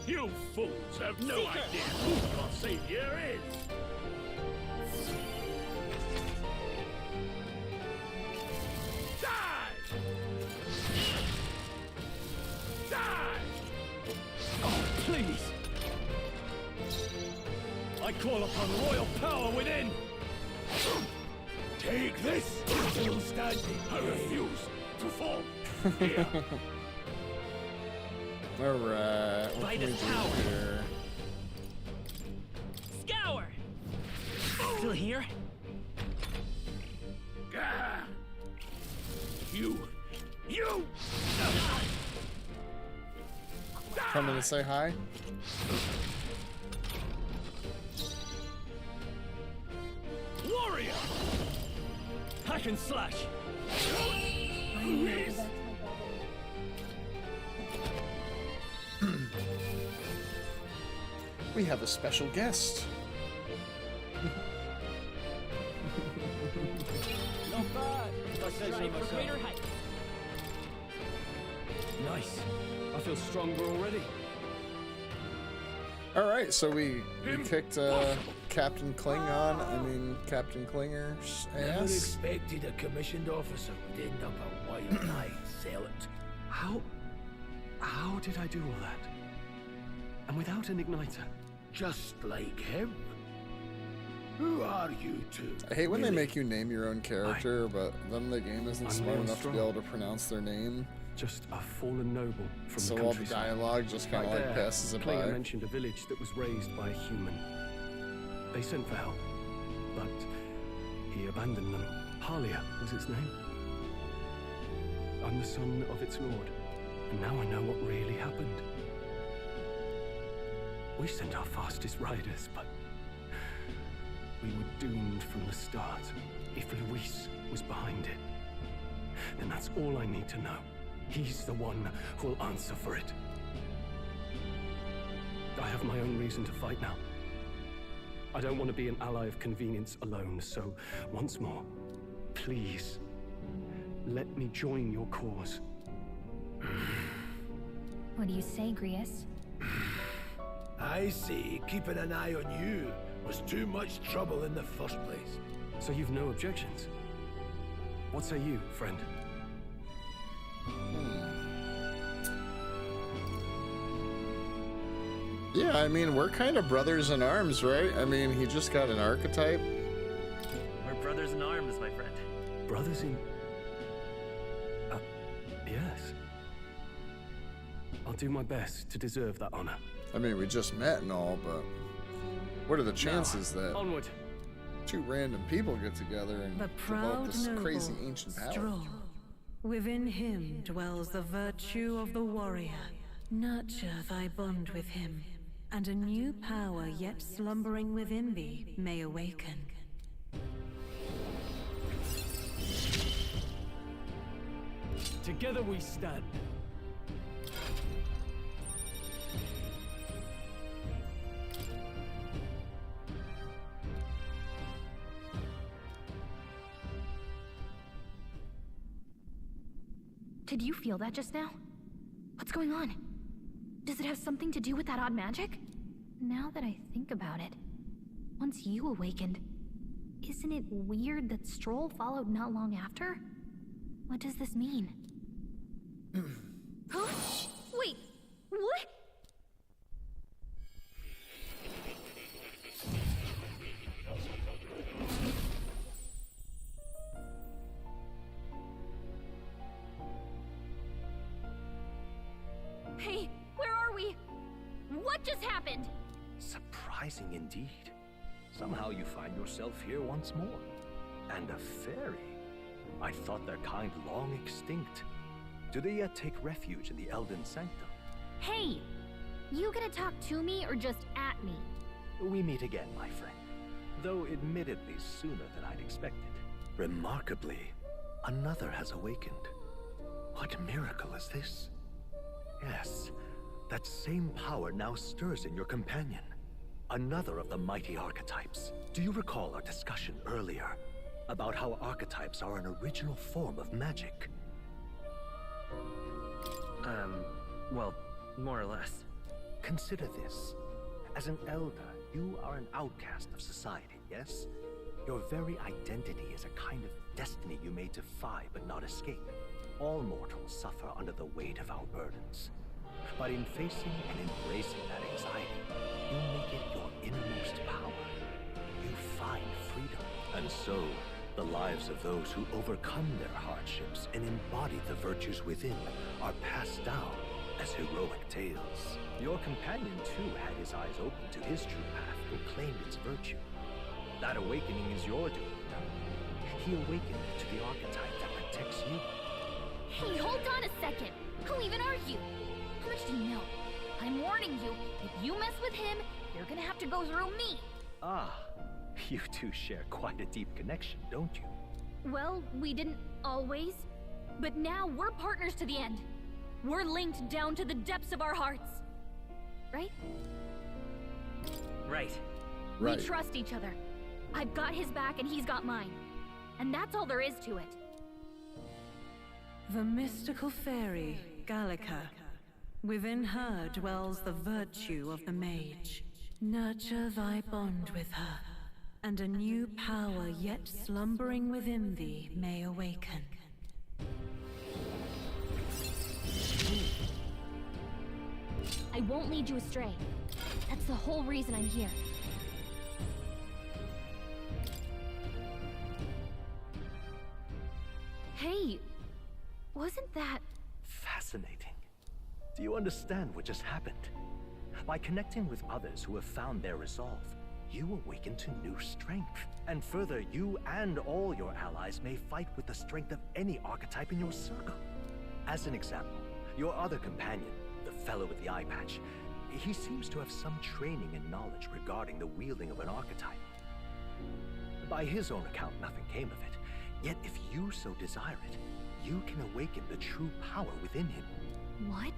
S11: You fools have no idea who your savior is! Die! Die!
S7: Oh, please! I call upon royal power within!
S11: Take this! Still standing! I refuse to fall! Here!
S6: Alright, what
S4: By
S6: can we
S4: this
S6: do
S4: power.
S6: here?
S4: Scour! Still here?
S3: Gah! You!
S6: Coming to say hi?
S7: Warrior! Hack and slash!
S6: We have a special guest.
S7: Not bad. I say so
S4: Strive for
S7: myself.
S4: greater heights.
S7: Nice. I feel stronger already.
S6: All right, so we kicked Captain Captain Klinger's
S3: Never
S6: ass.
S3: expected a commissioned officer would end up a wild-eyed zealot.
S19: How did I do all that? And without an igniter?
S3: Just like him. Who are you two?
S6: I hate when they
S3: really?
S6: make you name your own character, but then the game isn't
S19: I'm
S6: smart
S19: Leon
S6: enough to be
S19: Strong.
S6: able to pronounce their name.
S19: Just a fallen noble from
S6: So
S19: the
S6: all the
S19: countryside.
S6: dialogue just kind of
S19: Right
S6: like
S19: there,
S6: passes it
S19: Klinger
S6: by.
S19: mentioned a village that was raised by a human. They sent for help, but he abandoned them. Halia was its name. I'm the son of its lord, and now I know what really happened. We sent our fastest riders, but we were doomed from the start. If Luis was behind it, then that's all I need to know. He's the one who'll answer for it. I have my own reason to fight now. I don't want to be an ally of convenience alone, so once more, please, let me join your cause.
S8: What do you say, Grius?
S3: I say keeping an eye on you was too much trouble in the first place.
S19: So you've no objections? What say you, friend?
S6: Yeah, I mean, we're kind of brothers in arms, right? I mean, he just got an archetype.
S4: We're brothers in arms, my friend.
S19: Brothers in... yes. I'll do my best to deserve that honor.
S6: I mean, we just met and all, but what are the chances that
S19: onward.
S6: two random people get together and
S2: The
S6: develop
S2: proud
S6: this
S2: noble,
S6: crazy ancient power?
S2: Stroll. Within him dwells the virtue of the warrior. Nurture thy bond with him, and a new power yet slumbering within thee may awaken.
S7: Together we stand.
S8: Did you feel that just now? What's going on? Does it have something to do with that odd magic? Now that I think about it, once you awakened, isn't it weird that Stroll followed not long after? What does this mean? Huh? Wait, what? Hey, where are we? What just happened?
S1: Surprising indeed. Somehow you find yourself here once more. And a fairy. I thought their kind long extinct. Do they yet take refuge in the Elden Sanctum?
S8: Hey! You gonna talk to me or just at me?
S1: We meet again, my friend. Though admittedly sooner than I'd expected. Remarkably, another has awakened. What miracle is this? Yes, that same power now stirs in your companion. Another of the mighty archetypes. Do you recall our discussion earlier about how archetypes are an original form of magic?
S12: Well, more or less.
S1: Consider this. As an elder, you are an outcast of society, yes? Your very identity is a kind of destiny you may defy but not escape. All mortals suffer under the weight of our burdens. But in facing and embracing that anxiety, you make it your innermost power. You find freedom. And so, the lives of those who overcome their hardships and embody the virtues within are passed down as heroic tales. Your companion, too, had his eyes open to his true path and claimed its virtue. That awakening is your doing. He awakened to the archetype that protects you.
S17: Hey, hold on a second. Who even are you? How much do you know? I'm warning you, if you mess with him, you're gonna have to go through me.
S1: Ah, you two share quite a deep connection, don't you?
S17: Well, we didn't always. But now we're partners to the end. We're linked down to the depths of our hearts. Right?
S12: Right.
S17: We trust each other. I've got his back and he's got mine. And that's all there is to it.
S2: The mystical fairy, Gallica. Within her dwells the virtue of the mage. Nurture thy bond with her, and a new power yet slumbering within thee may awaken.
S17: I won't lead you astray. That's the whole reason I'm here. Hey, wasn't that...
S1: Fascinating. Do you understand what just happened? By connecting with others who have found their resolve, you awaken to new strength. And further, you and all your allies may fight with the strength of any archetype in your circle. As an example, your other companion, the fellow with the eye patch, he seems to have some training and knowledge regarding the wielding of an archetype. By his own account, nothing came of it. Yet if you so desire it, you can awaken the true power within him.
S17: What?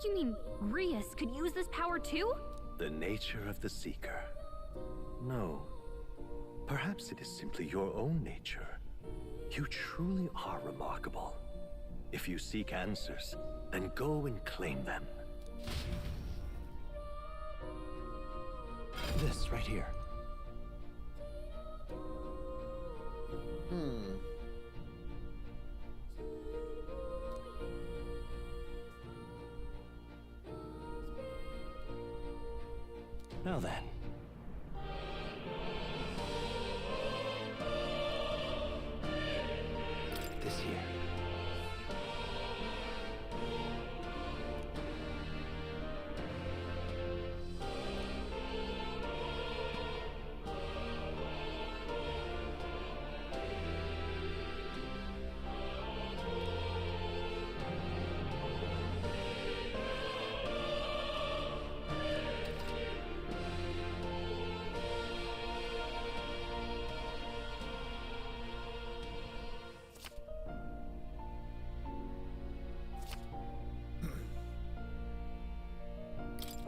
S17: You mean Grius could use this power too?
S1: The nature of the Seeker. No. Perhaps it is simply your own nature. You truly are remarkable. If you seek answers, then go and claim them. This right here. Now then. This here.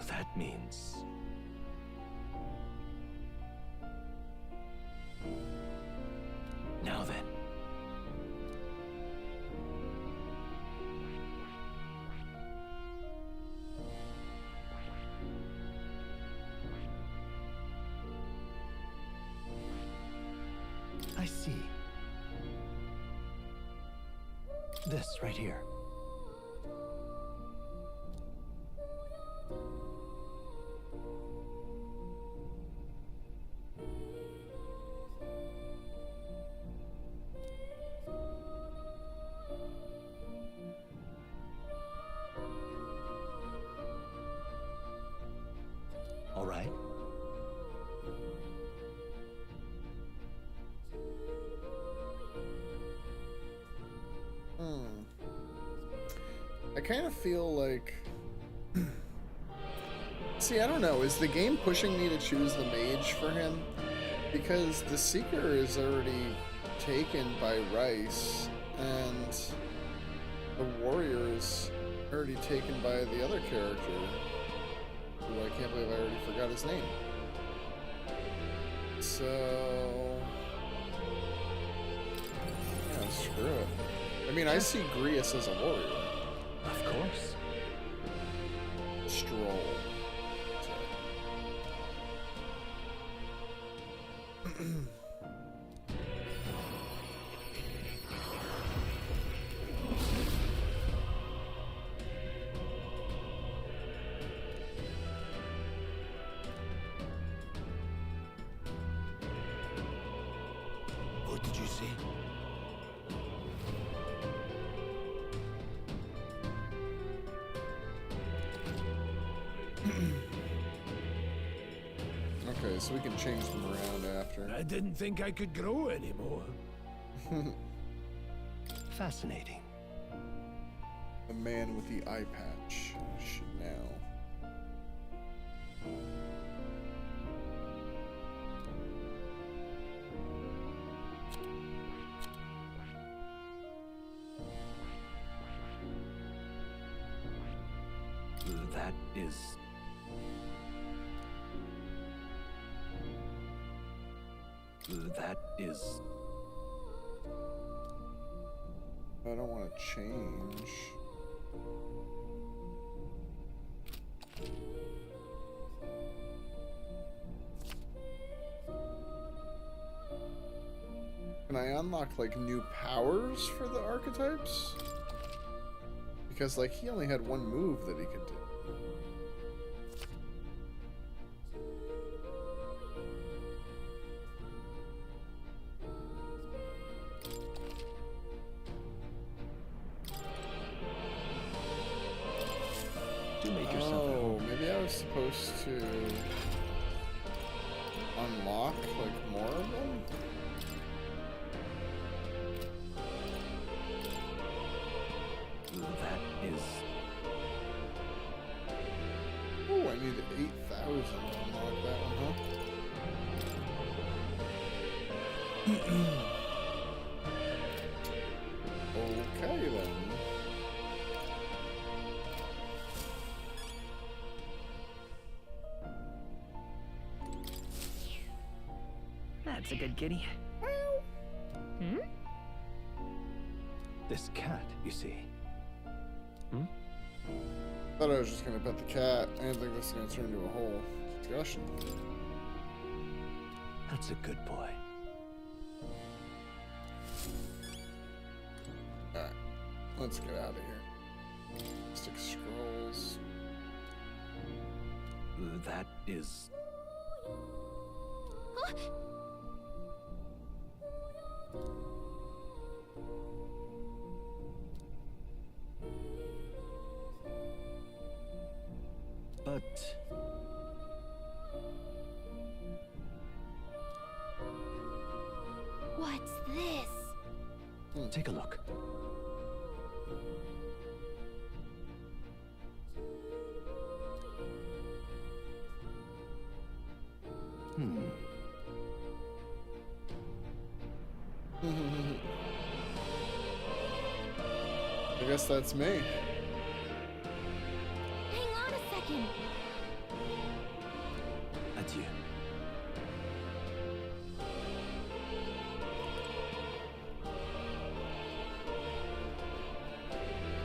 S1: That means... Now then. I see. This right here. All right.
S6: I kind of feel like... See, I don't know. Is the game pushing me to choose the mage for him? Because the Seeker is already taken by Rice, and the Warrior is already taken by the other character, who I can't believe I already forgot his name. So... yeah, screw it. I mean, I see Grius as a warrior.
S1: Of course.
S6: Stroll.
S3: What did you say?
S6: so we can change them around after.
S3: I didn't think I could grow anymore.
S1: Fascinating.
S6: The man with the eye patch should now.
S1: That is... That is...
S6: I don't want to change. Can I unlock like new powers for the archetypes? Because like he only had one move that he could do. Oh, maybe I was supposed to unlock like more of them?
S1: That is...
S6: Oh, I need 8,000 to unlock that one, huh? Okay then.
S12: That's a good kitty.
S17: Hmm?
S1: This cat, you see.
S6: Thought I was just gonna pet the cat. I didn't think this was gonna turn into a whole discussion.
S1: That's a good boy.
S6: Alright, let's get out of here. Mystic Scrolls.
S1: That is...
S17: Huh?
S1: But...
S17: What's this?
S1: Take a look.
S6: I guess that's me.
S17: Hang on a second.
S1: That's you.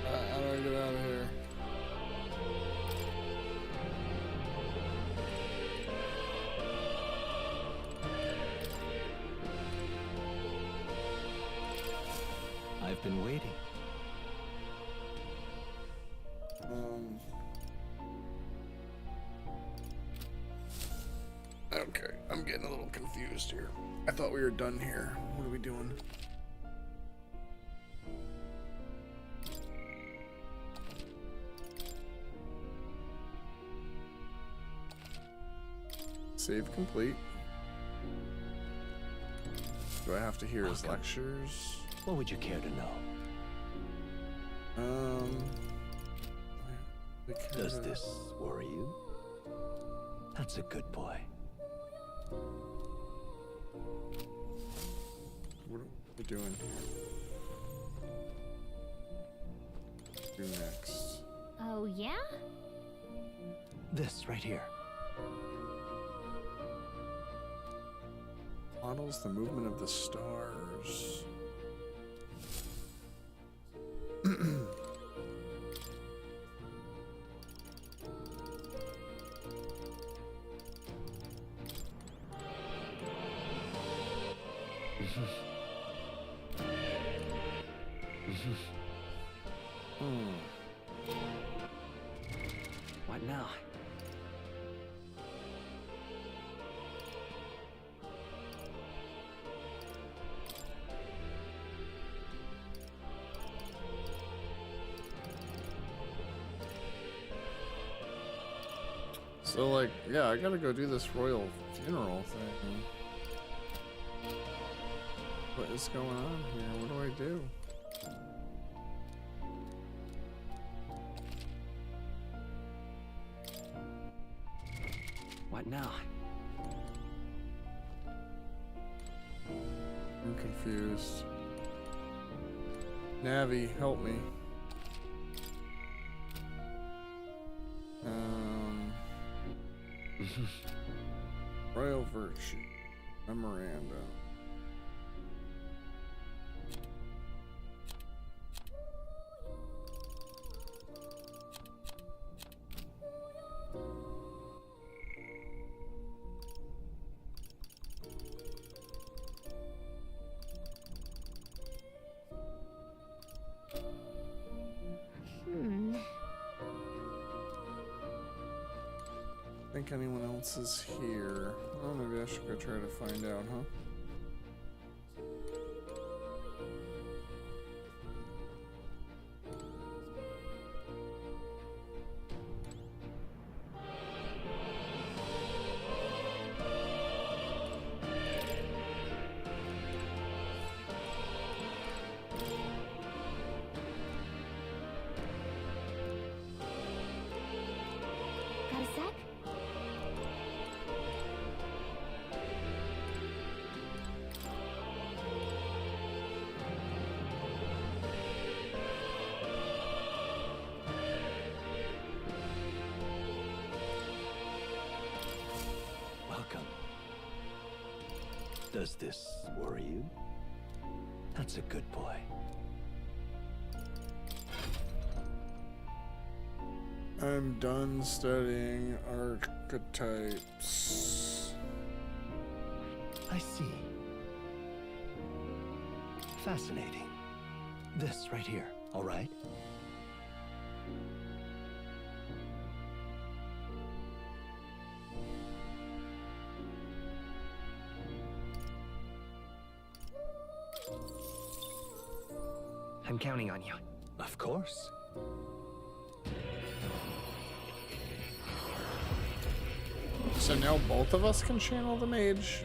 S6: How do I get out of here?
S1: I've been waiting.
S6: Okay, I'm getting a little confused here. I thought we were done here. What are we doing? Save complete. Do I have to hear his lectures?
S1: What would you care to know? Does this worry you? That's a good boy.
S6: What are we doing here? Do next.
S17: Oh, yeah?
S1: This right here.
S6: Models the movement of the stars.
S12: What now?
S6: So, like, yeah, I gotta go do this royal funeral thing. What is going on here? What do I do?
S12: What now?
S6: I'm confused. Navi, help me. Royal Virtue. Memorandum. Think anyone else is here? Oh, maybe I should go try to find out, huh?
S17: Got a sec?
S1: Welcome. Does this worry you? That's a good boy.
S6: I'm done studying archetypes.
S1: I see. Fascinating. This right here, all right?
S12: I'm counting on you.
S1: Of course.
S6: So now both of us can channel the mage?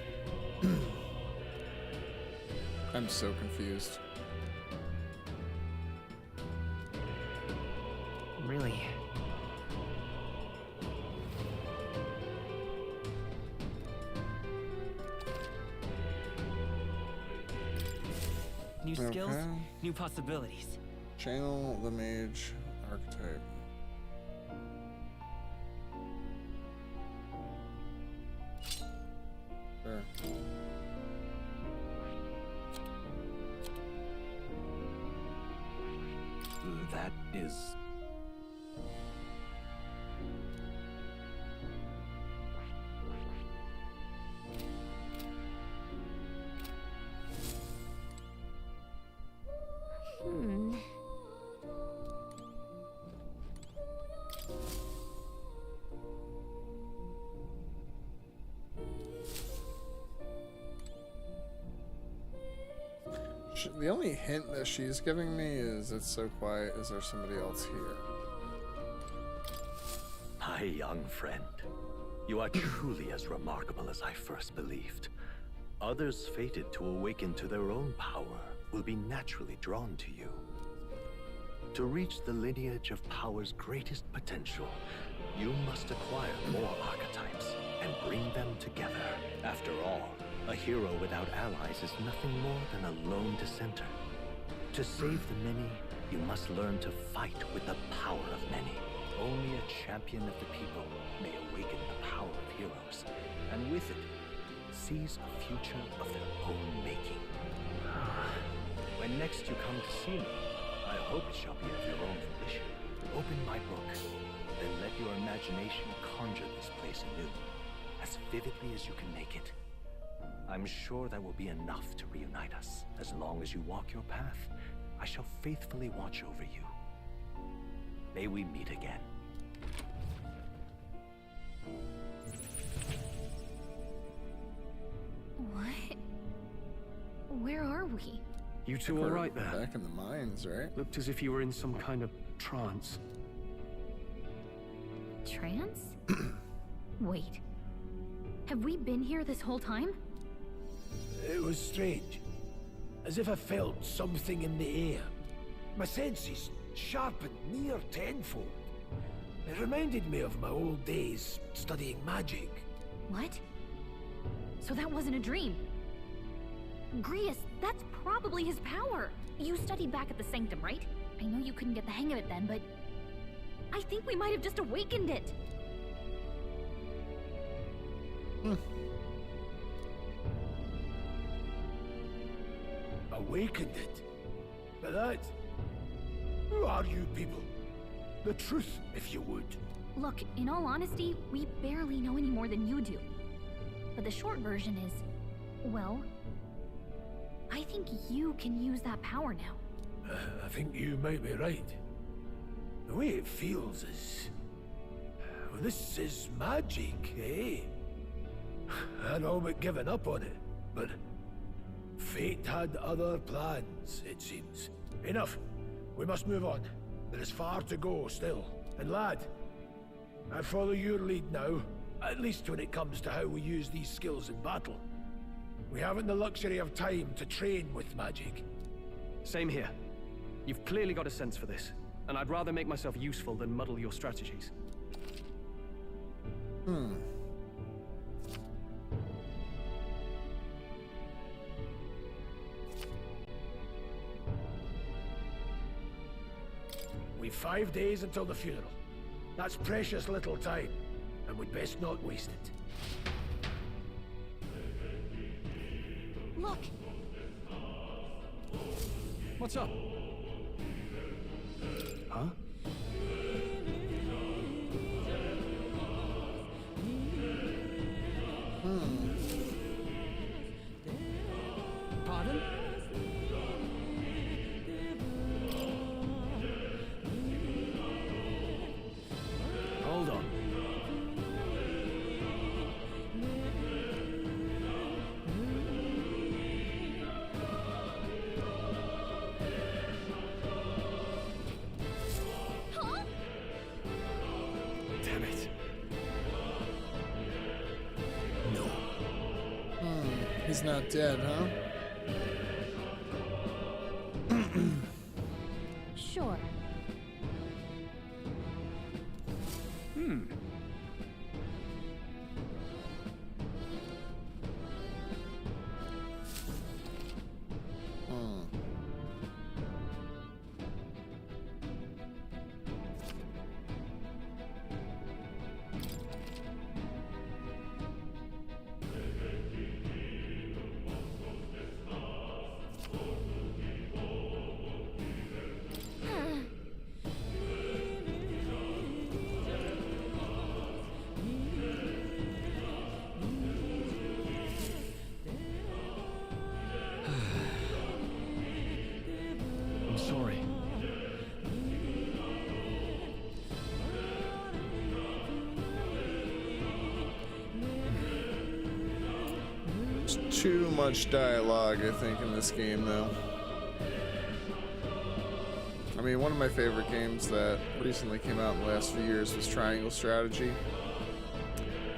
S6: I'm so confused.
S12: Really? New skills,
S6: Okay.
S12: new possibilities.
S6: Channel the mage archetype. Sure.
S1: That is...
S6: The only hint that she's giving me is it's so quiet. Is there somebody else here?
S1: My young friend, you are truly as remarkable as I first believed. Others fated to awaken to their own power will be naturally drawn to you. To reach the lineage of power's greatest potential, you must acquire more archetypes and bring them together. After all, a hero without allies is nothing more than a lone dissenter. To save the many, you must learn to fight with the power of many. Only a champion of the people may awaken the power of heroes, and with it, seize a future of their own making. When next you come to see me, I hope it shall be of your own volition. Open my book, then let your imagination conjure this place anew, as vividly as you can make it. I'm sure that will be enough to reunite us. As long as you walk your path, I shall faithfully watch over you. May we meet again.
S17: What? Where are we?
S19: You two all right there?
S6: Back in the mines, right?
S19: Looked as if you were in some kind of trance.
S17: Trance? Wait. Have we been here this whole time?
S3: It was strange. As if I felt something in the air. My senses sharpened near tenfold. It reminded me of my old days studying magic.
S17: What? So that wasn't a dream. Grius, that's probably his power. You studied back at the Sanctum, right? I know you couldn't get the hang of it then, but I think we might have just awakened it.
S3: Awakened it? But that... Who are you people? The truth, if you would.
S17: Look, in all honesty, we barely know any more than you do. But the short version is, well, I think you can use that power now.
S3: I think you might be right. The way it feels is... Well, this is magic, eh? I'd all but given up on it, but... Fate had other plans, it seems. Enough. We must move on. There is far to go still. And lad, I follow your lead now, at least when it comes to how we use these skills in battle. We haven't the luxury of time to train with magic.
S19: Same here. You've clearly got a sense for this, and I'd rather make myself useful than muddle your strategies.
S3: We've 5 days until the funeral. That's precious little time, and we'd best not waste it.
S17: Look!
S19: What's up? Huh?
S12: Pardon?
S19: Hold on. Damn it.
S3: No.
S6: He's not dead, huh?
S17: Sure.
S19: I'm sorry.
S6: There's too much dialogue, I think, in this game, though. I mean, one of my favorite games that recently came out in the last few years was Triangle Strategy.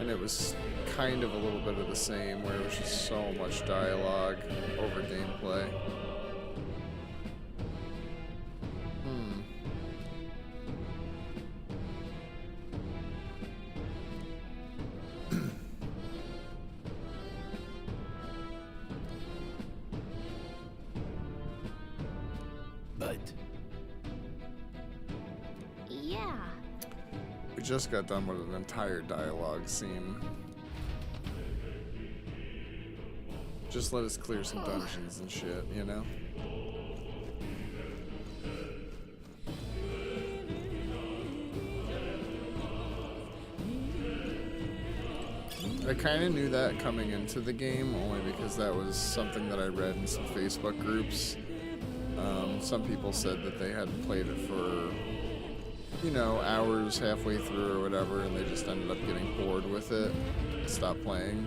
S6: And it was kind of a little bit of the same, where it was just so much dialogue over gameplay.
S3: But...
S17: Yeah.
S6: We just got done with an entire dialogue scene. Just let us clear some dungeons and shit, you know? I kind of knew that coming into the game, only because that was something that I read in some Facebook groups. Some people said that they hadn't played it for, you know, hours halfway through or whatever, and they just ended up getting bored with it and stopped playing.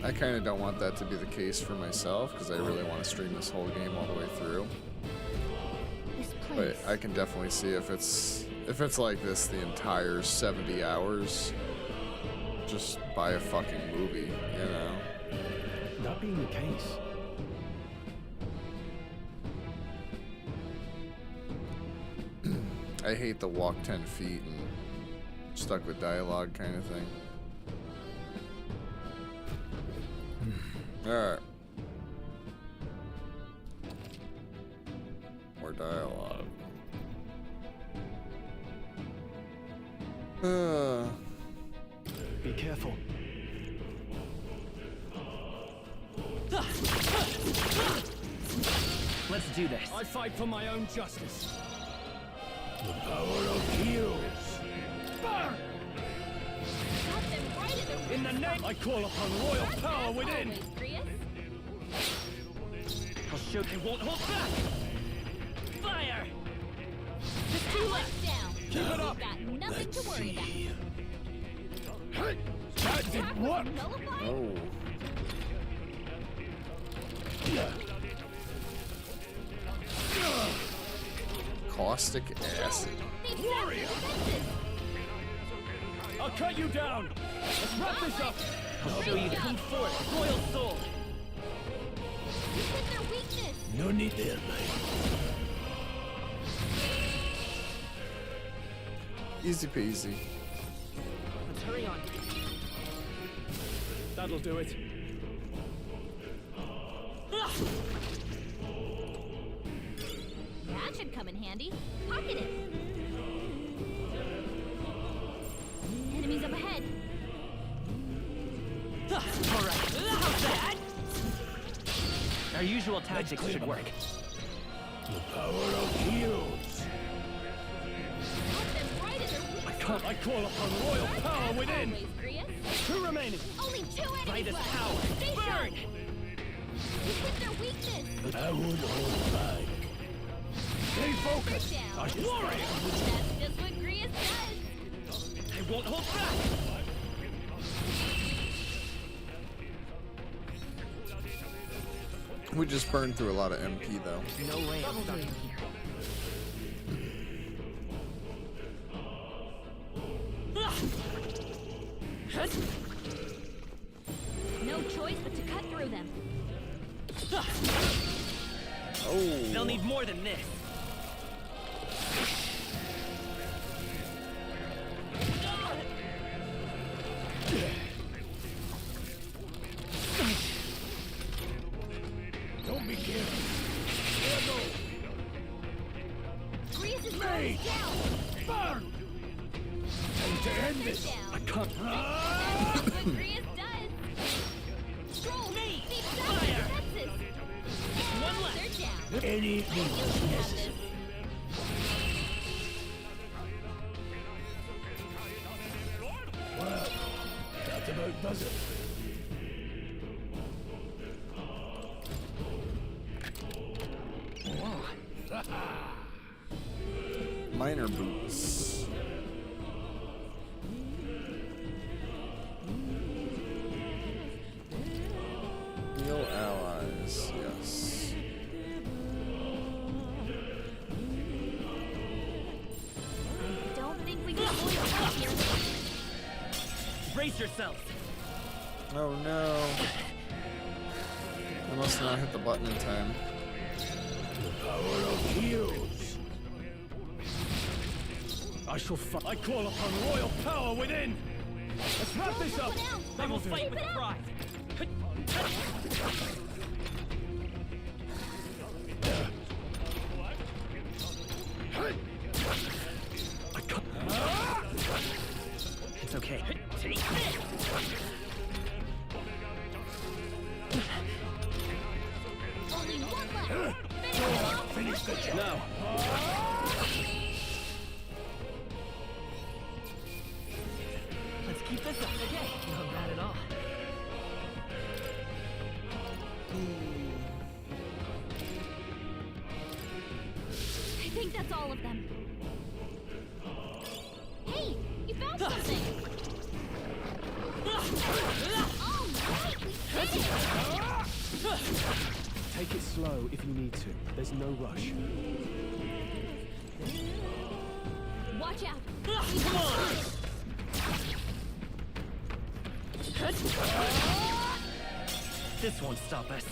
S6: I kind of don't want that to be the case for myself, because I really want to stream this whole game all the way through. But I can definitely see if it's If it's like this the entire 70 hours, just buy a fucking movie, you know?
S7: That being the case,
S6: I hate the walk 10 feet and stuck with dialogue kind of thing. Alright. More dialogue.
S7: be careful.
S12: Let's do this.
S7: I fight for my own justice.
S10: The power of heroes.
S7: Burn! In the name, I call upon royal power within.
S12: I'll show you won't hold back. Fire!
S17: Just two left down.
S7: Keep it up.
S17: Got nothing to worry about.
S10: That did what?
S6: Oh. Caustic acid.
S7: Warrior! I'll cut you down. Let's wrap this up.
S12: I'll show you come forth, royal soul.
S17: Their weakness.
S10: No need there, mate.
S6: Easy peasy.
S12: Let's hurry on.
S7: That'll do it.
S17: That should come in handy. Pocket it. Enemies up ahead.
S12: All right. How's that? Our usual tactics should work.
S10: The power of heroes.
S7: I call upon royal power within. Two remaining.
S17: Only two enemies
S12: Right as
S17: left.
S12: power.
S17: Stay
S12: Burn!
S17: sharp. We hit their weakness.
S10: I would hold back.
S7: Stay focused.
S12: Warrior!
S17: That's just what Grius does.
S12: I won't hold back.
S6: We just burned through a lot of MP though.
S12: No way I'm stuck in here.
S17: No choice but to cut through them.
S6: Oh.
S12: They'll need more than this.
S10: Don't be careful.
S17: Grius is
S10: Mate!
S17: down.
S10: Burn! Time to end this.
S7: I can't.
S17: That's what Grius does. Stroll, deep down defenses.
S12: One left.
S17: They're down.
S10: Anything is necessary. Well, that about does it.
S6: Minor boots. Heal allies, yes.
S17: Don't think we can hold it up here.
S12: Brace yourself.
S6: Oh no. I must not hit the button in time.
S10: The power of heroes.
S7: I shall fight. I call upon royal power within. Let's wrap this up.
S12: I will fight with pride. It's okay. Take this.
S17: Only one left.
S10: Finish the job.
S7: Now.
S12: Let's keep this up. Okay. Not bad at all.
S17: I think that's all of them. Hey, you found something. All right, we did it.
S7: Take it slow if you need to. There's no rush.
S17: Watch out!
S4: Come on!
S12: This won't stop us.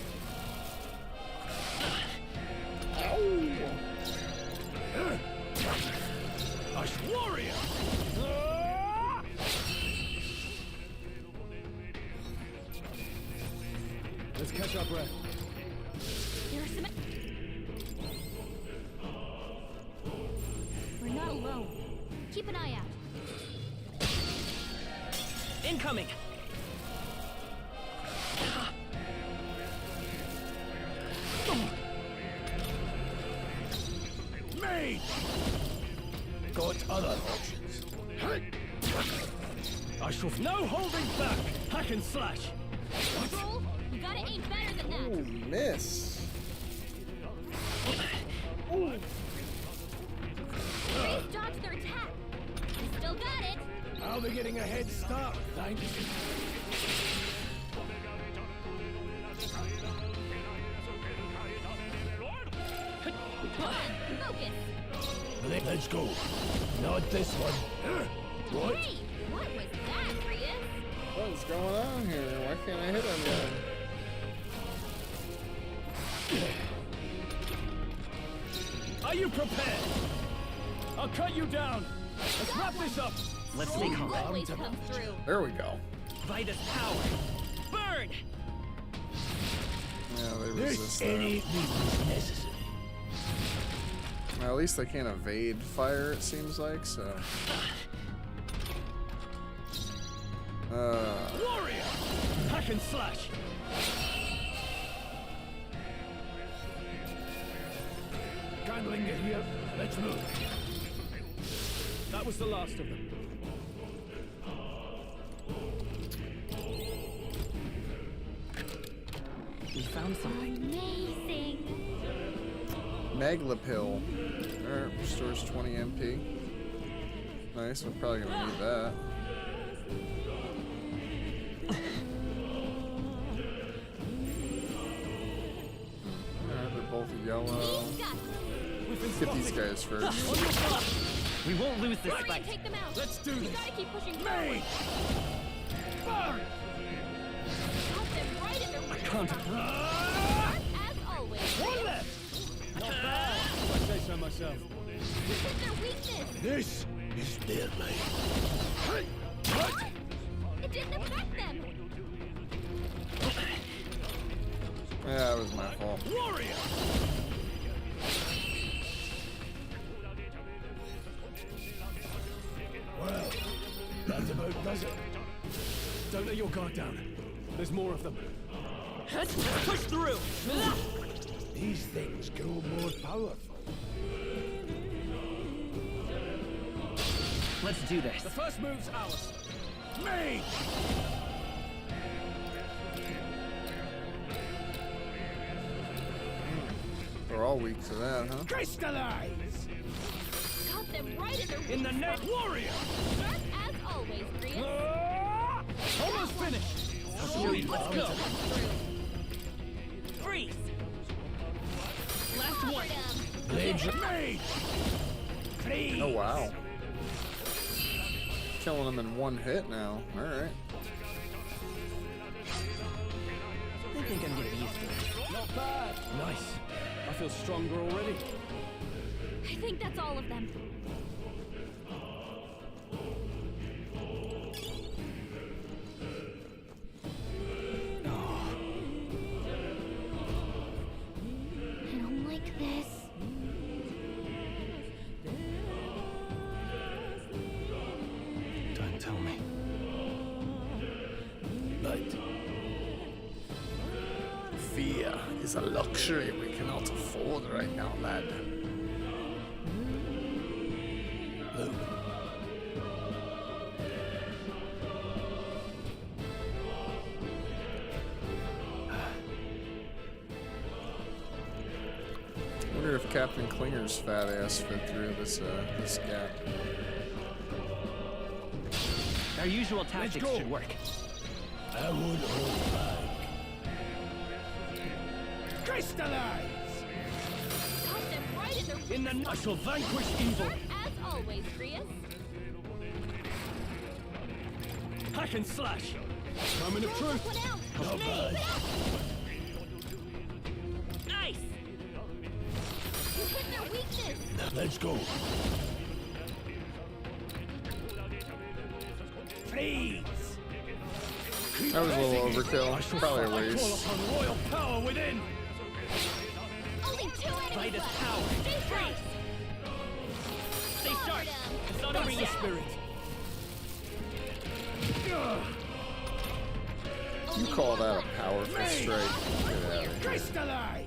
S10: Us warrior! Let's catch our breath.
S17: There's some... We're not alone. Keep an eye out.
S12: Incoming!
S10: Me! Got other options. I shall...
S7: No holding back! Hack and slash!
S17: Roll, you gotta aim better than that.
S6: Ooh, miss.
S17: Grace dodged their attack. You still got it.
S10: I'll be getting a head start, thanks.
S17: Focus.
S10: Let's go. Not this one. What?
S17: Hey, what was that, Grius?
S6: What's going on here? Why can't I hit him yet?
S7: Are you prepared? I'll cut you down. Let's wrap this up.
S12: Let's stay calm.
S17: Always comes through.
S6: There we go.
S12: Vitus power. Burn!
S6: Yeah, they resist that.
S10: necessary.
S6: Well, at least they can't evade fire, it seems like, so.
S7: Warrior! Hack and slash!
S10: Can't linger here. Let's move.
S7: That was the last of them.
S12: We found something.
S17: Amazing.
S6: Maglapil. Alright, restores 20 MP. Nice, we're probably gonna need that. Alright, they're both yellow. Let's get these guys first.
S12: We won't lose this
S17: Hurry
S12: fight.
S17: and take them out.
S10: Let's do
S17: We
S10: this.
S17: gotta keep pushing forward.
S10: Burn!
S17: Got them right in their
S7: I can't.
S17: As always.
S7: One left! Not bad, if I say so myself.
S17: You hit their weakness.
S10: This is their lane.
S17: What? It didn't affect them.
S6: Yeah, that was my fault.
S7: Warrior!
S10: Well, that about does it.
S7: Don't let your guard down. There's more of them.
S12: Let's push through!
S10: These things grow more powerful.
S12: Let's do this.
S7: The first move's ours.
S10: Me!
S6: They're all weak to that, huh?
S10: Crystallize!
S17: Got them right in their
S7: In the net, warrior!
S17: Sharp as always, Grius.
S7: Almost finished!
S12: Let's go! Freeze! Last one!
S10: Blades me! Please!
S6: Oh, wow. Killing them in one hit now. Alright.
S12: I think I'm getting used to it.
S7: Not bad! Nice. I feel stronger already.
S17: I think that's all of them. I don't like this.
S7: Don't tell me.
S10: But
S6: Fear is a luxury we cannot afford right now, lad.
S10: Luke.
S6: I wonder if Captain Klinger's fat ass fit through this gap.
S12: Our usual tactics should work.
S10: I would hold back. Crystallize!
S17: Got them right in their
S7: I shall vanquish evil.
S17: As
S4: always, Grius.
S7: Hack and slash. Moment of truth.
S4: Not bad. Nice. You hit their weakness.
S3: Let's go.
S10: Freeze!
S6: That was a little overkill. Probably a waste.
S7: Call upon royal power within.
S4: Only 2 enemies
S12: Right as
S4: left.
S12: power.
S4: Stay freeze.
S12: Stay sharp. It's not over yet.
S7: Spirit.
S6: You call that a powerful strike? Get out of here.
S10: Crystallize!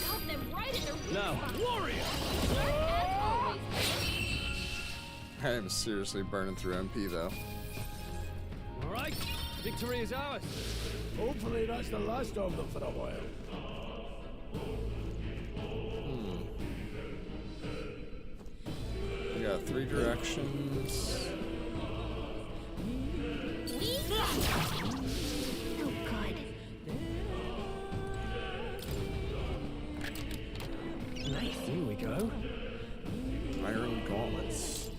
S4: Help them right in their weak
S7: No.
S4: spot.
S7: Warrior!
S4: As always.
S6: I am seriously burning through MP though.
S7: All right. Victory is ours.
S3: Hopefully that's the last of them for a while.
S6: We got 3 directions.
S8: So good.
S7: Nice. Here we go.
S6: Iron gauntlets.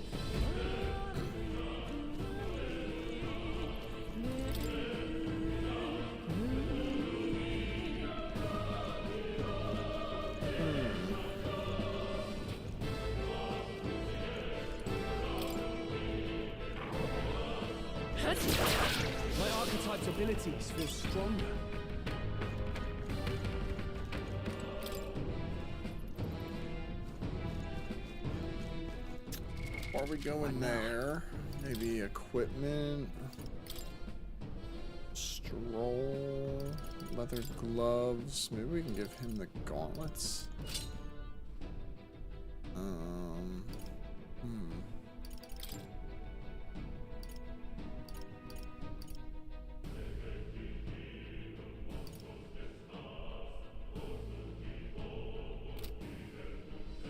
S7: My archetype's abilities feel stronger.
S6: Before we go in there, maybe equipment, stroll, leather gloves. Maybe we can give him the gauntlets.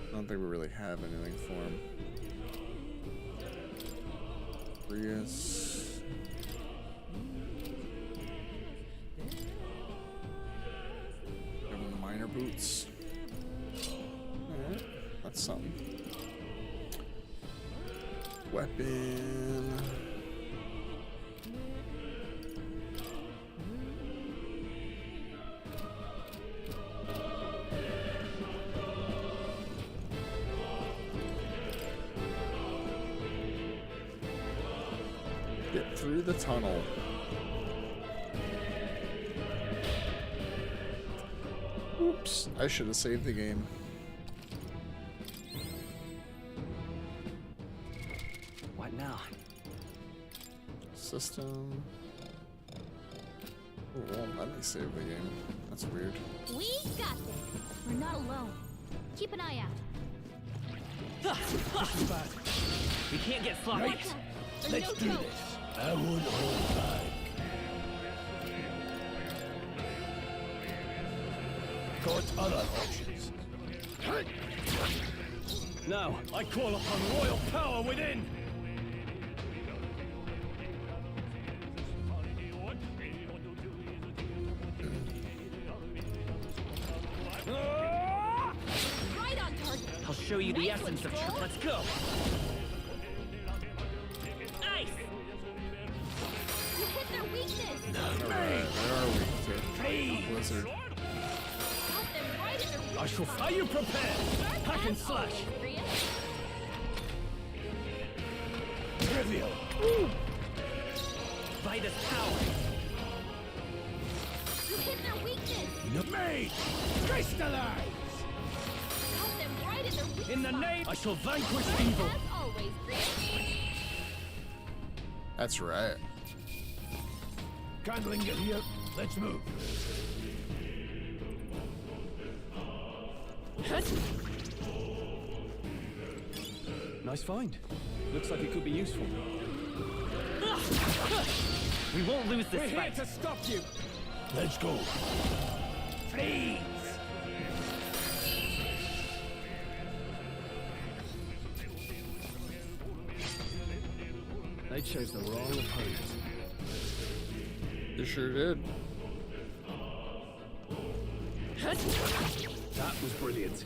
S6: I don't think we really have anything for him. Prius. Give him minor boots. Alright, that's something. Weapon. Get through the tunnel. Oops, I should have saved the game.
S12: What now?
S6: System. Oh, well, let me save the game. That's weird.
S4: We got this. We're not alone. Keep an eye out.
S7: This is bad.
S12: We can't get sloppy.
S3: Right. Let's do this. I won't hold back. Got other options.
S7: Now, I call upon royal power within.
S4: Right on target.
S12: I'll show you the
S4: Nice
S12: essence of
S4: one,
S12: truth.
S4: Troll.
S12: Let's go.
S4: Nice. You hit their weakness.
S6: Alright, they are weak to Blizzard.
S4: Help them right in their weak
S7: I shall.
S4: spot.
S7: Are you prepared? Hack and
S4: As
S7: slash.
S4: always, Grius.
S3: Trivial.
S12: Vitus power.
S4: You hit their weakness.
S3: Made.
S10: Crystallize!
S4: Help them right in their weak
S7: In the
S4: spot.
S7: name, I shall vanquish evil.
S4: As always, Grius.
S6: That's right.
S3: Candling it here. Let's move.
S7: Nice find. Looks like it could be useful.
S12: We won't lose
S7: We're
S12: this
S7: here
S12: fight.
S7: to stop you.
S3: Let's go.
S10: Freeze!
S7: They chose the wrong opponent.
S6: You sure did.
S7: That was brilliant.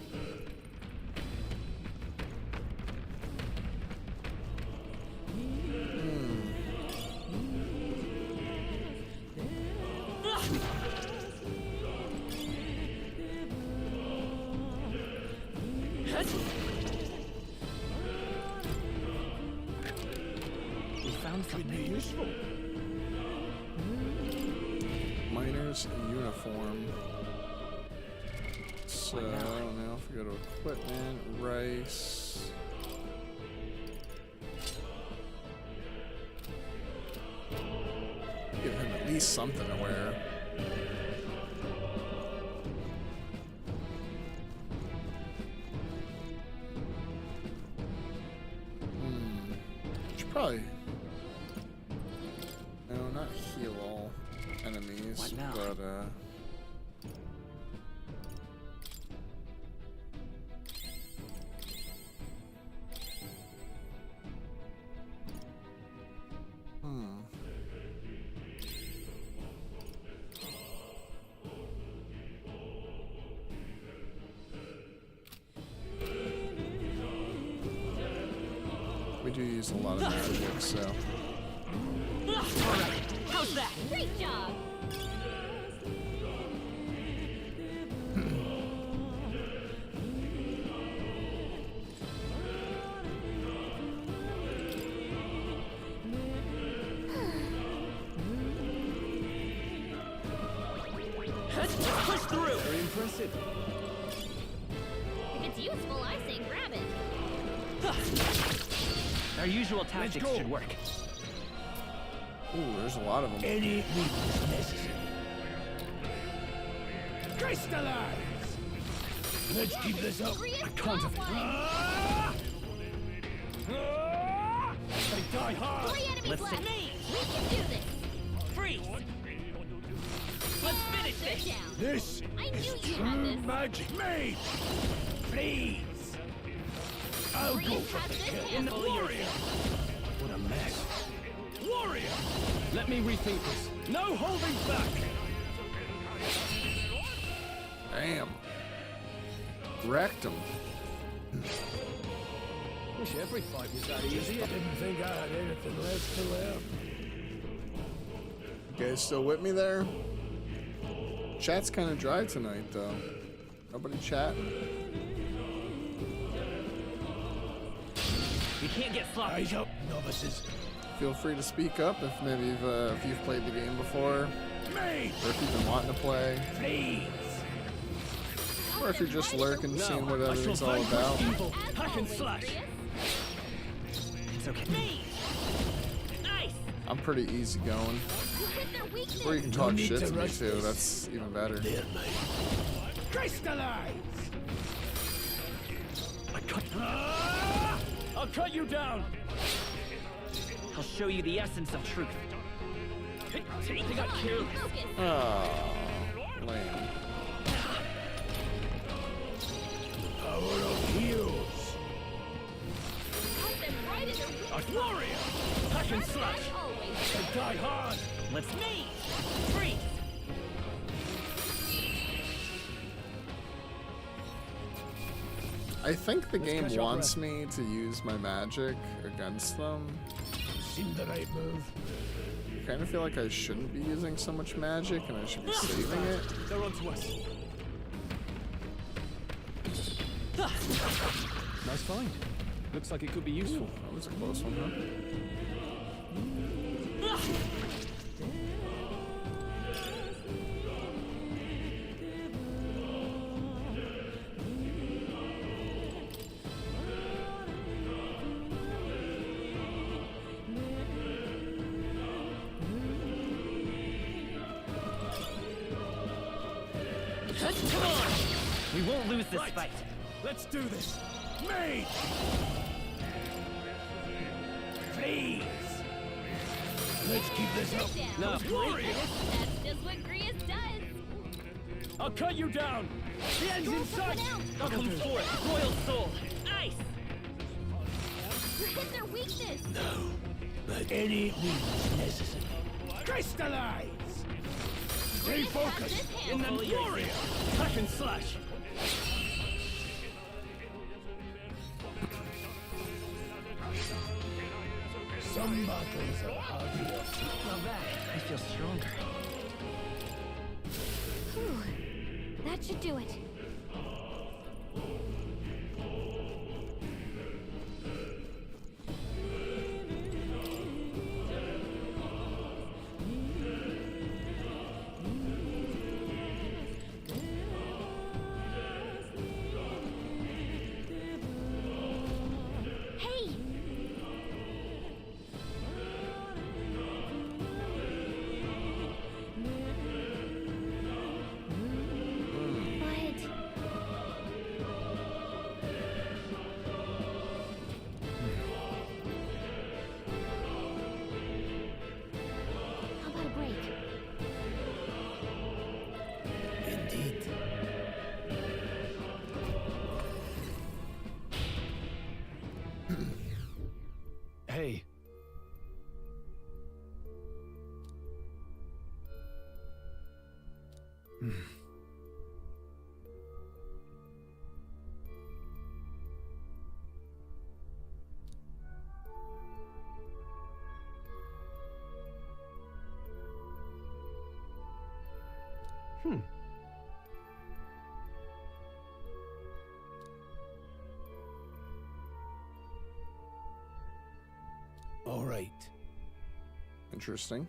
S12: We found something
S7: useful.
S6: Miners in uniform. So now if we go to equipment, rice. Give him at least something to wear. Should probably. No, not heal all enemies,
S12: What now?
S6: but we do use a lot of magic, so.
S4: Alright, how's that?
S17: Great job!
S4: Push through!
S19: Very impressive.
S17: If it's useful, I say grab it.
S12: Our usual tactics
S7: go.
S12: should work.
S6: Ooh, there's a lot of them.
S10: Any means necessary. Crystallize! Let's keep this up.
S7: I can't have. They die hard.
S17: 3 enemies
S12: Let's
S17: left.
S12: see.
S17: We can do this.
S4: Freeze! Let's finish
S17: They're
S4: this!
S17: down.
S10: This
S17: I
S10: is
S17: knew you had
S10: true
S17: this.
S10: magic. Mage! Please! I'll go
S17: Breeze
S10: for
S17: has
S10: the
S17: this
S10: kill.
S17: handled.
S10: Warrior! What a mess. Warrior!
S19: Let me rethink this. No holding back!
S6: Damn. Wrecked him.
S19: Wish every fight was that
S10: Just
S19: easy.
S10: didn't think I had anything left to live.
S6: You guys still with me there? Chat's kind of dry tonight, though. Nobody chatting.
S12: We can't get sloppy.
S10: Eyes up, novices.
S6: Feel free to speak up if maybe if you've played the game before,
S10: Mage!
S6: or if you've been wanting to play,
S10: Please!
S6: or if you're just lurking,
S19: No,
S6: seeing what
S19: I shall
S6: everything's all
S19: vanquish
S6: about.
S19: evil. Hack and slash.
S12: It's okay.
S4: Nice!
S6: I'm pretty easy going.
S17: You hit their weakness.
S6: Or you can
S10: No
S6: talk
S10: need
S6: shit
S10: to
S6: to me
S10: rush
S6: too.
S10: this.
S6: That's even better.
S10: There, mate. Crystallize!
S19: I'll cut you down!
S12: I'll show you the essence of truth.
S4: They got careless.
S17: Focus.
S6: Oh, lame.
S10: Power of heals.
S17: Help them right in their weakness.
S19: A warrior! Hack and slash!
S17: As always.
S19: They die hard!
S12: Let's
S4: Me! Freeze!
S6: I think the game
S10: catch your
S6: wants
S10: breath.
S6: me to use my magic against them.
S10: Seemed the right move.
S6: I kind of feel like I shouldn't be using so much magic and I should be saving it.
S19: They're onto us. Nice find. Looks like it could be useful.
S6: That was a close one, huh?
S4: Come on!
S12: We won't lose this fight.
S19: Let's do this.
S10: Mage! Please! Let's keep this up.
S19: No.
S10: Warrior!
S17: That's just what Grius does.
S19: I'll cut you down. The end's in sight.
S12: I'll come forth, royal soul.
S4: Nice!
S17: You hit their weakness.
S10: No, but any means necessary. Crystallize! Stay
S17: Grius has
S10: focused!
S17: this
S19: In the
S17: handled.
S19: warrior. Hack and slash.
S10: Some battles are harder.
S12: Not bad. I feel stronger.
S17: Whew. That should do it.
S7: Hey.
S3: All right.
S6: Interesting.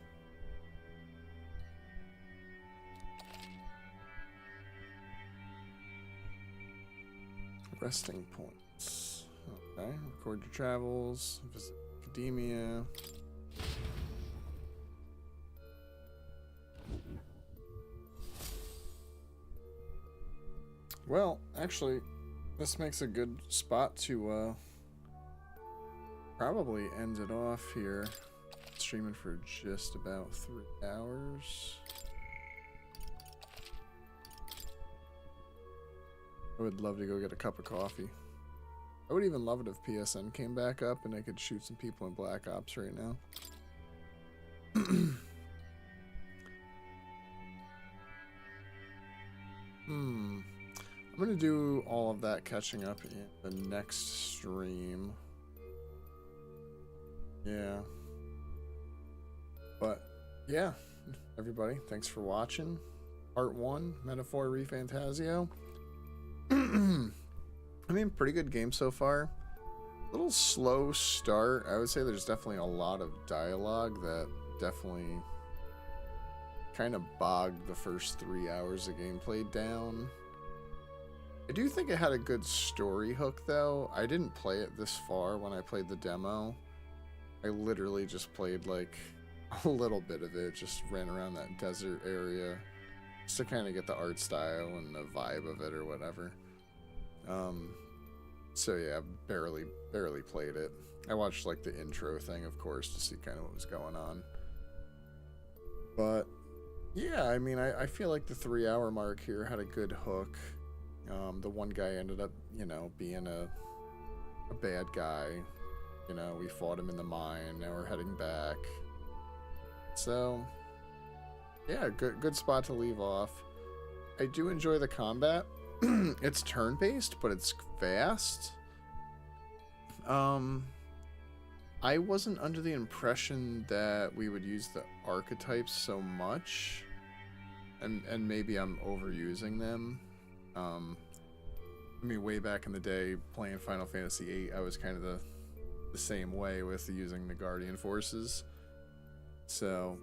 S6: Resting points. Okay. Record your travels. Visit academia. Well, actually, this makes a good spot to probably end it off here. Streaming for just about 3 hours. I would love to go get a cup of coffee. I would even love it if PSN came back up and I could shoot some people in Black Ops right now. I'm gonna do all of that catching up in the next stream. Yeah. But, yeah. Everybody, thanks for watching. Part 1, Metaphor Refantazio. I mean, pretty good game so far. A little slow start. I would say there's definitely a lot of dialogue that definitely kind of bogged the first 3 hours of gameplay down. I do think it had a good story hook, though. I didn't play it this far when I played the demo. I literally just played, like, a little bit of it. Just ran around that desert area just to kind of get the art style and the vibe of it or whatever. So yeah, barely played it. I watched, like, the intro thing, of course, to see kind of what was going on. But, yeah, I mean, I feel like the 3 hour mark here had a good hook. The one guy ended up, you know, being a bad guy. You know, we fought him in the mine, now we're heading back. So, yeah, good spot to leave off. I do enjoy the combat. It's turn-based, but it's fast. I wasn't under the impression that we would use the archetypes so much. And maybe I'm overusing them. I mean, way back in the day, playing Final Fantasy VIII, I was kind of the same way with using the Guardian Forces. So,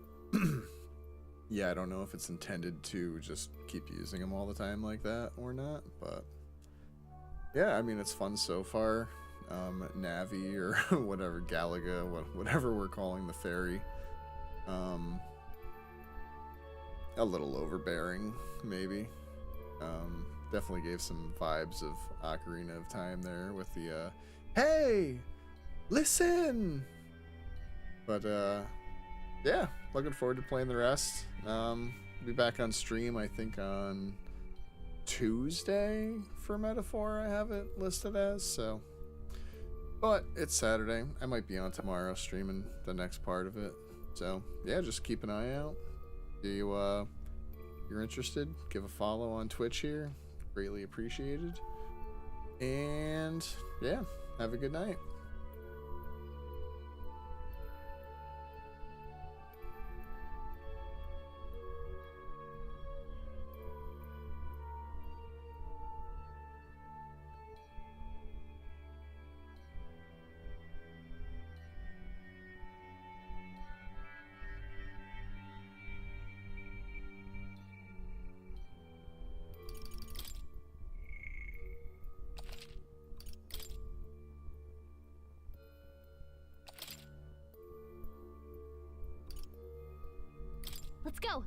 S6: yeah, I don't know if it's intended to just keep using them all the time like that or not, but yeah, I mean, it's fun so far. Navi or whatever, Galaga, whatever we're calling the fairy. A little overbearing, maybe. Definitely gave some vibes of Ocarina of Time there with the, hey, listen! But, yeah, looking forward to playing the rest. Be back on stream, I think, on Tuesday for Metaphor, I have it listed as, so. But it's Saturday. I might be on tomorrow streaming the next part of it. So, yeah, just keep an eye out. If you're interested, give a follow on Twitch here. Greatly appreciated. And, yeah, have a good night.
S17: Let's go.